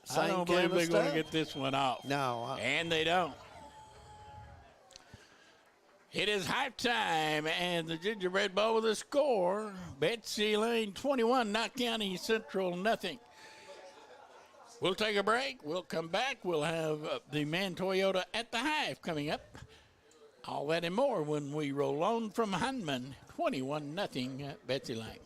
same I don't believe they're going to get this one off. No. And they don't. It is halftime, and the Gingerbread Bowl with a score. Betsy Layne 21, Knott County Central nothing. We'll take a break. We'll come back. We'll have the Man Toyota at the half coming up. All that and more when we roll on from Hunman, 21-0 Betsy Layne.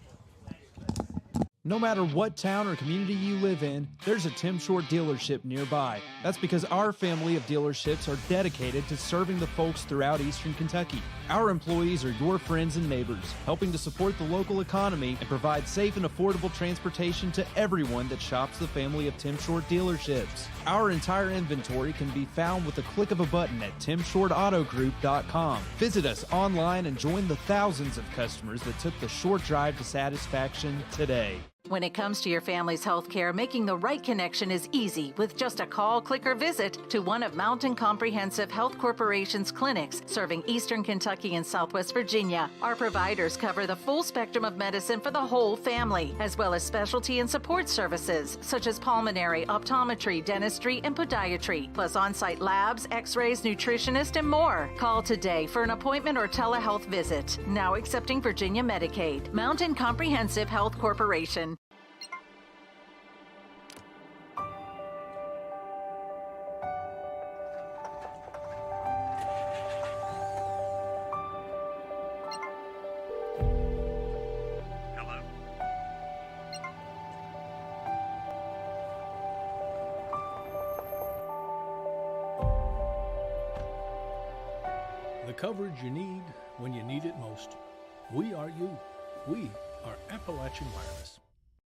No matter what town or community you live in, there's a Tim Short dealership nearby. That's because our family of dealerships are dedicated to serving the folks throughout Eastern Kentucky. Our employees are your friends and neighbors, helping to support the local economy and provide safe and affordable transportation to everyone that shops the family of Tim Short dealerships. Our entire inventory can be found with a click of a button at timshortautogroup.com. Visit us online and join the thousands of customers that took the short drive to satisfaction today. When it comes to your family's health care, making the right connection is easy with just a call, click, or visit to one of Mountain Comprehensive Health Corporation's clinics serving Eastern Kentucky and Southwest Virginia. Our providers cover the full spectrum of medicine for the whole family, as well as specialty and support services such as pulmonary, optometry, dentistry, and podiatry, plus on-site labs, x-rays, nutritionist, and more. Call today for an appointment or telehealth visit. Now accepting Virginia Medicaid. Mountain Comprehensive Health Corporation. The coverage you need when you need it most. We are you. We are Appalachian Wireless.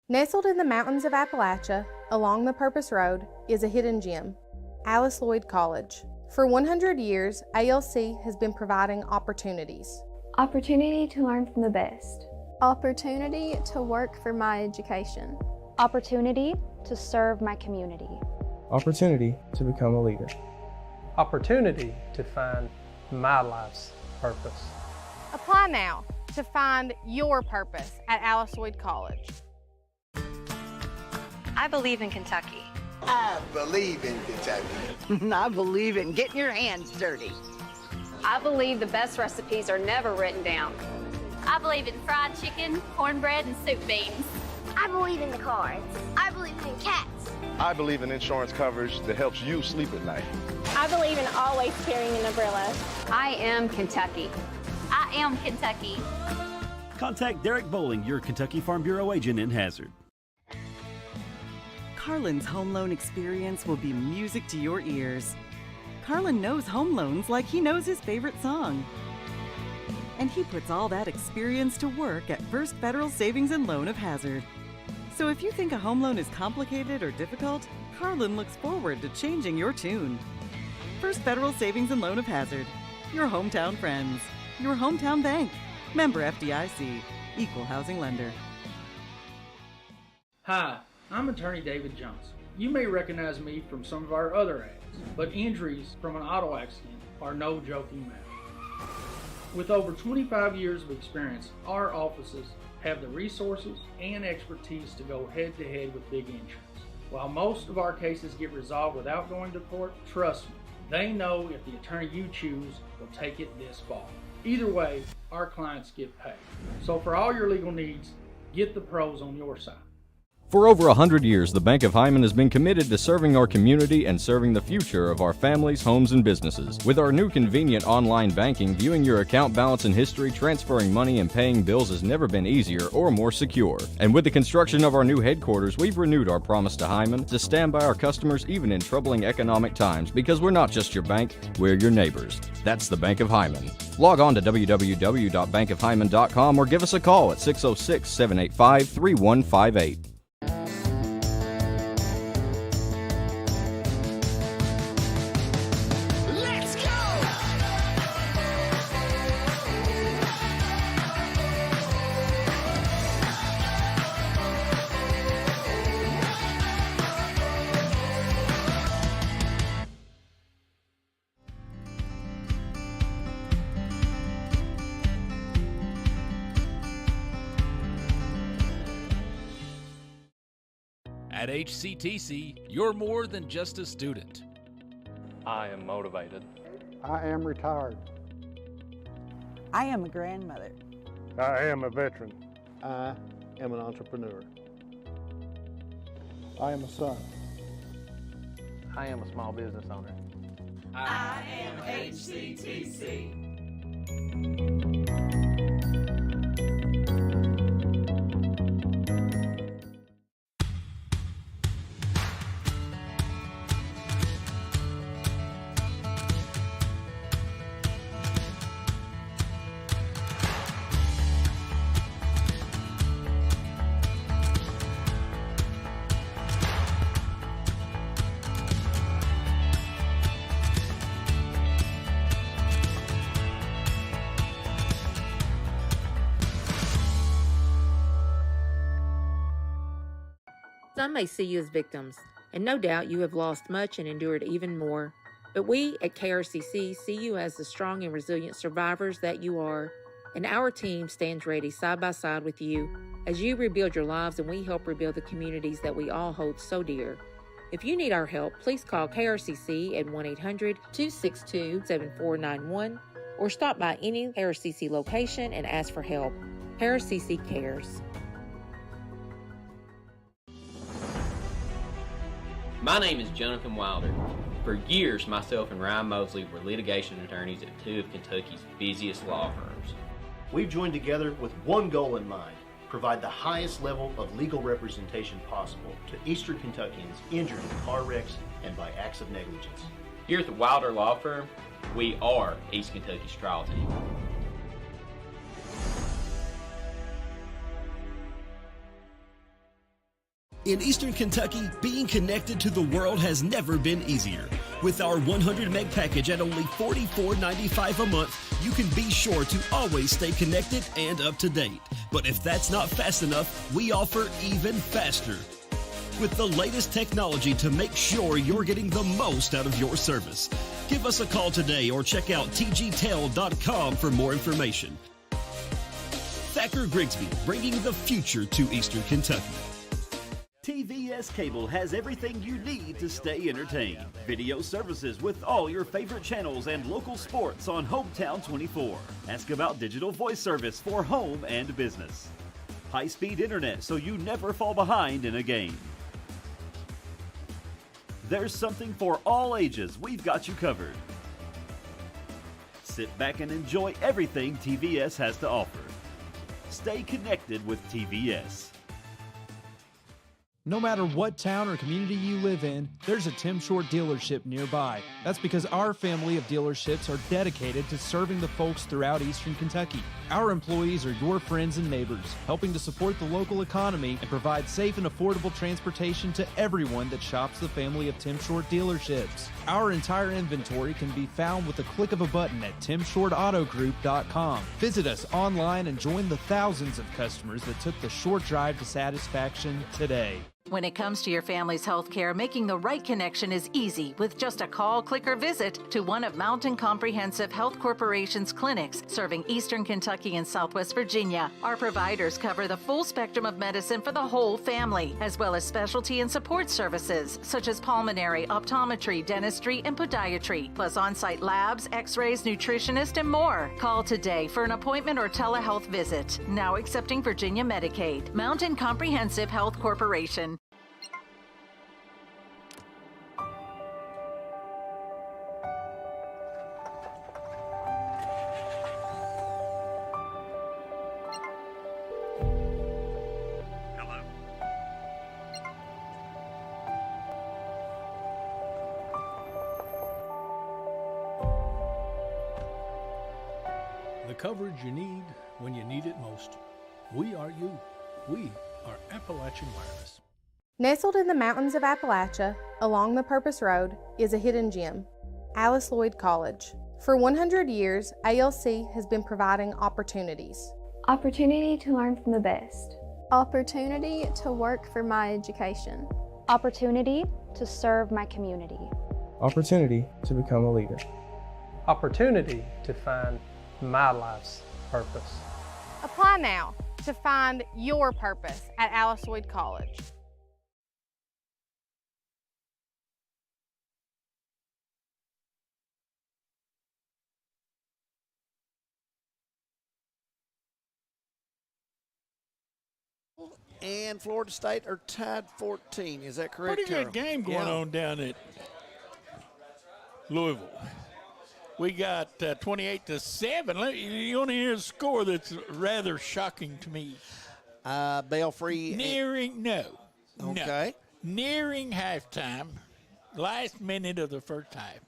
Nestled in the mountains of Appalachia, along the Purpose Road, is a hidden gem, Alice Lloyd College. For 100 years, ALC has been providing opportunities. Opportunity to learn from the best. Opportunity to work for my education. Opportunity to serve my community. Opportunity to become a leader. Opportunity to find my life's purpose. Apply now to find your purpose at Alice Lloyd College. I believe in Kentucky. I believe in Kentucky. I believe in getting your hands dirty. I believe the best recipes are never written down. I believe in fried chicken, cornbread, and soup beans. I believe in the cards. I believe in cats. I believe in insurance coverage that helps you sleep at night. I believe in always carrying an umbrella. I am Kentucky. I am Kentucky. Contact Derek Bowling, your Kentucky Farm Bureau agent in Hazard. Carlin's home loan experience will be music to your ears. Carlin knows home loans like he knows his favorite song. And he puts all that experience to work at First Federal Savings and Loan of Hazard. So if you think a home loan is complicated or difficult, Carlin looks forward to changing your tune. First Federal Savings and Loan of Hazard. Your hometown friends. Your hometown bank. Member FDIC. Equal housing lender. Hi, I'm attorney David Johnson. You may recognize me from some of our other ads, but injuries from an auto accident are no joking matter. With over 25 years of experience, our offices have the resources and expertise to go head-to-head with big insurance. While most of our cases get resolved without going to court, trust me, They know if the attorney you choose will take it this far. Either way, our clients get paid. So for all your legal needs, get the pros on your side. For over 100 years, the Bank of Hyman has been committed to serving our community and serving the future of our families, homes, and businesses. With our new convenient online banking, viewing your account balance and history, transferring money, and paying bills has never been easier or more secure. And with the construction of our new headquarters, we've renewed our promise to Hyman to stand by our customers even in troubling economic times, because we're not just your bank, we're your neighbors. That's the Bank of Hyman. Log on to www.bankofhyman.com or give us a call at 606-785-3158. At HCTC, you're more than just a student. I am motivated. I am retired. I am a grandmother. I am a veteran. I am an entrepreneur. I am a son. I am a small business owner. I am HCTC. Some may see you as victims, and no doubt you have lost much and endured even more. But we at KRCC see you as the strong and resilient survivors that you are, and our team stands ready side by side with you as you rebuild your lives and we help rebuild the communities that we all hold so dear. If you need our help, please call KRCC at 1-800-262-7491 or stop by any KRCC location and ask for help. KRCC cares. My name is Jonathan Wilder. For years, myself and Ryan Mosley were litigation attorneys at two of Kentucky's busiest law firms. We've joined together with one goal in mind: provide the highest level of legal representation possible to Eastern Kentuckians injured in car wrecks and by acts of negligence. Here at the Wilder Law Firm, we are East Kentucky's trial team. In Eastern Kentucky, being connected to the world has never been easier. With our 100 meg package at only $44.95 a month, you can be sure to always stay connected and up to date. But if that's not fast enough, we offer even faster, with the latest technology to make sure you're getting the most out of your service. Give us a call today or check out tgtel.com for more information. Thacker Grigsby, bringing the future to Eastern Kentucky. TVS Cable has everything you need to stay entertained. Video services with all your favorite channels and local sports on Hometown 24. Ask about digital voice service for home and business. High-speed internet so you never fall behind in a game. There's something for all ages. We've got you covered. Sit back and enjoy everything TVS has to offer. Stay connected with TVS. No matter what town or community you live in, there's a Tim Short dealership nearby. That's because our family of dealerships are dedicated to serving the folks throughout Eastern Kentucky. Our employees are your friends and neighbors, helping to support the local economy and provide safe and affordable transportation to everyone that shops the family of Tim Short dealerships. Our entire inventory can be found with a click of a button at timshortautogroup.com. Visit us online and join the thousands of customers that took the short drive to satisfaction today. When it comes to your family's health care, making the right connection is easy with just a call, click, or visit to one of Mountain Comprehensive Health Corporation's clinics serving Eastern Kentucky and Southwest Virginia. Our providers cover the full spectrum of medicine for the whole family, as well as specialty and support services such as pulmonary, optometry, dentistry, and podiatry, plus on-site labs, x-rays, nutritionist, and more. Call today for an appointment or telehealth visit. Now accepting Virginia Medicaid. Mountain Comprehensive Health Corporation. The coverage you need when you need it most. We are you. We are Appalachian Wireless. Nestled in the mountains of Appalachia, along the Purpose Road, is a hidden gem, Alice Lloyd College. For 100 years, ALC has been providing opportunities. Opportunity to learn from the best. Opportunity to work for my education. Opportunity to serve my community. Opportunity to become a leader. Opportunity to find my life's purpose. Apply now to find your purpose at Alice Lloyd College. And Florida State are tied 14. Is that correct? Pretty good game going on down at Louisville. We got 28-7. You want to hear a score that's rather shocking to me? Belfry. Nearing halftime, last minute of the first half.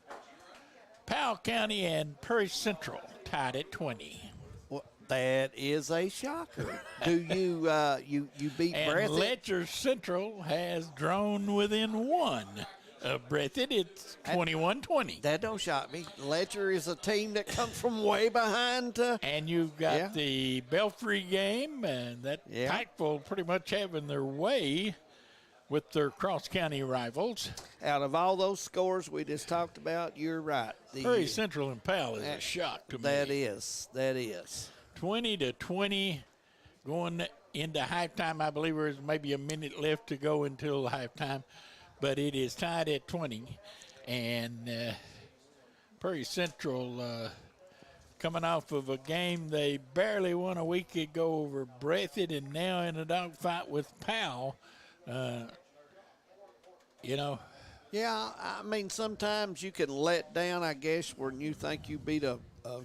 Powell County and Prairie Central tied at 20. Well, that is a shocker. Do you you beat and Breathitt? Letcher Central has drawn within one. Breathitt, it's 21-20. That don't shock me. Letcher is a team that comes from way behind. And you've got the Belfry game, and that Pikeville pretty much having their way with their cross-county rivals. Out of all those scores we just talked about, you're right. Prairie Central and Powell is a shock to me. That is. 20-20 going into halftime. I believe there's maybe a minute left to go until halftime. But it is tied at 20, and Prairie Central coming off of a game they barely won a week ago over Breathitt, and now in a dogfight with Powell. Yeah, I mean, sometimes you can let down, I guess, when you think you beat a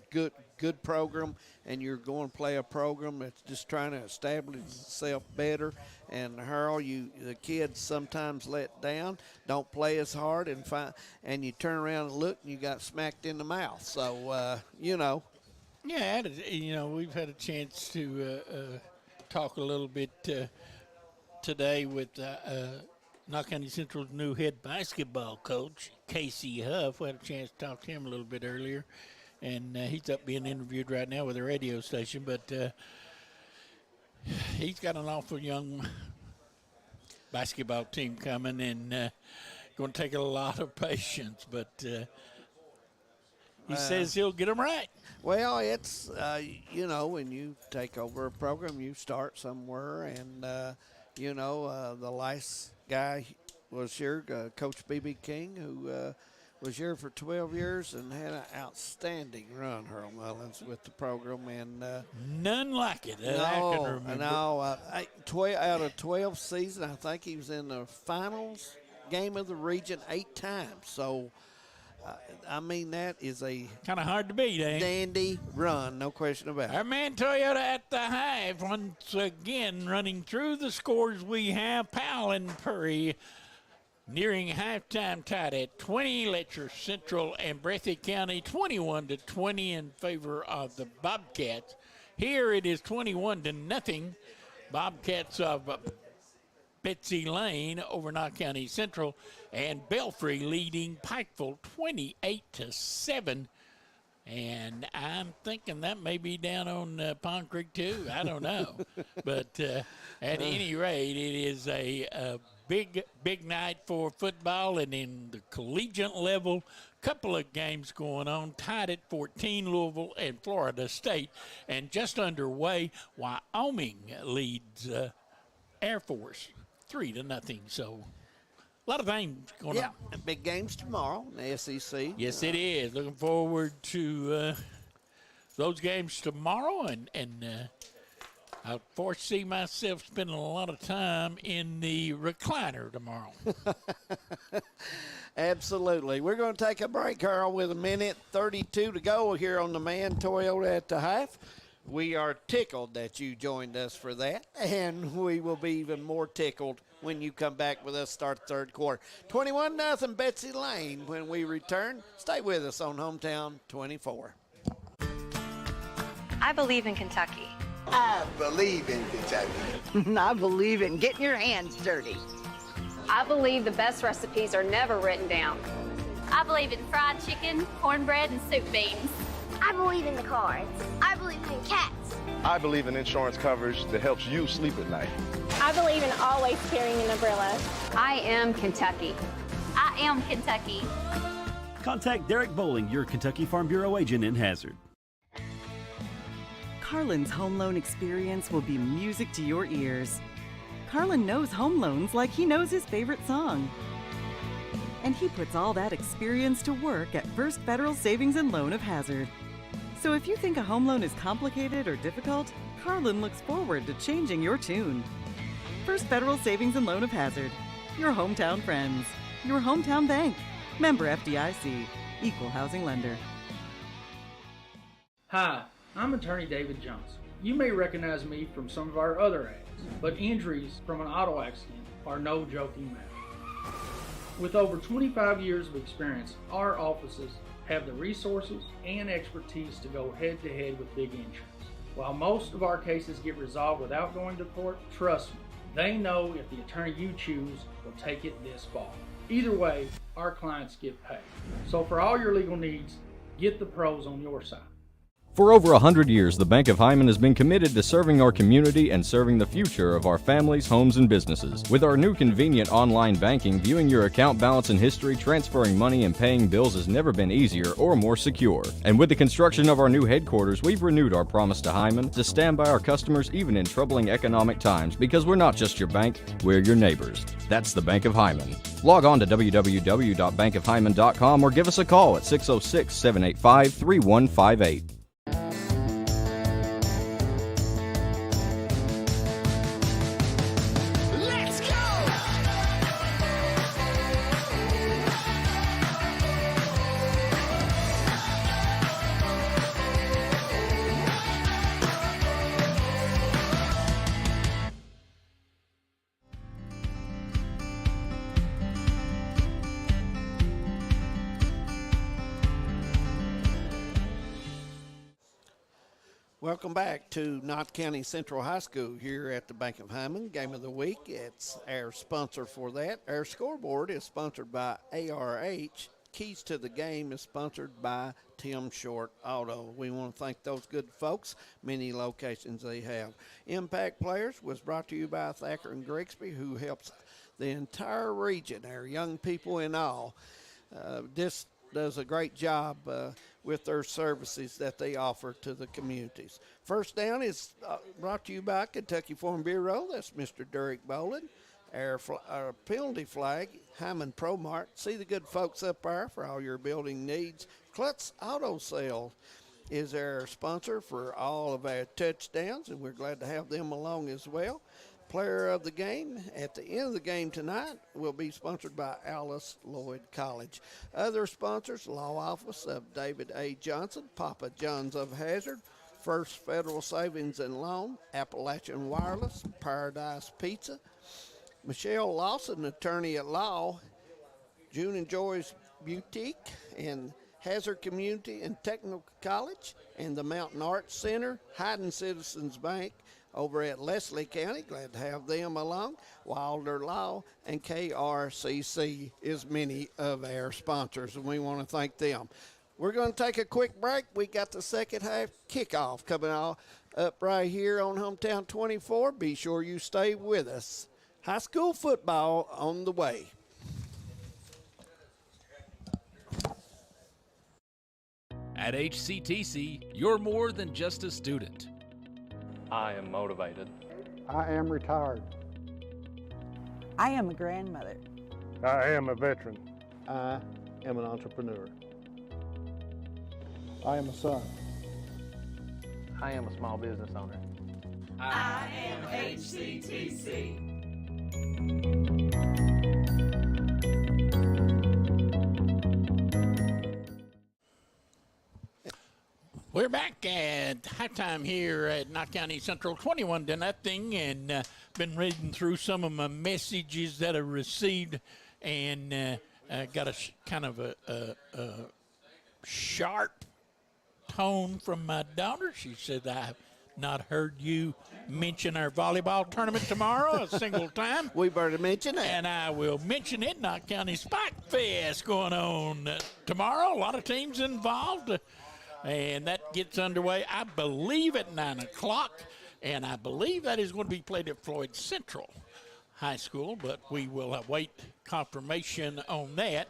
good program and you're going to play a program that's just trying to establish itself better. And Harold, the kids sometimes let down, don't play as hard, and you turn around and look and you got smacked in the mouth. So, Yeah, we've had a chance to talk a little bit today with Knott County Central's new head basketball coach, Casey Huff. We had a chance to talk to him a little bit earlier. And he's up being interviewed right now with a radio station, but he's got an awful young basketball team coming, and going to take a lot of patience, but he says he'll get them right. Well, it's, when you take over a program, you start somewhere, and, the last guy was here, Coach B.B. King, who was here for 12 years and had an outstanding run, Harold Mullins, with the program. And none like it that I can remember. No, 12 out of 12 seasons, I think he was in the finals game of the region 8 times. So, that is a kind of hard to beat, eh? Dandy run, no question about it. Our man Toyota at the Hive once again running through the scores we have. Powell and Prairie nearing halftime tied at 20. Letcher Central and Breathitt County 21-20 in favor of the Bobcats. Here it is 21-0. Bobcats of Betsy Layne over Knott County Central, and Belfry leading Pikeville 28-7. And I'm thinking that may be down on Pond Creek too. I don't know. But at any rate, it is a big night for football, and in the collegiate level, couple of games going on, tied at 14, Louisville and Florida State, and just underway, Wyoming leads Air Force 3-0. So a lot of things going on. Yeah, big games tomorrow in the SEC. Yes, it is. Looking forward to those games tomorrow, and I foresee myself spending a lot of time in the recliner tomorrow. Absolutely. We're going to take a break, Carl, with 1:32 to go here on the Man Toyota at the Half. We are tickled that you joined us for that, and we will be even more tickled when you come back with us start third quarter. 21-0 Betsy Layne when we return. Stay with us on Hometown 24. I believe in Kentucky. I believe in Kentucky. I believe in getting your hands dirty. I believe the best recipes are never written down. I believe in fried chicken, cornbread, and soup beans. I believe in the cards. I believe in cats. I believe in insurance coverage that helps you sleep at night. I believe in always carrying an umbrella. I am Kentucky. I am Kentucky. Contact Derek Bowling, your Kentucky Farm Bureau agent in Hazard. Carlin's home loan experience will be music to your ears. Carlin knows home loans like he knows his favorite song. And he puts all that experience to work at First Federal Savings and Loan of Hazard. So if you think a home loan is complicated or difficult, Carlin looks forward to changing your tune. First Federal Savings and Loan of Hazard. Your hometown friends. Your hometown bank. Member FDIC. Equal housing lender. Hi, I'm attorney David Johnson. You may recognize me from some of our other ads, but injuries from an auto accident are no joking matter. With over 25 years of experience, our offices have the resources and expertise to go head-to-head with big insurance. While most of our cases get resolved without going to court, trust me, they know if the attorney you choose will take it this far. Either way, our clients get paid. So for all your legal needs, get the pros on your side. For over 100 years, the Bank of Hyman has been committed to serving our community and serving the future of our families, homes, and businesses. With our new convenient online banking, viewing your account balance and history, transferring money, and paying bills has never been easier or more secure. And with the construction of our new headquarters, we've renewed our promise to Hyman to stand by our customers even in troubling economic times, because we're not just your bank, we're your neighbors. That's the Bank of Hyman. Log on to www.bankofhyman.com or give us a call at 606-785-3158. Welcome back to Knott County Central High School here at the Bank of Hyman. Game of the Week, it's our sponsor for that. Our scoreboard is sponsored by ARH. Keys to the Game is sponsored by Tim Short Auto. We want to thank those good folks, many locations they have. Impact Players was brought to you by Thacker and Grigsby, who helps the entire region, our young people and all. This does a great job with their services that they offer to the communities. First Down is brought to you by Kentucky Farm Bureau. That's Mr. Derek Bowling. Our penalty flag, Hyman Pro Mart. See the good folks up there for all your building needs. Klutz Auto Sales is our sponsor for all of our touchdowns, and we're glad to have them along as well. Player of the game at the end of the game tonight will be sponsored by Alice Lloyd College. Other sponsors, Law Office of David A. Johnson, Papa John's of Hazard, First Federal Savings and Loan, Appalachian Wireless, Paradise Pizza, Michelle Lawson, attorney at law, June and Joy's Boutique, and Hazard Community and Technical College, and the Mountain Arts Center, Hayden Citizens Bank, over at Leslie County. Glad to have them along. Wilder Law and KRCC is many of our sponsors, and we want to thank them. We're going to take a quick break. We got the second half kickoff coming up right here on Hometown 24. Be sure you stay with us. High school football on the way. At HCTC, you're more than just a student. I am motivated. I am retired. I am a grandmother. I am a veteran. I am an entrepreneur. I am a son. I am a small business owner. I am HCTC. We're back at halftime here at Knott County Central, 21-0, and been reading through some of my messages that I received, and got a kind of a sharp tone from my daughter. She said, "I've not heard you mention our volleyball tournament tomorrow a single time." We better mention it. And I will mention it. Knott County Spike Fest going on tomorrow. A lot of teams involved. And that gets underway, I believe, at 9 o'clock. And I believe that is going to be played at Floyd Central High School. But we will await confirmation on that.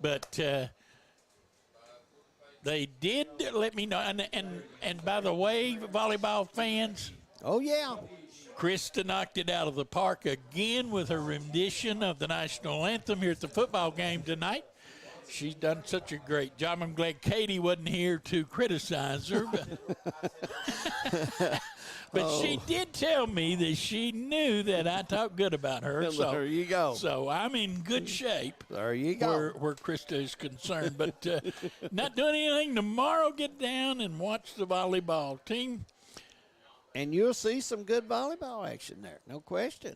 But they did let me know. And by the way, volleyball fans. Oh, yeah. Krista knocked it out of the park again with her rendition of the national anthem here at the football game tonight. She's done such a great job. I'm glad Katie wasn't here to criticize her. But she did tell me that she knew that I talked good about her. So there you go. So I'm in good shape. There you go. Where Krista is concerned. But not doing anything tomorrow. Get down and watch the volleyball team. And you'll see some good volleyball action there. No question.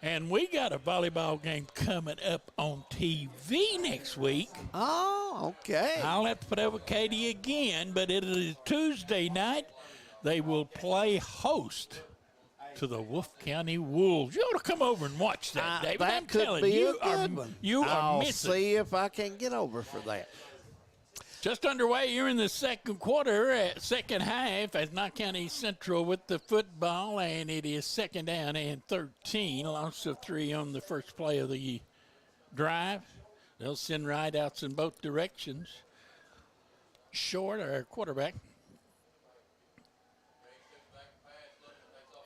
And we got a volleyball game coming up on TV next week. Oh, okay. I'll have to put up with Katie again, but it is Tuesday night. They will play host to the Wolf County Wolves. You ought to come over and watch that, David. That I'm could telling be you, a good one. You are I'll missing. see if I can get over for that. Just underway here in the second quarter, second half, as Knott County Central with the football, and it is 2nd down and 13. Loss of 3 on the first play of the drive. They'll send rideouts in both directions. Short, our quarterback.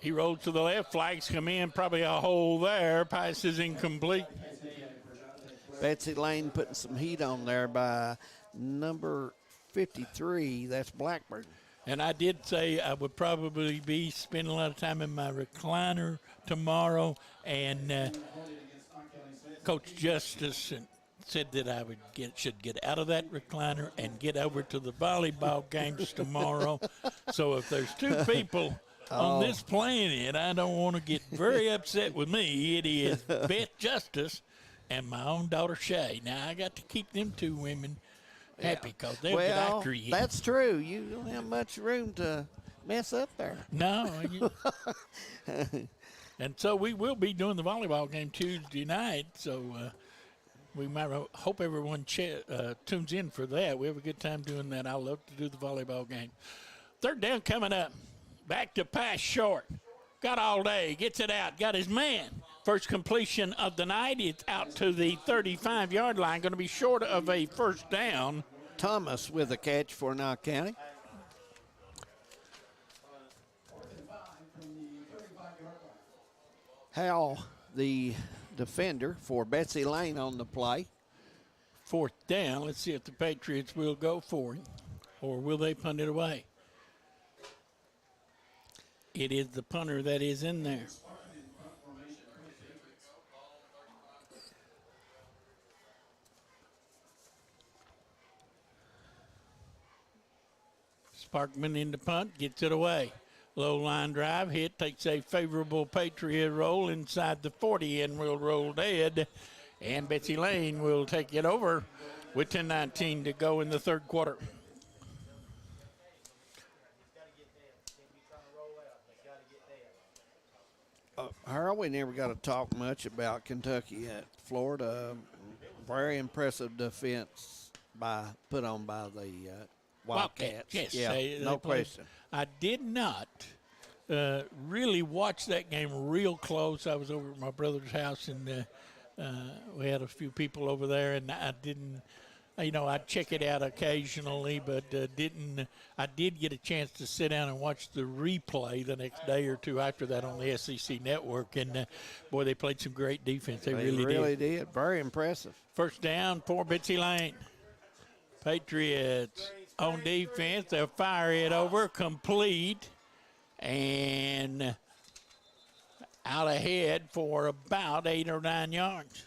He rolls to the left, flags come in, probably a hole there. Pass is incomplete. Betsy Layne putting some heat on there by number 53, that's Blackburn. And I did say I would probably be spending a lot of time in my recliner tomorrow, and Coach Justice said that I should get out of that recliner and get over to the volleyball games tomorrow. So if there's two people on this planet, I don't want to get very upset with me. It is Beth Justice and my own daughter Shay. Now I got to keep them two women happy because they'll get after you. That's true. You don't have much room to mess up there. No. And so we will be doing the volleyball game Tuesday night. So we might hope everyone tunes in for that. We have a good time doing that. I love to do the volleyball game. 3rd down coming up. Back to pass short. Got all day. Gets it out. Got his man. First completion of the night. It's out to the 35-yard line. Going to be short of a first down. Thomas with a catch for Knott County. Hal, the defender for Betsy Layne on the play. 4th down. Let's see if the Patriots will go for it, or will they punt it away? It is the punter that is in there. Sparkman in the punt, gets it away. Low line drive hit, takes a favorable Patriot roll inside the 40 and will roll dead. And Betsy Layne will take it over with 10:19 to go in the 3rd quarter. Harold, we never got to talk much about Kentucky at Florida. Very impressive defense put on by the Wildcats. Yes, yeah, they no question. I did not really watched that game real close. I was over at my brother's house, and we had a few people over there, and I didn't, I'd check it out occasionally, but I did get a chance to sit down and watch the replay the next day or two after that on the SEC network, and boy, they played some great defense. They really did. Very impressive. First down for Betsy Layne. Patriots on defense. They'll fire it over, complete, and out ahead for about 8 or 9 yards.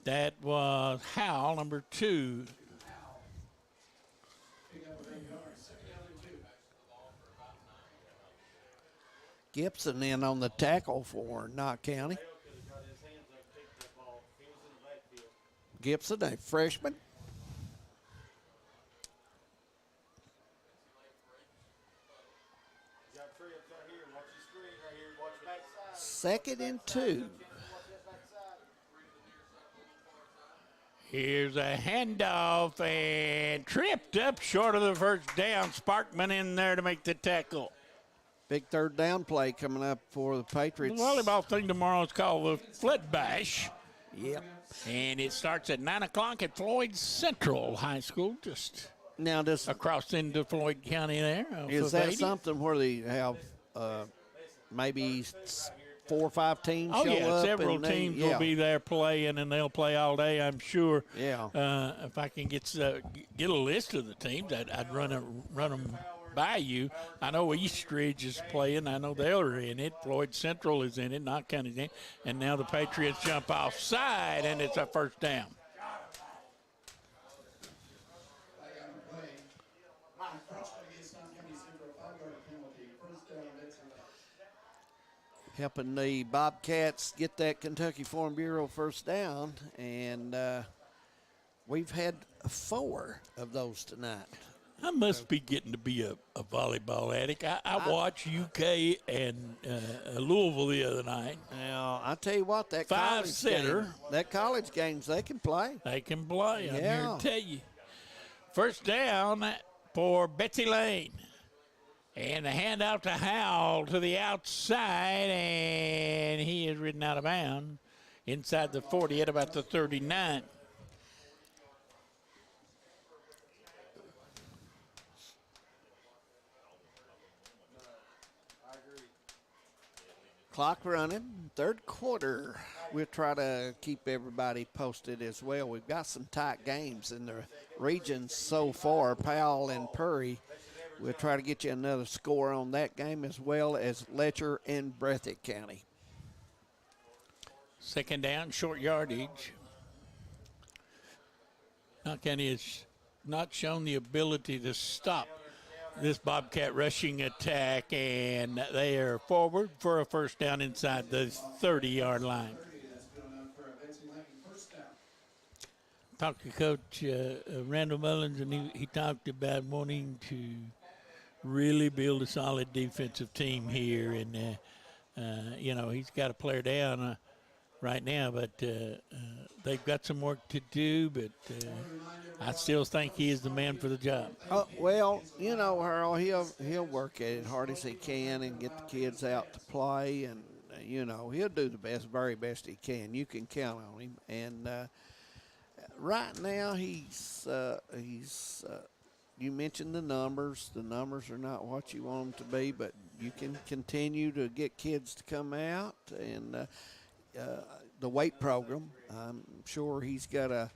That was Howell, number 2. Gibson in on the tackle for Knott County. Gibson, a freshman. Second and 2. Here's a handoff and tripped up short of the first down. Sparkman in there to make the tackle. Big third down play coming up for the Patriots. The volleyball thing tomorrow is called the Flood Bash. Yep. And it starts at 9 o'clock at Floyd Central High School, just now across into Floyd County there. Is that something where they have maybe 4 or 5 teams show up? Several teams will be there playing, and they'll play all day, I'm sure. Yeah. If I can get a list of the teams, I'd run them by you. I know Eastridge is playing. I know they're in it. Floyd Central is in it. Knott County's in it. And now the Patriots jump offside, and it's a first down. Helping the Bobcats get that Kentucky Farm Bureau first down, and we've had 4 of those tonight. I must be getting to be a volleyball addict. I watched UK and Louisville the other night. Now, I tell you what, that college games, they can play. They can play. I'm here to tell you. First down for Betsy Layne. And the handout to Howell to the outside, and he is ridden out of bounds inside the 40 at about the 39. Clock running, third quarter. We'll try to keep everybody posted as well. We've got some tight games in the region so far, Powell and Purry. We'll try to get you another score on that game, as well as Letcher and Breathitt County. Second down, short yardage. Knott County has not shown the ability to stop this Bobcat rushing attack, and they are forward for a first down inside the 30-yard line. Talked to Coach Randall Mullins, and he talked about wanting to really build a solid defensive team here, and he's got a player down right now, but they've got some work to do, but I still think he is the man for the job. Oh, well, Harold, he'll work at it hard as he can and get the kids out to play, and he'll do the very best he can. You can count on him, and right now he's you mentioned the numbers. The numbers are not what you want them to be, but you can continue to get kids to come out, and the weight program, I'm sure he's got to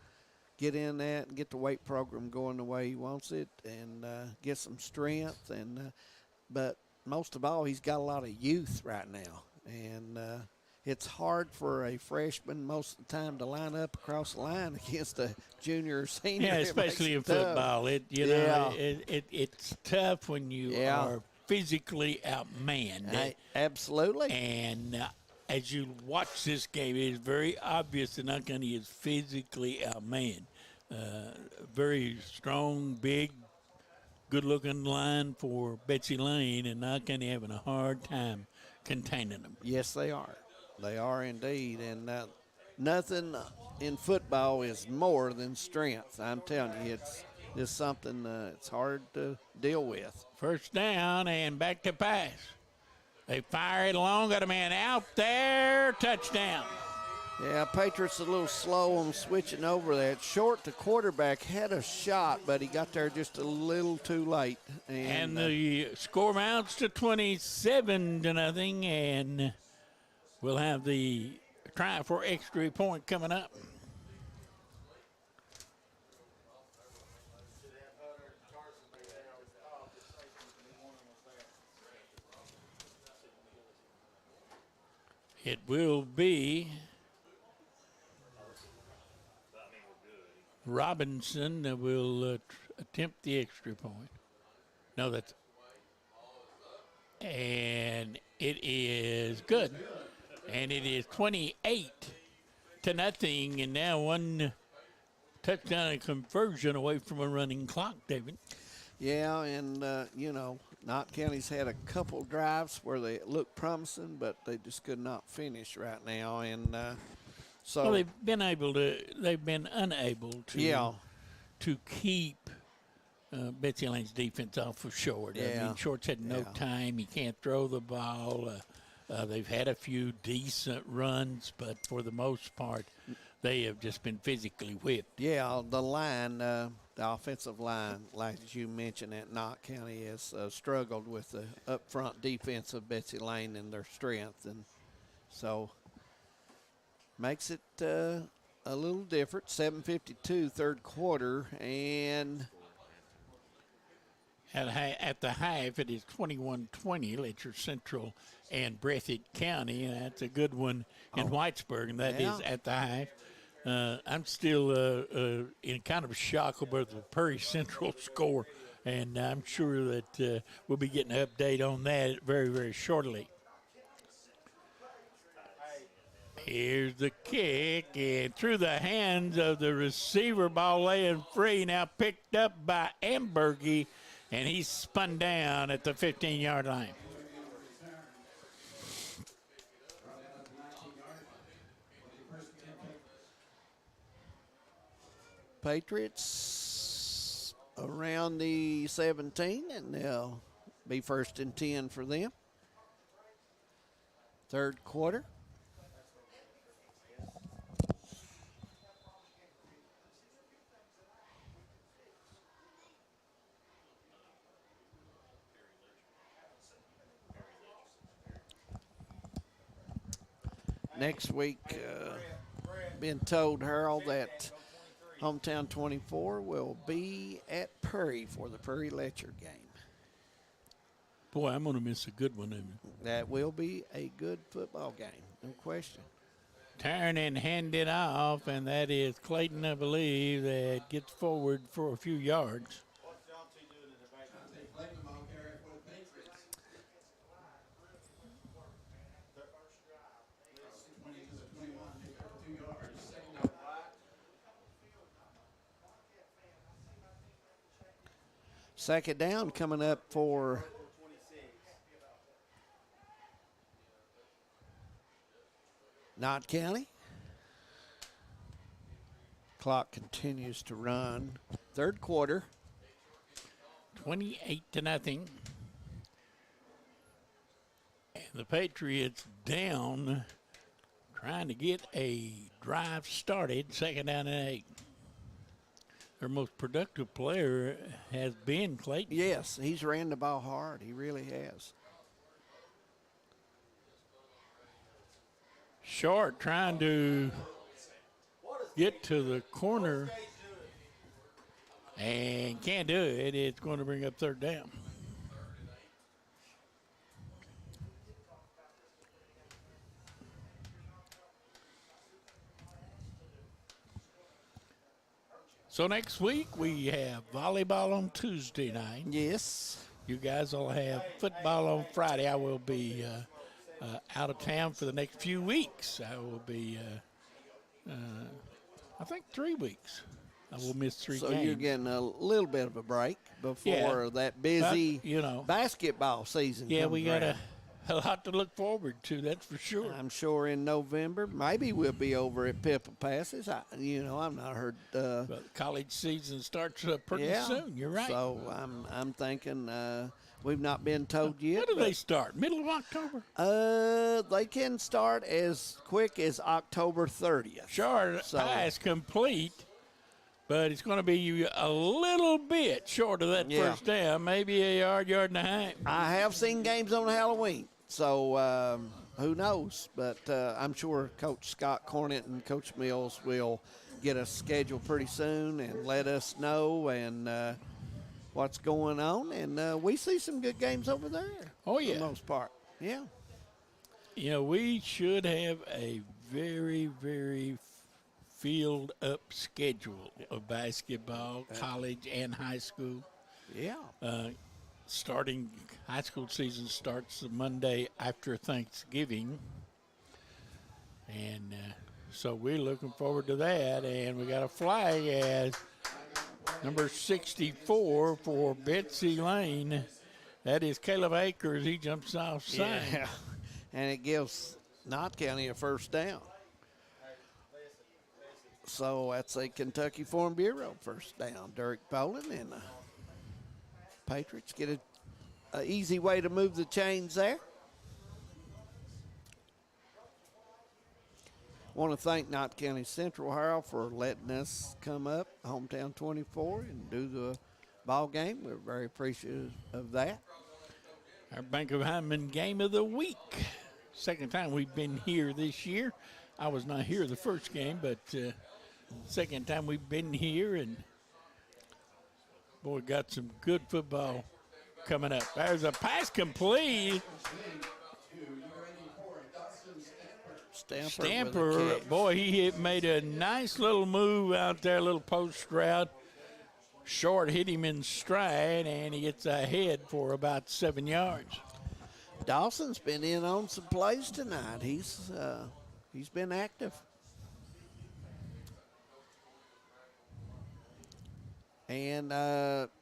get in that and get the weight program going the way he wants it, and get some strength. And but most of all, he's got a lot of youth right now, and it's hard for a freshman most of the time to line up across the line against a junior or senior. Yeah, especially in football. It's tough when you are physically outmanned. Absolutely. And as you watch this game, it is very obvious that Knott County is physically outmanned. Very strong, big, good-looking line for Betsy Layne, and Knott County having a hard time containing them. Yes, they are. They are indeed, and nothing in football is more than strength. I'm telling you, just something it's hard to deal with. First down and back to pass. They fire it along, got a man out there, touchdown. Yeah, Patriots a little slow on switching over that. Short, the quarterback had a shot, but he got there just a little too late. And the score mounts to 27-0, and we'll have the try for extra point coming up. It will be Robinson that will attempt the extra point. No, that's, and it is good. And it is 28-0, and now one touchdown and conversion away from a running clock, David. Yeah, and, Knott County's had a couple drives where they look promising, but they just could not finish right now. And so well, they've been unable to keep Betsy Layne's defense off of Short. Yeah. I mean, Short's had no time. He can't throw the ball. They've had a few decent runs, but for the most part, they have just been physically whipped. Yeah, the line, the offensive line, like as you mentioned, at Knott County has struggled with the up-front defense of Betsy Layne and their strength. And so makes it a little different. 7:52 third quarter, and at the half, it is 21-20, Letcher Central and Breathitt County. And that's a good one in Whitesburg, and that is at the half. I'm still in kind of a shock over the Prairie Central score, and I'm sure that we'll be getting an update on that very, very shortly. Here's the kick, and through the hands of the receiver, ball laying free, now picked up by Ambergy, and he's spun down at the 15-yard line. Patriots around the 17, and they'll be 1st and 10 for them. Third quarter. Next week, been told, Harold, that Hometown 24 will be at Prairie for the Prairie Letcher game. Boy, I'm going to miss a good one. That will be a good football game, no question. Turn and hand it off, and that is Clayton, I believe, that gets forward for a few yards. Second down coming up for Knott County. Clock continues to run. Third quarter. 28-0. And the Patriots down, trying to get a drive started. Second down and 8. Their most productive player has been Clayton. Yes, he's ran the ball hard. He really has. Short trying to get to the corner and can't do it. It's going to bring up third down. So next week we have volleyball on Tuesday night. Yes. You guys will have football on Friday. I will be out of town for the next few weeks. I will be, I think, 3 weeks. I will miss 3 games. So you're getting a little bit of a break before that busy basketball season. Yeah, we got a lot to look forward to, that's for sure. I'm sure in November, maybe we'll be over at Pippa Passes. I've not heard. But college season starts pretty soon. You're right. So I'm thinking we've not been told yet. When do they start? Middle of October? They can start as quick as October 30th. Sure, pass complete. But it's going to be a little bit short of that first down, maybe a yard and a half. I have seen games on Halloween, so who knows? But I'm sure Coach Scott Cornett and Coach Mills will get a schedule pretty soon and let us know and what's going on. And we see some good games over there. Oh, yeah. For the most part. Yeah. We should have a very, very filled up schedule of basketball, college and high school. Yeah. Starting high school season starts the Monday after Thanksgiving. And so we're looking forward to that. And we got a flag as number 64 for Betsy Layne. That is Caleb Akers. He jumps off side. Yeah. And it gives Knott County a first down. So that's a Kentucky Farm Bureau first down. Derek Poland and the Patriots get an easy way to move the chains there. Want to thank Knott County Central, Harold, for letting us come up, Hometown 24, and do the ball game. We're very appreciative of that. Our Bank of Hyman game of the week. Second time we've been here this year. I was not here the first game, but second time we've been here, and boy, got some good football coming up. There's a pass complete. Stamper, boy, he made a nice little move out there, a little post route. Short hit him in stride, and he gets ahead for about 7 yards. Dawson's been in on some plays tonight. He's been active. And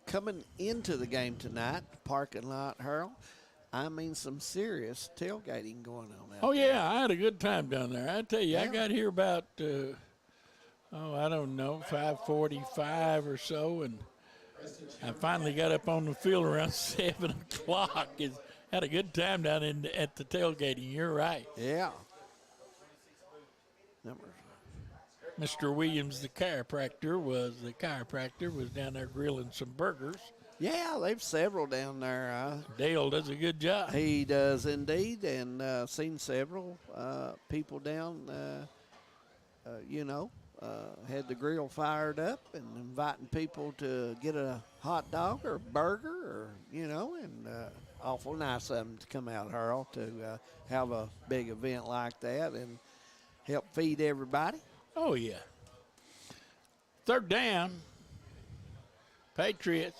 coming into the game tonight, parking lot, Harold, I mean some serious tailgating going on out there. Yeah, I had a good time down there. I tell you, I got here about, 5:45 or so, and I finally got up on the field around 7 o'clock. Had a good time down at the tailgating. You're right. Yeah. Mr. Williams, the chiropractor, was down there grilling some burgers. Yeah, they've several down there. Dale does a good job. He does indeed, and seen several people down, had the grill fired up and inviting people to get a hot dog or a burger and awful nice of them to come out, Harold, to have a big event like that and help feed everybody. Oh, yeah. Third down, Patriots.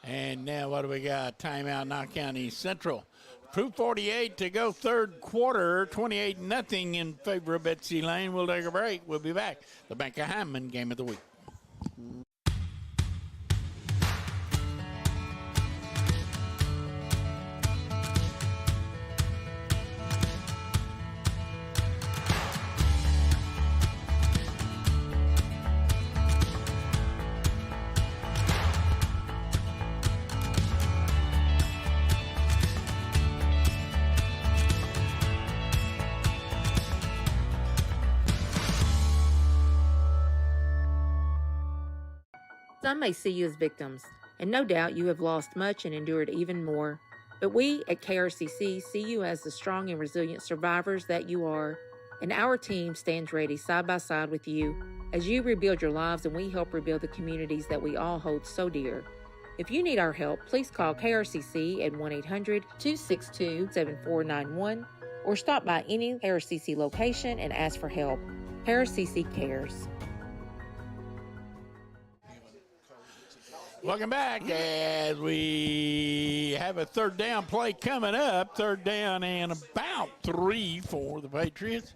And now what do we got? Timeout, Knott County Central. 2:48 to go, third quarter, 28-0 in favor of Betsy Layne. We'll take a break. We'll be back. The Bank of Hyman game of the week. Some may see you as victims, and no doubt you have lost much and endured even more. But we at KRCC see you as the strong and resilient survivors that you are, and our team stands ready side by side with you as you rebuild your lives and we help rebuild the communities that we all hold so dear. If you need our help, please call KRCC at 1-800-262-7491 or stop by any KRCC location and ask for help. KRCC cares. Welcome back as we have a third down play coming up. Third down and about 3 for the Patriots.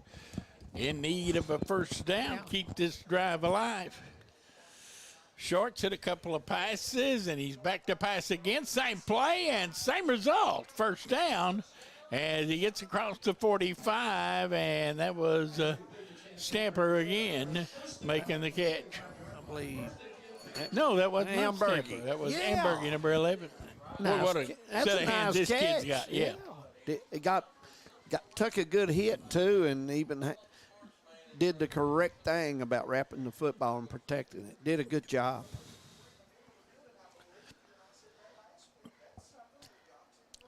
In need of a first down. Keep this drive alive. Shorts hit a couple of passes, and he's back to pass again. Same play and same result. First down as he gets across to 45, and that was Stamper again making the catch. I believe. No, that wasn't Ambergy. Stamper. That was Yeah. Ambergy, number 11. Nice. Boy, what a That's set a of hands nice this kid's catch. got. Yeah. It took a good hit, too, and even did the correct thing about wrapping the football and protecting it. Did a good job.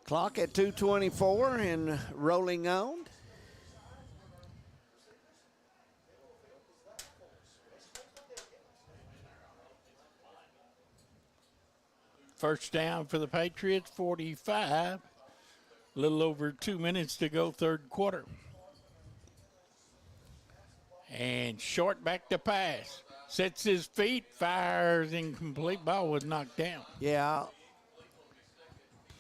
Clock at 2:24 and rolling on. First down for the Patriots, 45. A little over 2 minutes to go, third quarter. And Short back to pass. Sets his feet, fires, incomplete. Ball was knocked down. Yeah.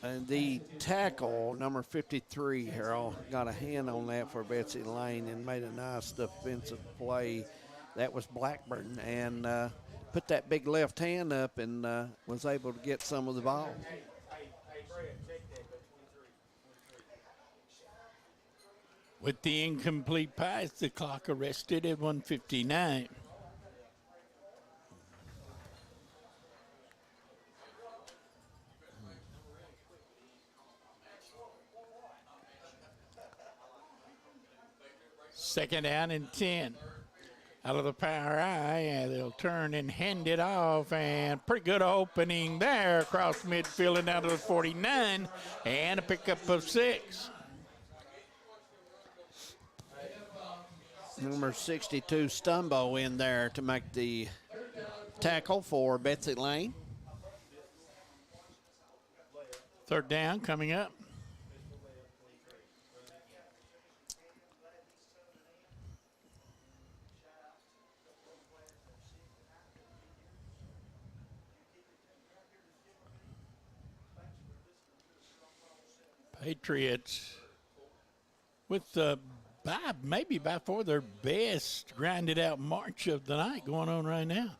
And the tackle, number 53, Harold, got a hand on that for Betsy Layne and made a nice defensive play. That was Blackburn, and put that big left hand up and was able to get some of the ball. With the incomplete pass, the clock arrested at 1:59. Second down and 10. Out of the power eye, and they'll turn and hand it off, and pretty good opening there across midfield and down to the 49, and a pickup of 6. Number 62, Stumbo, in there to make the tackle for Betsy Layne. Third down coming up. Patriots with the maybe by far their best grinded out march of the night going on right now.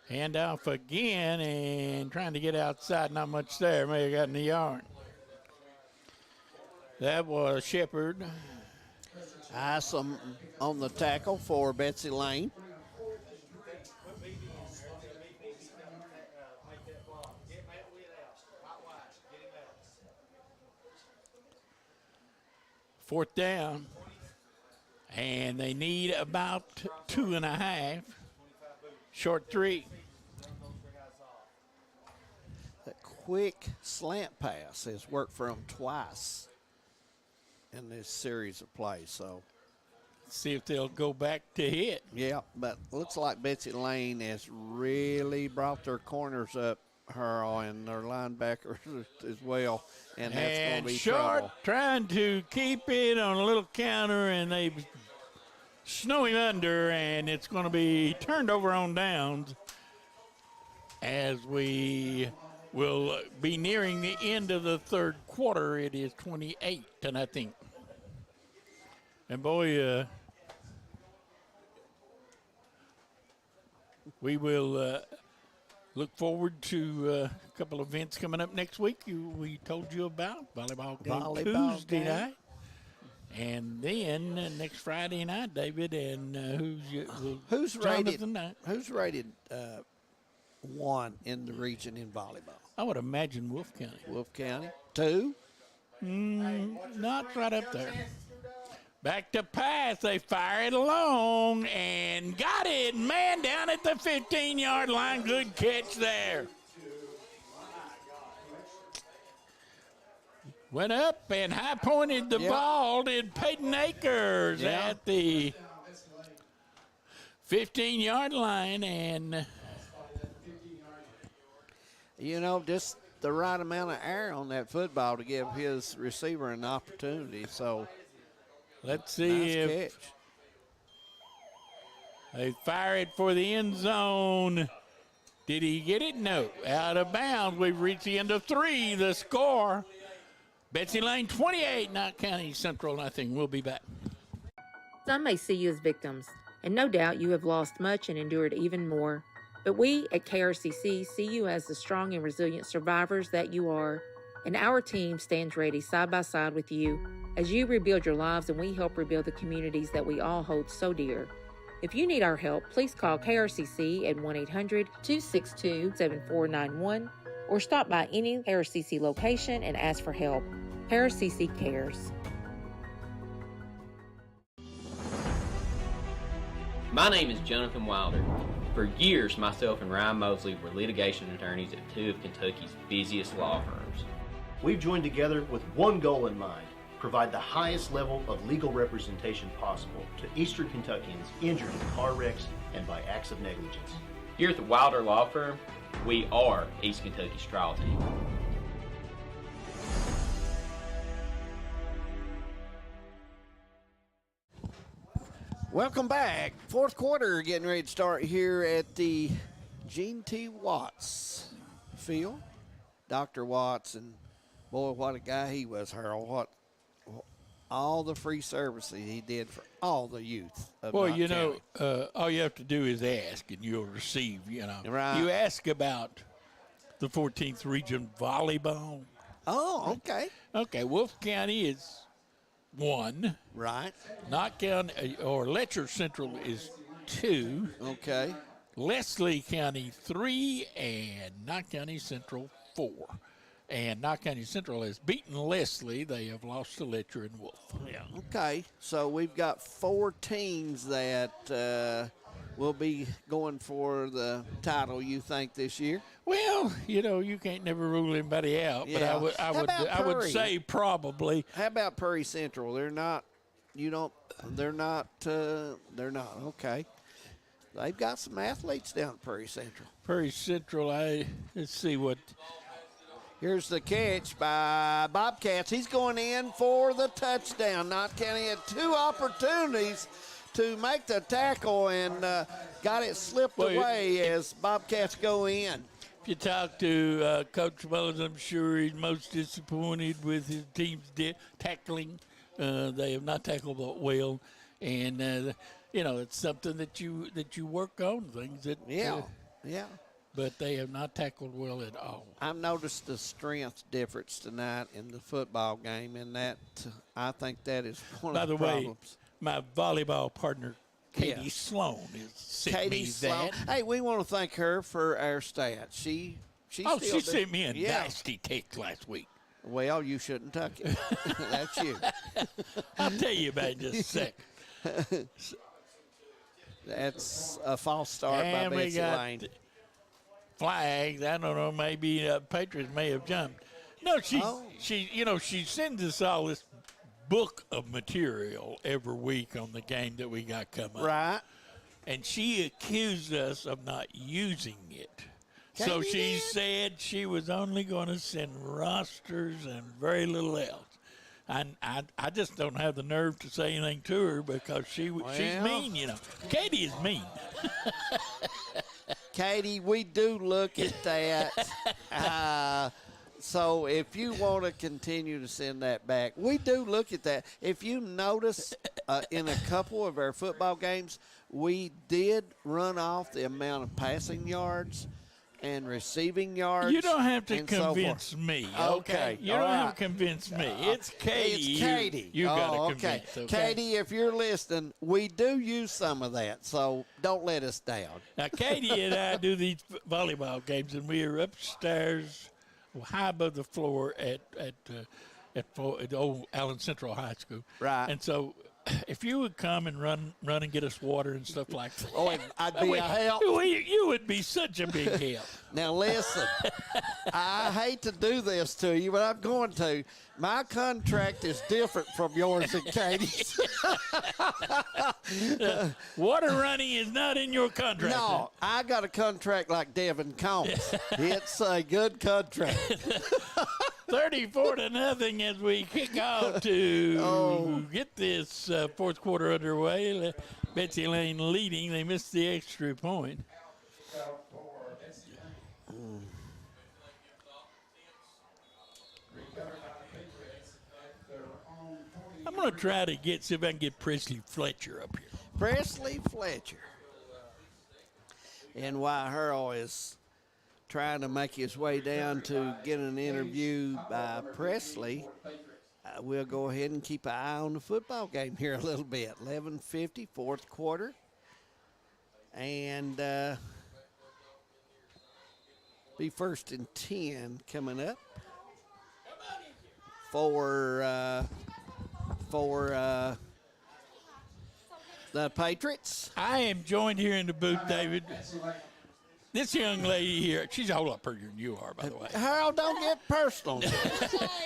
Hand off again and trying to get outside. Not much there. May have gotten the yard. That was Shepard. Ice on the tackle for Betsy Layne. Fourth down, and they need about 2.5. Short 3. That quick slant pass has worked for them twice in this series of plays. So, see if they'll go back to hit. Yeah, but looks like Betsy Layne has really brought their corners up, and their linebackers as well. And that's going to be Short trouble. trying to keep it on a little counter, and they snow him under, and it's going to be turned over on downs as we will be nearing the end of the third quarter. It is 28-0. And boy, we will look forward to a couple of events coming up next week. We told you about volleyball game Tuesday night, and then next Friday night, David. And who's Jonathan rated? Who's rated 1 in the region in volleyball? I would imagine Wolf County. Wolf County 2. Not right up there. Back to pass. They fire it along and got it. Man down at the 15-yard line. Good catch there. Went up and high-pointed the ball. Did Peyton Akers at the 15-yard line. And, just the right amount of air on that football to give his receiver an opportunity. So, let's see if catch. They fire it for the end zone. Did he get it? No. Out of bounds. We've reached the end of 3. The score, Betsy Layne 28, Knott County Central nothing. We'll be back. Some may see you as victims, and no doubt you have lost much and endured even more. But we at KRCC see you as the strong and resilient survivors that you are, and our team stands ready side by side with you as you rebuild your lives and we help rebuild the communities that we all hold so dear. If you need our help, please call KRCC at 1-800-262-7491 or stop by any KRCC location and ask for help. KRCC cares. My name is Jonathan Wilder. For years, myself and Ryan Mosley were litigation attorneys at two of Kentucky's busiest law firms. We've joined together with one goal in mind: provide the highest level of legal representation possible to Eastern Kentuckians injured in car wrecks and by acts of negligence. Here at the Wilder Law Firm, we are East Kentucky's trial team. Welcome back. Fourth quarter getting ready to start here at the Gene T. Watts field. Dr. Watts, and boy, what a guy he was, Harold. What all the free services he did for all the youth of Well, Knott you know, County. all you have to do is ask, and you'll receive, you know. Right. You ask about the 14th Region Volleyball. Oh, okay. Okay, Wolf County is 1. Right. Knott County, or Letcher Central is 2. Okay. Leslie County 3, and Knott County Central 4. And Knott County Central has beaten Leslie. They have lost to Letcher and Wolf. Yeah. Okay, so we've got 4 teams that will be going for the title, you think, this year? Well, you know, you can't never rule anybody out, Yeah. but I would say probably. How about Prairie Central? They're not. They're not. Okay. They've got some athletes down at Prairie Central. Prairie Central. Let's see what. Here's the catch by Bobcats. He's going in for the touchdown. Knott County had 2 opportunities to make the tackle and got it slipped away as Bobcats go in. If you talk to Coach Mullins, I'm sure he's most disappointed with his team's tackling. They have not tackled well, and you know, it's something that you work on. Things that yeah. But they have not tackled well at all. I've noticed the strength difference tonight in the football game, and that I think that is one of the problems. By the way, my volleyball partner, Katie Sloan, is sent me that. Hey, we want to thank her for our stats. She sent me a nasty text last week. Well, you shouldn't tuck it. That's you. I'll tell you about it in just a second. That's a false start by Betsy Layne. Flags. I don't know. Maybe Patriots may have jumped. No, she sends us all this book of material every week on the game that we got coming. Right. And she accused us of not using it. So she said she was only going to send rosters and very little else. And I just don't have the nerve to say anything to her because she's mean, you know. Katie is mean. Katie, we do look at that. So if you want to continue to send that back, we do look at that. If you notice in a couple of our football games, we did run off the amount of passing yards and receiving yards. You don't have to convince me. Okay. You don't have to convince me. It's Katie. It's Katie. You got to convince. Okay. Katie, if you're listening, we do use some of that, so don't let us down. Now, Katie and I do these volleyball games, and we are upstairs, high above the floor at the old Allen Central High School. Right. And so if you would come and run and get us water and stuff like that. Oh, I'd be a help. You would be such a big help. Now, listen, I hate to do this to you, but I'm going to. My contract is different from yours and Katie's. Water running is not in your contract. No, I got a contract like Devin Combs. It's a good contract. 34-0 as we kick off to get this fourth quarter underway. Betsy Layne leading. They missed the extra point. I'm going to try to see if I can get Presley Fletcher up here. Presley Fletcher. And while Harold is trying to make his way down to get an interview by Presley, we'll go ahead and keep an eye on the football game here a little bit. 11:50, fourth quarter. And be first and 10 coming up for the Patriots. I am joined here in the booth, David. This young lady here, she's a whole lot prettier than you are, by the way. Harold, don't get personal.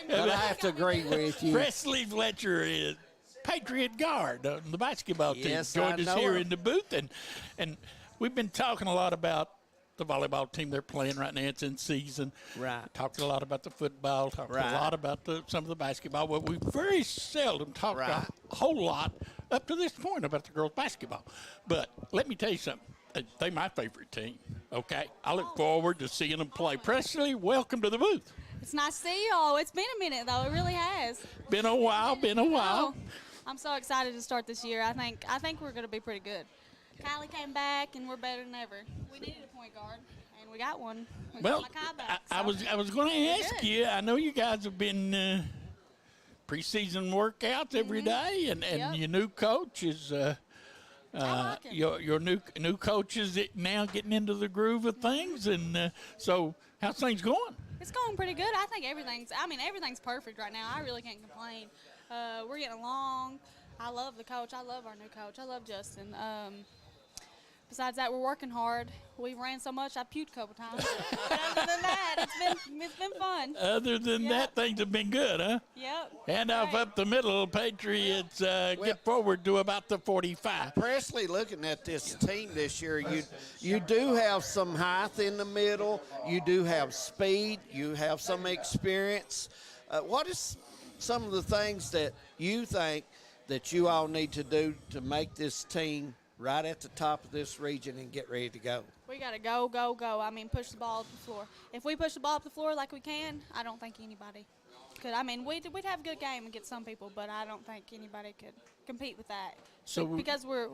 But I have to agree with you. Presley Fletcher is Patriot Guard on the basketball team. Yes, Joined I us know here her. in the booth, and we've been talking a lot about the volleyball team they're playing right now. It's in season. Right. Talked a lot about the football. Talked Right. a lot about some of the basketball. But we very seldom talked Right. a whole lot up to this point about the girls' basketball. But let me tell you something. They're my favorite team, okay? I look forward to seeing them play. Presley, welcome to the booth. It's nice to see y'all. It's been a minute, though. It really has. Been a while. Oh, I'm so excited to start this year. I think we're going to be pretty good. Kylie came back, and we're better than ever. We needed a point guard, and we got one. We Well, got my Kai back, I was going to ask good. you. I know you guys have been preseason workouts every day, and Yep. your new coach is your new coach is now getting into the groove of things, and so how's things going? It's going pretty good. I think everything's perfect right now. I really can't complain. We're getting along. I love the coach. I love our new coach. I love Justin. Besides that, we're working hard. We ran so much, I puked a couple times. But other than that, it's been fun. Other than that, things have been good, huh? Yep. Hand off up the middle, Patriots get forward to about the 45. Presley, looking at this team this year, you do have some height in the middle. You do have speed. You have some experience. What is some of the things that you think that you all need to do to make this team right at the top of this region and get ready to go? We got to go, go, go. I mean, push the ball up the floor. If we push the ball up the floor like we can, I don't think anybody could. I mean, we'd have a good game against some people, but I don't think anybody could compete with that. So because we're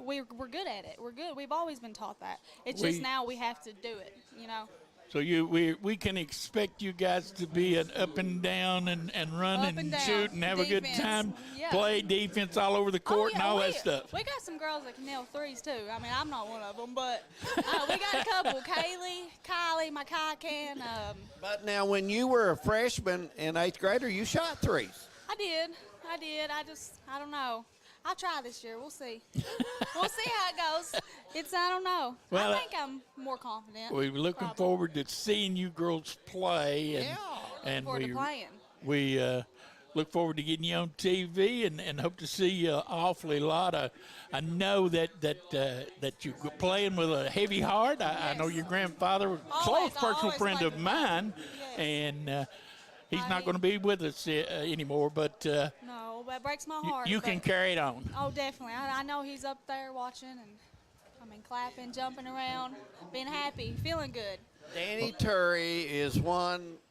good at it. We're good. We've always been taught that. It's just now we have to do it, you know. So we can expect you guys to be an up and down and run Up and and down. shoot and have a good Defense. time, Yeah. play defense all over the court and all that stuff. We got some girls that can nail threes, too. I mean, I'm not one of them, but we got a couple. Kylie, my Kai can. But now, when you were a freshman in 8th grader, you shot threes. I did. I don't know. I'll try this year. We'll see. We'll see how it goes. I don't know. Well, I think I'm more confident. We're looking forward to seeing you girls play, and Forward to playing. we look forward to getting you on TV and hope to see you an awfully lot. I know that you're playing with a heavy heart. I know your grandfather was a close personal friend of mine, and he's not going to be with us anymore, but No, that breaks my heart. you can carry it on. Oh, definitely. I know he's up there watching and, clapping, jumping around, being happy, feeling good. Danny Turry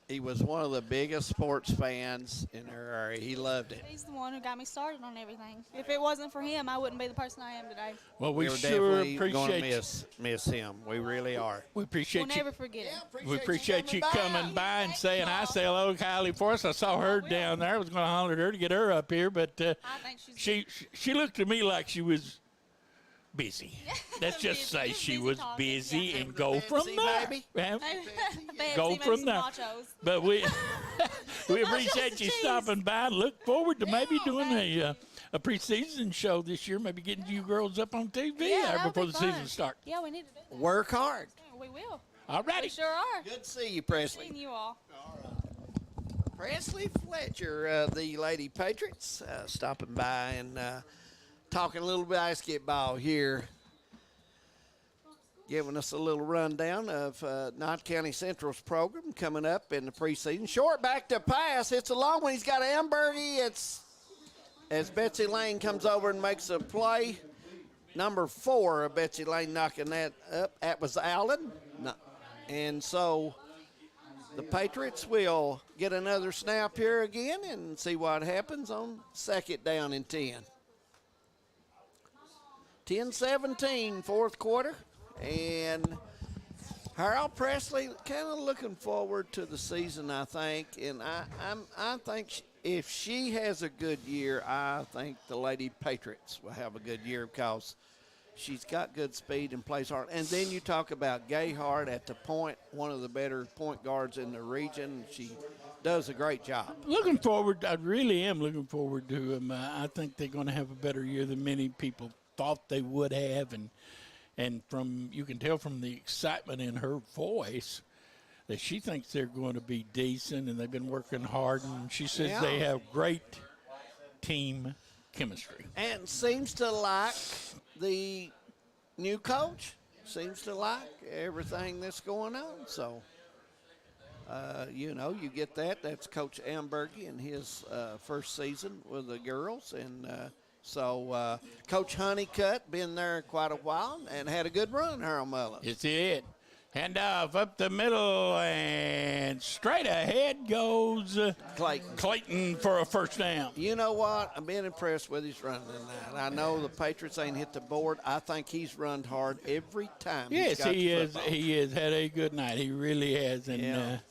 he was one of the biggest sports fans in our area. He loved it. He's the one who got me started on everything. If it wasn't for him, I wouldn't be the person I am today. Well, we We're sure definitely going to appreciate miss him. We really are. We appreciate We'll you. never forget him. We appreciate you coming by and saying I say hello to Kylie for us. I saw her down there. I was going to holler at her to get her up here, but I think she looked at me like she was busy. Let's just say she was busy and go from there. Go from there. But we appreciate you stopping by and look forward to maybe doing a preseason show this year, maybe getting you girls up on TV before the season starts. Yeah, we need to do that. Work hard. Yeah, we will. All righty. We sure are. Good to see you, Presley. Seeing you all. Presley Fletcher, the Lady Patriots, stopping by and talking a little basketball here, giving us a little rundown of Knott County Central's program coming up in the preseason. Short back to pass. It's a long one. He's got Ambergy. It's as Betsy Layne comes over and makes a play. Number 4 of Betsy Layne knocking that up. That was Allen. No. And so the Patriots will get another snap here again and see what happens on 2nd down and 10. 10-17, fourth quarter. And Harold Presley, kind of looking forward to the season, I think, and I think if she has a good year, I think the Lady Patriots will have a good year because she's got good speed and plays hard. And then you talk about Gayhart at the point, one of the better point guards in the region. She does a great job. Looking forward, I really am looking forward to them. I think they're going to have a better year than many people thought they would have, and from you can tell from the excitement in her voice that she thinks they're going to be decent, and they've been working hard, and she says they have great team chemistry. And seems to like the new coach, seems to like everything that's going on. So, you know, you get that. That's Coach Ambergy in his first season with the girls. And so Coach Honeycutt been there quite a while and had a good run, Harold Mullins. It's it. Handoff up the middle, and straight ahead goes Clayton for a first down. You know what? I've been impressed with his running tonight. I know the Patriots ain't hit the board. I think he's run hard every time. Yes, he is. He has had a good night. He really has. And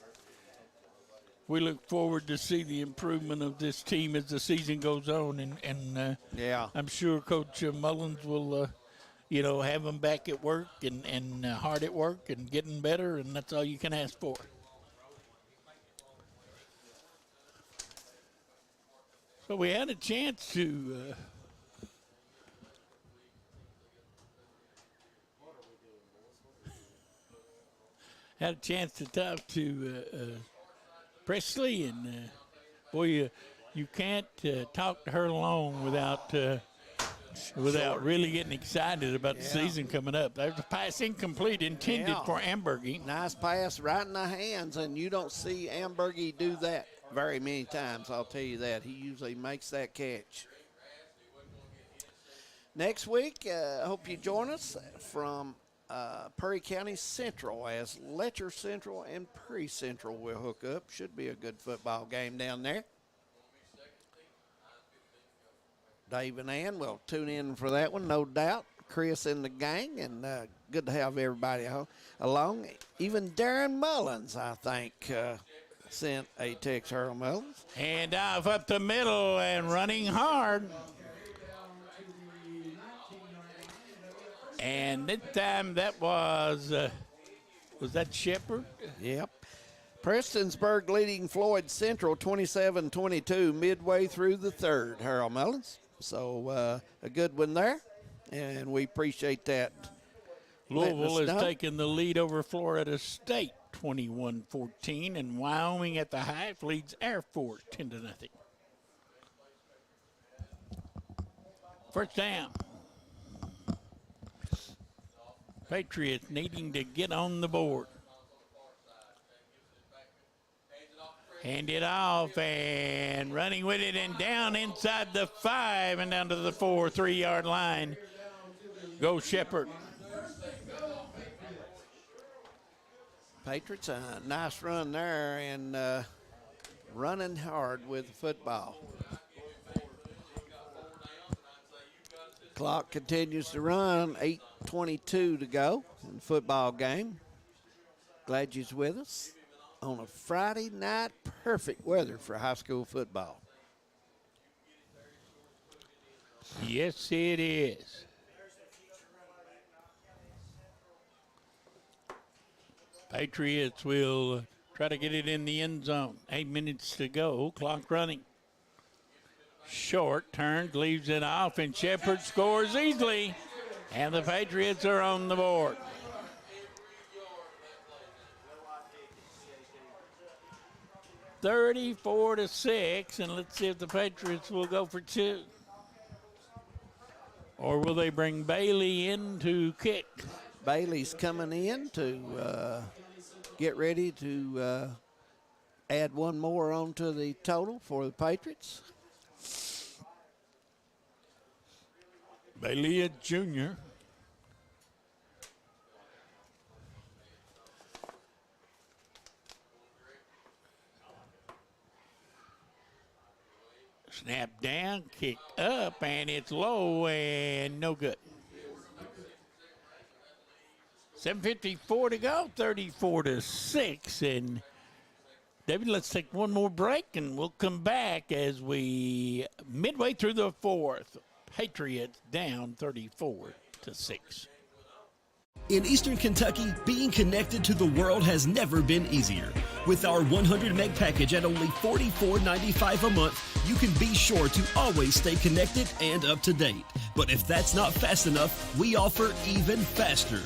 we look forward to see the improvement of this team as the season goes on. And I'm sure Coach Mullins will have them back at work and hard at work and getting better, and that's all you can ask for. So we had a chance to talk to Presley, and boy, you can't talk to her long without really getting excited about the season coming up. There's a pass incomplete intended for Ambergy. Nice pass right in the hands, and you don't see Ambergy do that very many times, I'll tell you that. He usually makes that catch. Next week, I hope you join us from Perry County Central as Letcher Central and Perry Central will hook up. Should be a good football game down there. Dave and Ann will tune in for that one, no doubt. Chris and the gang, and good to have everybody along. Even Darren Mullins, I think, sent a text, Harold Mullins. And off up the middle and running hard. And this time that was that Shepherd? Yep. Prestonsburg leading Floyd Central 27-22 midway through the third, Harold Mullins. So a good one there, and we appreciate that. Louisville has taken the lead over Florida State 21-14, and Wyoming at the half leads Air Force 10-0. First down. Patriots needing to get on the board. Hand it off and running with it and down inside the 5 and down to the 3-yard line. Go Shepherd. Patriots, a nice run there and running hard with the football. Clock continues to run, 8:22 to go in the football game. Glad you're with us on a Friday night. Perfect weather for high school football. Yes, it is. Patriots will try to get it in the end zone. 8 minutes to go. Clock running. Short turns, leaves it off, and Shepherd scores easily. And the Patriots are on the board. (34-6), and let's see if the Patriots will go for 2. Or will they bring Bailey in to kick? Bailey's coming in to get ready to add one more onto the total for the Patriots. Bailey, a junior. Snap down, kick up, and it's low and no good. 7:54 to go, 34-6. And David, let's take one more break, and we'll come back as we midway through the fourth. Patriots down 34-6. In Eastern Kentucky, being connected to the world has never been easier. With our 100 meg package at only $44.95 a month, you can be sure to always stay connected and up to date. But if that's not fast enough, we offer even faster.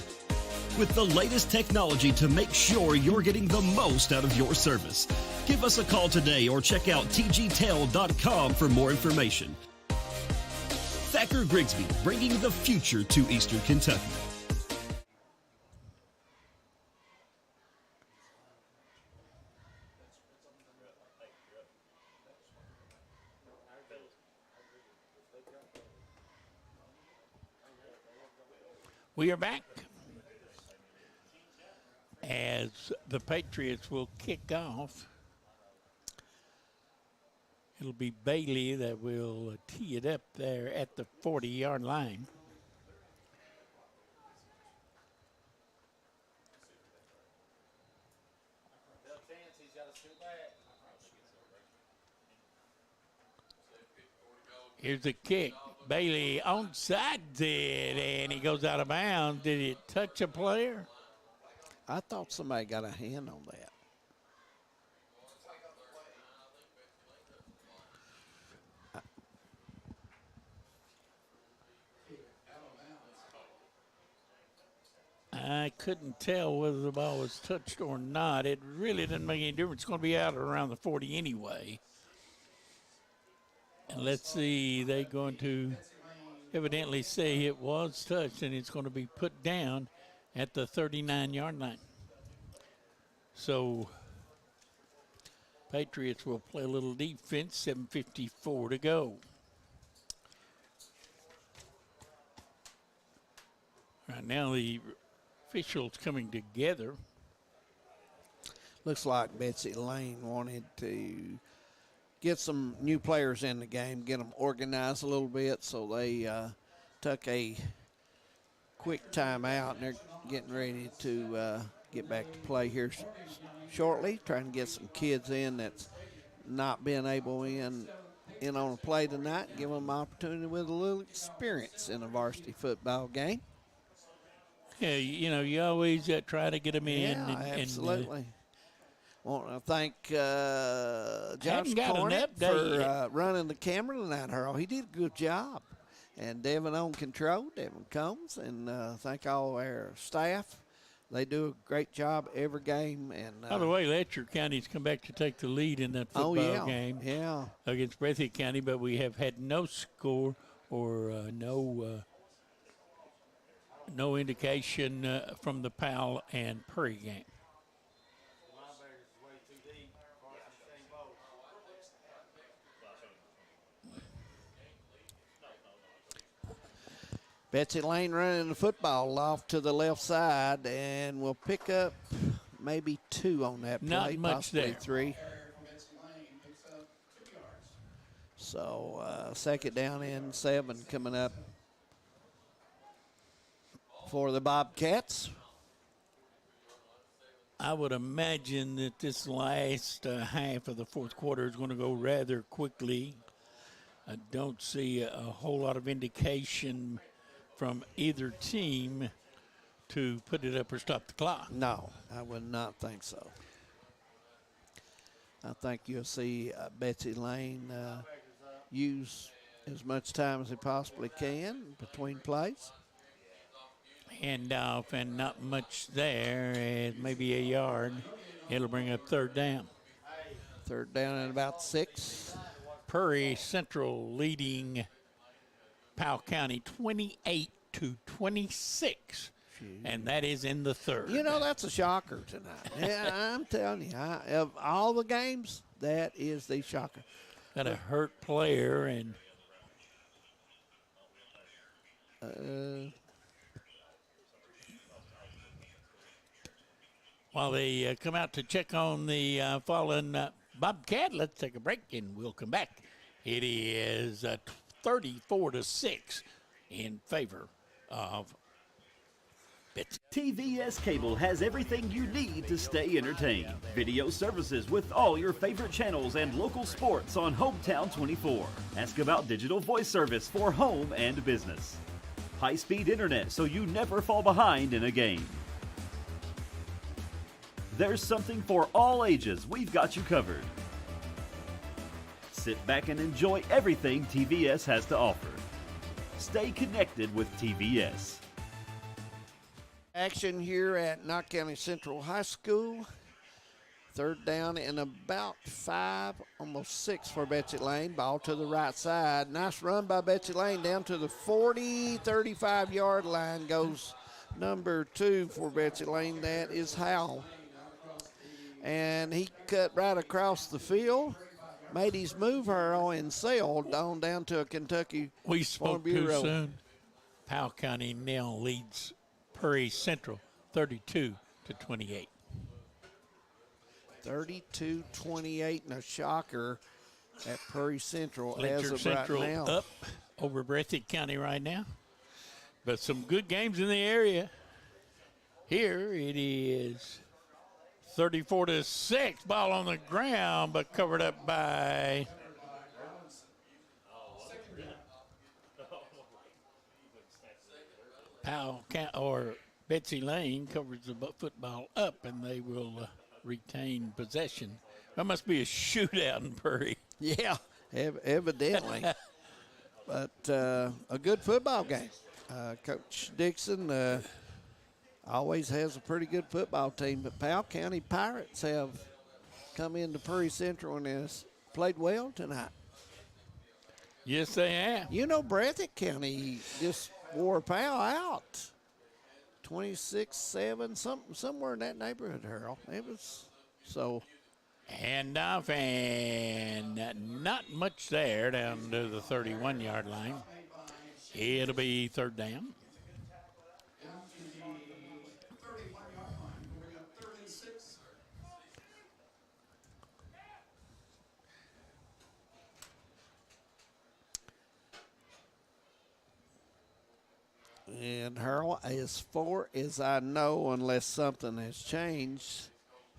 With the lasted technology to make sure you're getting the most out of your service. Give us a call today or check out tgtel.com for more information. Thacker Grigsby, bringing the future to Eastern Kentucky. We are back as the Patriots will kick off. It'll be Bailey that will tee it up there at the 40-yard line. Here's the kick. Bailey onside it, and he goes out of bounds. Did it touch a player? I thought somebody got a hand on that. I couldn't tell whether the ball was touched or not. It really didn't make any difference. It's going to be out around the 40 anyway. And let's see, they're going to evidently say it was touched, and it's going to be put down at the 39-yard line. So Patriots will play a little defense, 7:54 to go. Right now the officials coming together. Looks like Betsy Layne wanted to get some new players in the game, get them organized a little bit, so they took a quick timeout, and they're getting ready to get back to play here shortly, trying to get some kids in that's not been able in on a play tonight, give them an opportunity with a little experience in a varsity football game. Yeah, you know, you always try to get them in. Yeah, absolutely. Want to thank Josh got an Cornett update. for running the camera tonight, Harold. He did a good job. And Devin on control, Devin Combs, and thank all our staff. They do a great job every game. And by the way, Letcher County's come back to take the lead in that football game against Breathitt County, but we have had no score or no indication from the Powell and Perry game. Betsy Layne running the football off to the left side, and we'll pick up maybe 2 on that play. Not much possibly there. 3. So second down and 7 coming up for the Bobcats. I would imagine that this last half of the fourth quarter is going to go rather quickly. I don't see a whole lot of indication from either team to put it up or stop the clock. No, I would not think so. I think you'll see Betsy Layne use as much time as they possibly can between plays. Hand off and not much there, maybe a yard. It'll bring up third down. Third down and about 6. Prairie Central leading Powell County 28-26, and that is in the third. You know, that's a shocker tonight. Yeah, I'm telling you, of all the games, that is the shocker. Got a hurt player, and while they come out to check on the fallen Bobcat, let's take a break, and we'll come back. It is 34-6 in favor of Betsy. TVS Cable has everything you need to stay entertained. Video services with all your favorite channels and local sports on Hometown 24. Ask about digital voice service for home and business. High-speed internet so you never fall behind in a game. There's something for all ages. We've got you covered. Sit back and enjoy everything TVS has to offer. Stay connected with TVS. Action here at Knott County Central High School. Third down and about 5, almost 6 for Betsy Layne. Ball to the right side. Nice run by Betsy Layne down to the 40, 35-yard line goes number 2 for Betsy Layne. That is Howell. And he cut right across the field, made his move, Earl, and sailed on down to a Kentucky We spoke too soon. Powell County now leads Prairie Central 32-28. 32-28 and a shocker at Prairie Central Letcher as of Central right now. up over Breathitt County right now. But some good games in the area. Here it is 34-6, ball on the ground, but covered up by Powell or Betsy Layne covers the football up, and they will retain possession. That must be a shootout in Prairie. Yeah, evidently. But a good football game. Coach Dixon always has a pretty good football team, but Powell County Pirates have come into Prairie Central and has played well tonight. Yes, they have. You know, Breathitt County just wore Powell out. 26-7, somewhere in that neighborhood, Harold. It was so. And off, and not much there down to the 31-yard line. It'll be third down. And Harold, as far as I know, unless something has changed,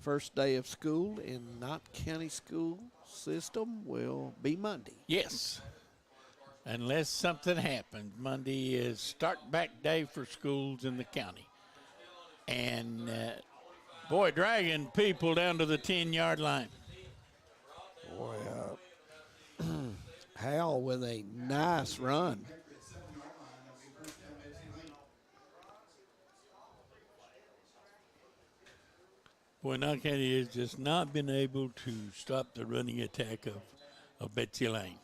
first day of school in Knott County school system will be Monday. Yes, unless something happens. Monday is start back day for schools in the county. And, boy, dragging people down to the 10-yard line. Boy, Hal with a nice run. Boy, Knott County has just not been able to stop the running attack of Betsy Layne.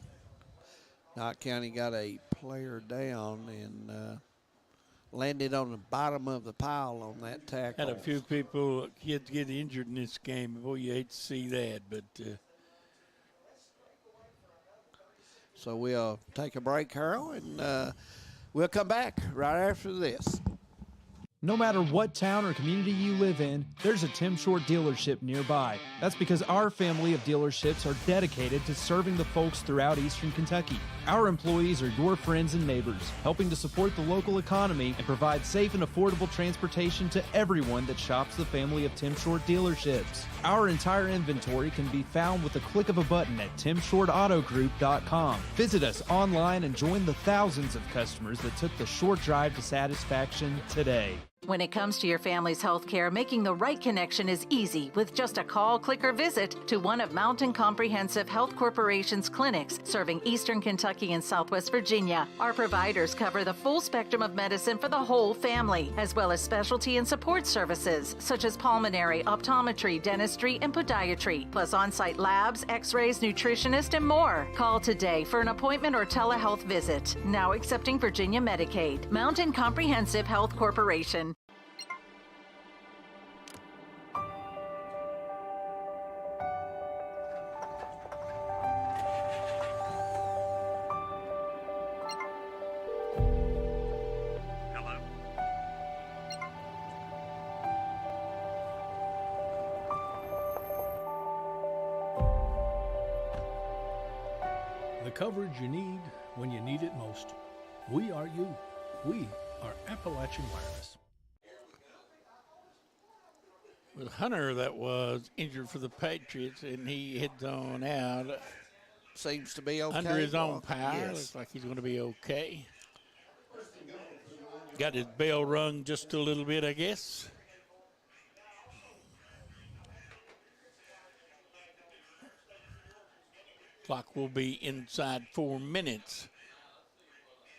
Knott County got a player down and landed on the bottom of the pile on that tackle. Had a few people, kids get injured in this game. Boy, you hate to see that, but so we'll take a break, Harold, and we'll come back right after this. No matter what town or community you live in, there's a Tim Short dealership nearby. That's because our family of dealerships are dedicated to serving the folks throughout Eastern Kentucky. Our employees are your friends and neighbors, helping to support the local economy and provide safe and affordable transportation to everyone that shops the family of Tim Short dealerships. Our entire inventory can be found with a click of a button at timshortautogroup.com. Visit us online and join the thousands of customers that took the short drive to satisfaction today. When it comes to your family's health care, making the right connection is easy with just a call, click, or visit to one of Mountain Comprehensive Health Corporation's clinics serving Eastern Kentucky and Southwest Virginia. Our providers cover the full spectrum of medicine for the whole family, as well as specialty and support services such as pulmonary, optometry, dentistry, and podiatry, plus on-site labs, x-rays, nutritionist, and more. Call today for an appointment or telehealth visit. Now accepting Virginia Medicaid. Mountain Comprehensive Health Corporation. The coverage you need when you need it most. We are you. We are Appalachian Wireless. With Hunter, that was injured for the Patriots, and he heads on out. Seems to be okay. Under his own power. Yes. Looks like he's going to be okay. Got his bell rung just a little bit, I guess. Clock will be inside 4 minutes.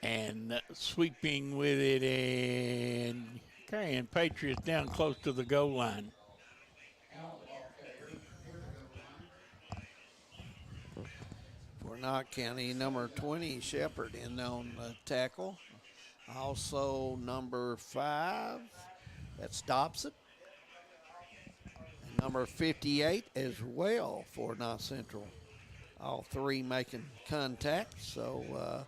And sweeping with it and carrying Patriots down close to the goal line. For Knott County, number 20, Shepard, in on the tackle. Also number 5, that's Dobson. And number 58 as well for Knott Central. All three making contact, so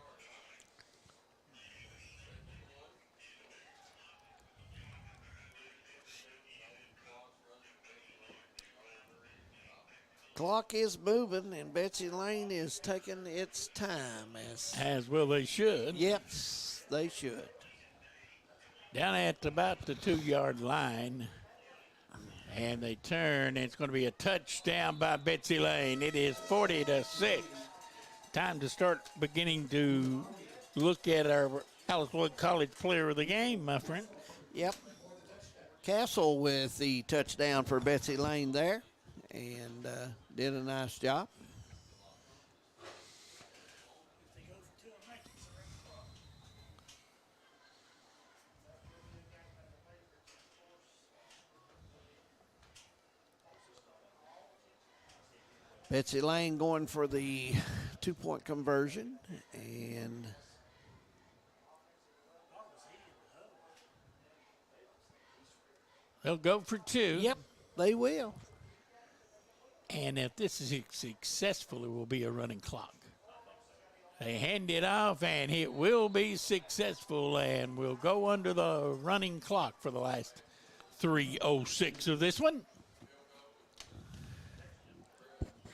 clock is moving, and Betsy Layne is taking its time. As well they should. Yep, they should. Down at about the 2-yard line. And they turn, and it's going to be a touchdown by Betsy Layne. It is 40-6. Time to start beginning to look at our Alice Lloyd College player of the game, my friend. Yep. Castle with the touchdown for Betsy Layne there, and did a nice job. Betsy Layne going for the 2-point conversion, and they'll go for 2. Yep, they will. And if this is successful, it will be a running clock. They hand it off, and it will be successful, and we'll go under the running clock for the last 3:06 of this one.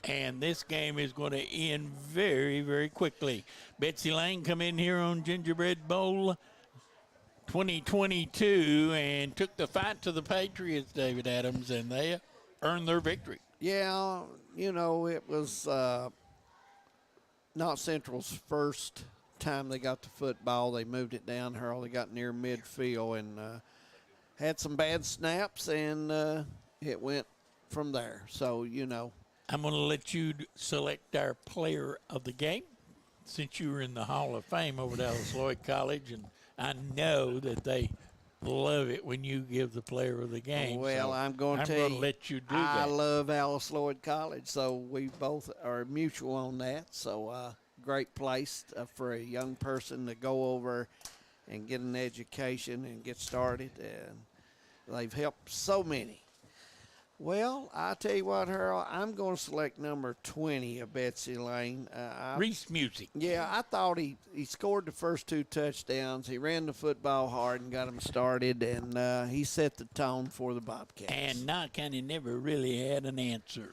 And this game is going to end very, very quickly. Betsy Layne come in here on Gingerbread Bowl 2022 and took the fight to the Patriots, David Adams, and they earned their victory. Yeah, you know, it was Knott Central's first time they got the football. They moved it down here. They got near midfield and had some bad snaps, and it went from there. So, you know. I'm going to let you select our player of the game since you were in the Hall of Fame over at Alice Lloyd College, and I know that they love it when you give the player of the game. Well, so I'm going to let you do I that. love Alice Lloyd College, so we both are mutual on that. So great place for a young person to go over and get an education and get started, and they've helped so many. Well, I tell you what, Harold, I'm going to select number 20 of Betsy Layne. Reese Music. Yeah, I thought he scored the first 2 touchdowns. He ran the football hard and got him started, and he set the tone for the Bobcats. And Knott County never really had an answer.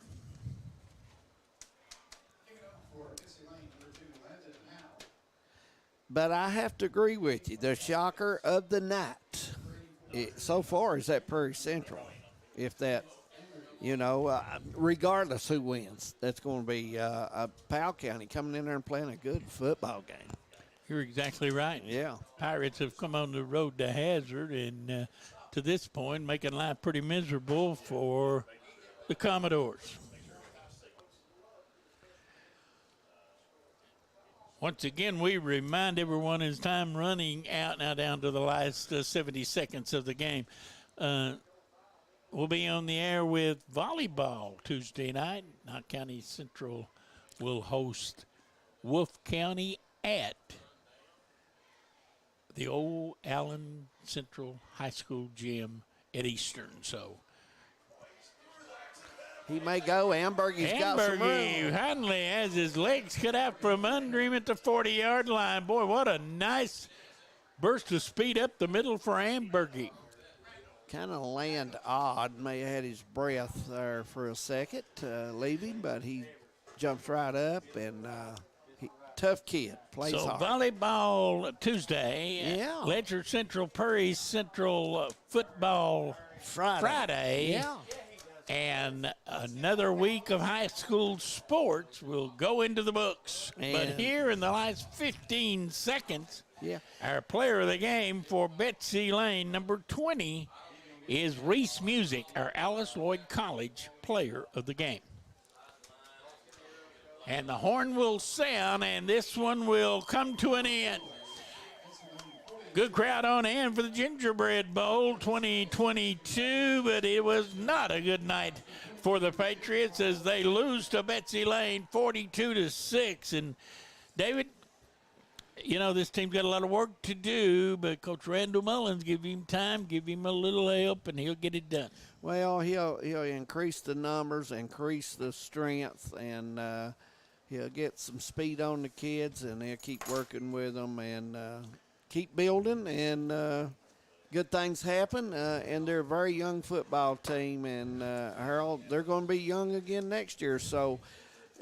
But I have to agree with you. The shocker of the night so far is that Prairie Central. If that, you know, regardless who wins, that's going to be Powell County coming in there and playing a good football game. You're exactly right. Yeah. Pirates have come on the road to hazard, and to this point, making life pretty miserable for the Commodores. Once again, we remind everyone as time running out now down to the last 70 seconds of the game. We'll be on the air with volleyball Tuesday night. Knott County Central will host Wolf County at the old Allen Central High School gym at Eastern. So he may go. Ambergy's got some room. Hanley has his legs cut out from under him at the 40-yard line. Boy, what a nice burst of speed up the middle for Ambergy. Kind of land odd. May have had his breath there for a second leaving, but he jumps right up and tough kid. Plays so hard. volleyball Tuesday. Yeah. Letcher Central, Prairie Central football Friday. Yeah. And another week of high school sports will go into the books. But And- here in the last 15 seconds, Yeah. our player of the game for Betsy Layne, number 20, is Reese Music, our Alice Lloyd College player of the game. And the horn will sound, and this one will come to an end. Good crowd on hand for the Gingerbread Bowl 2022, but it was not a good night for the Patriots as they lose to Betsy Layne 42-6. And David, you know, this team's got a lot of work to do, but Coach Randall Mullins, give him time, give him a little help, and he'll get it done. Well, he'll increase the numbers, increase the strength, and he'll get some speed on the kids, and he'll keep working with them and keep building, and good things happen. And they're a very young football team, and Harold, they're going to be young again next year, so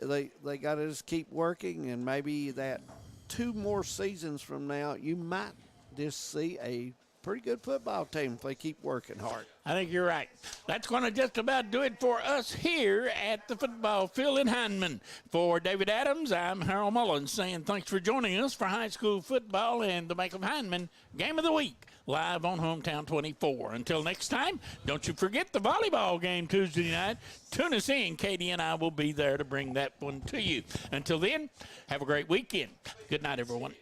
they got to just keep working, and maybe that 2 more seasons from now, you might just see a pretty good football team if they keep working hard. I think you're right. That's going to just about do it for us here at the football field in Hindman. For David Adams, I'm Harold Mullins saying thanks for joining us for high school football and the Bank of Hindman Game of the Week, live on Hometown 24. Until next time, don't you forget the volleyball game Tuesday night. Tune us in. Katie and I will be there to bring that one to you. Until then, have a great weekend. Good night, everyone.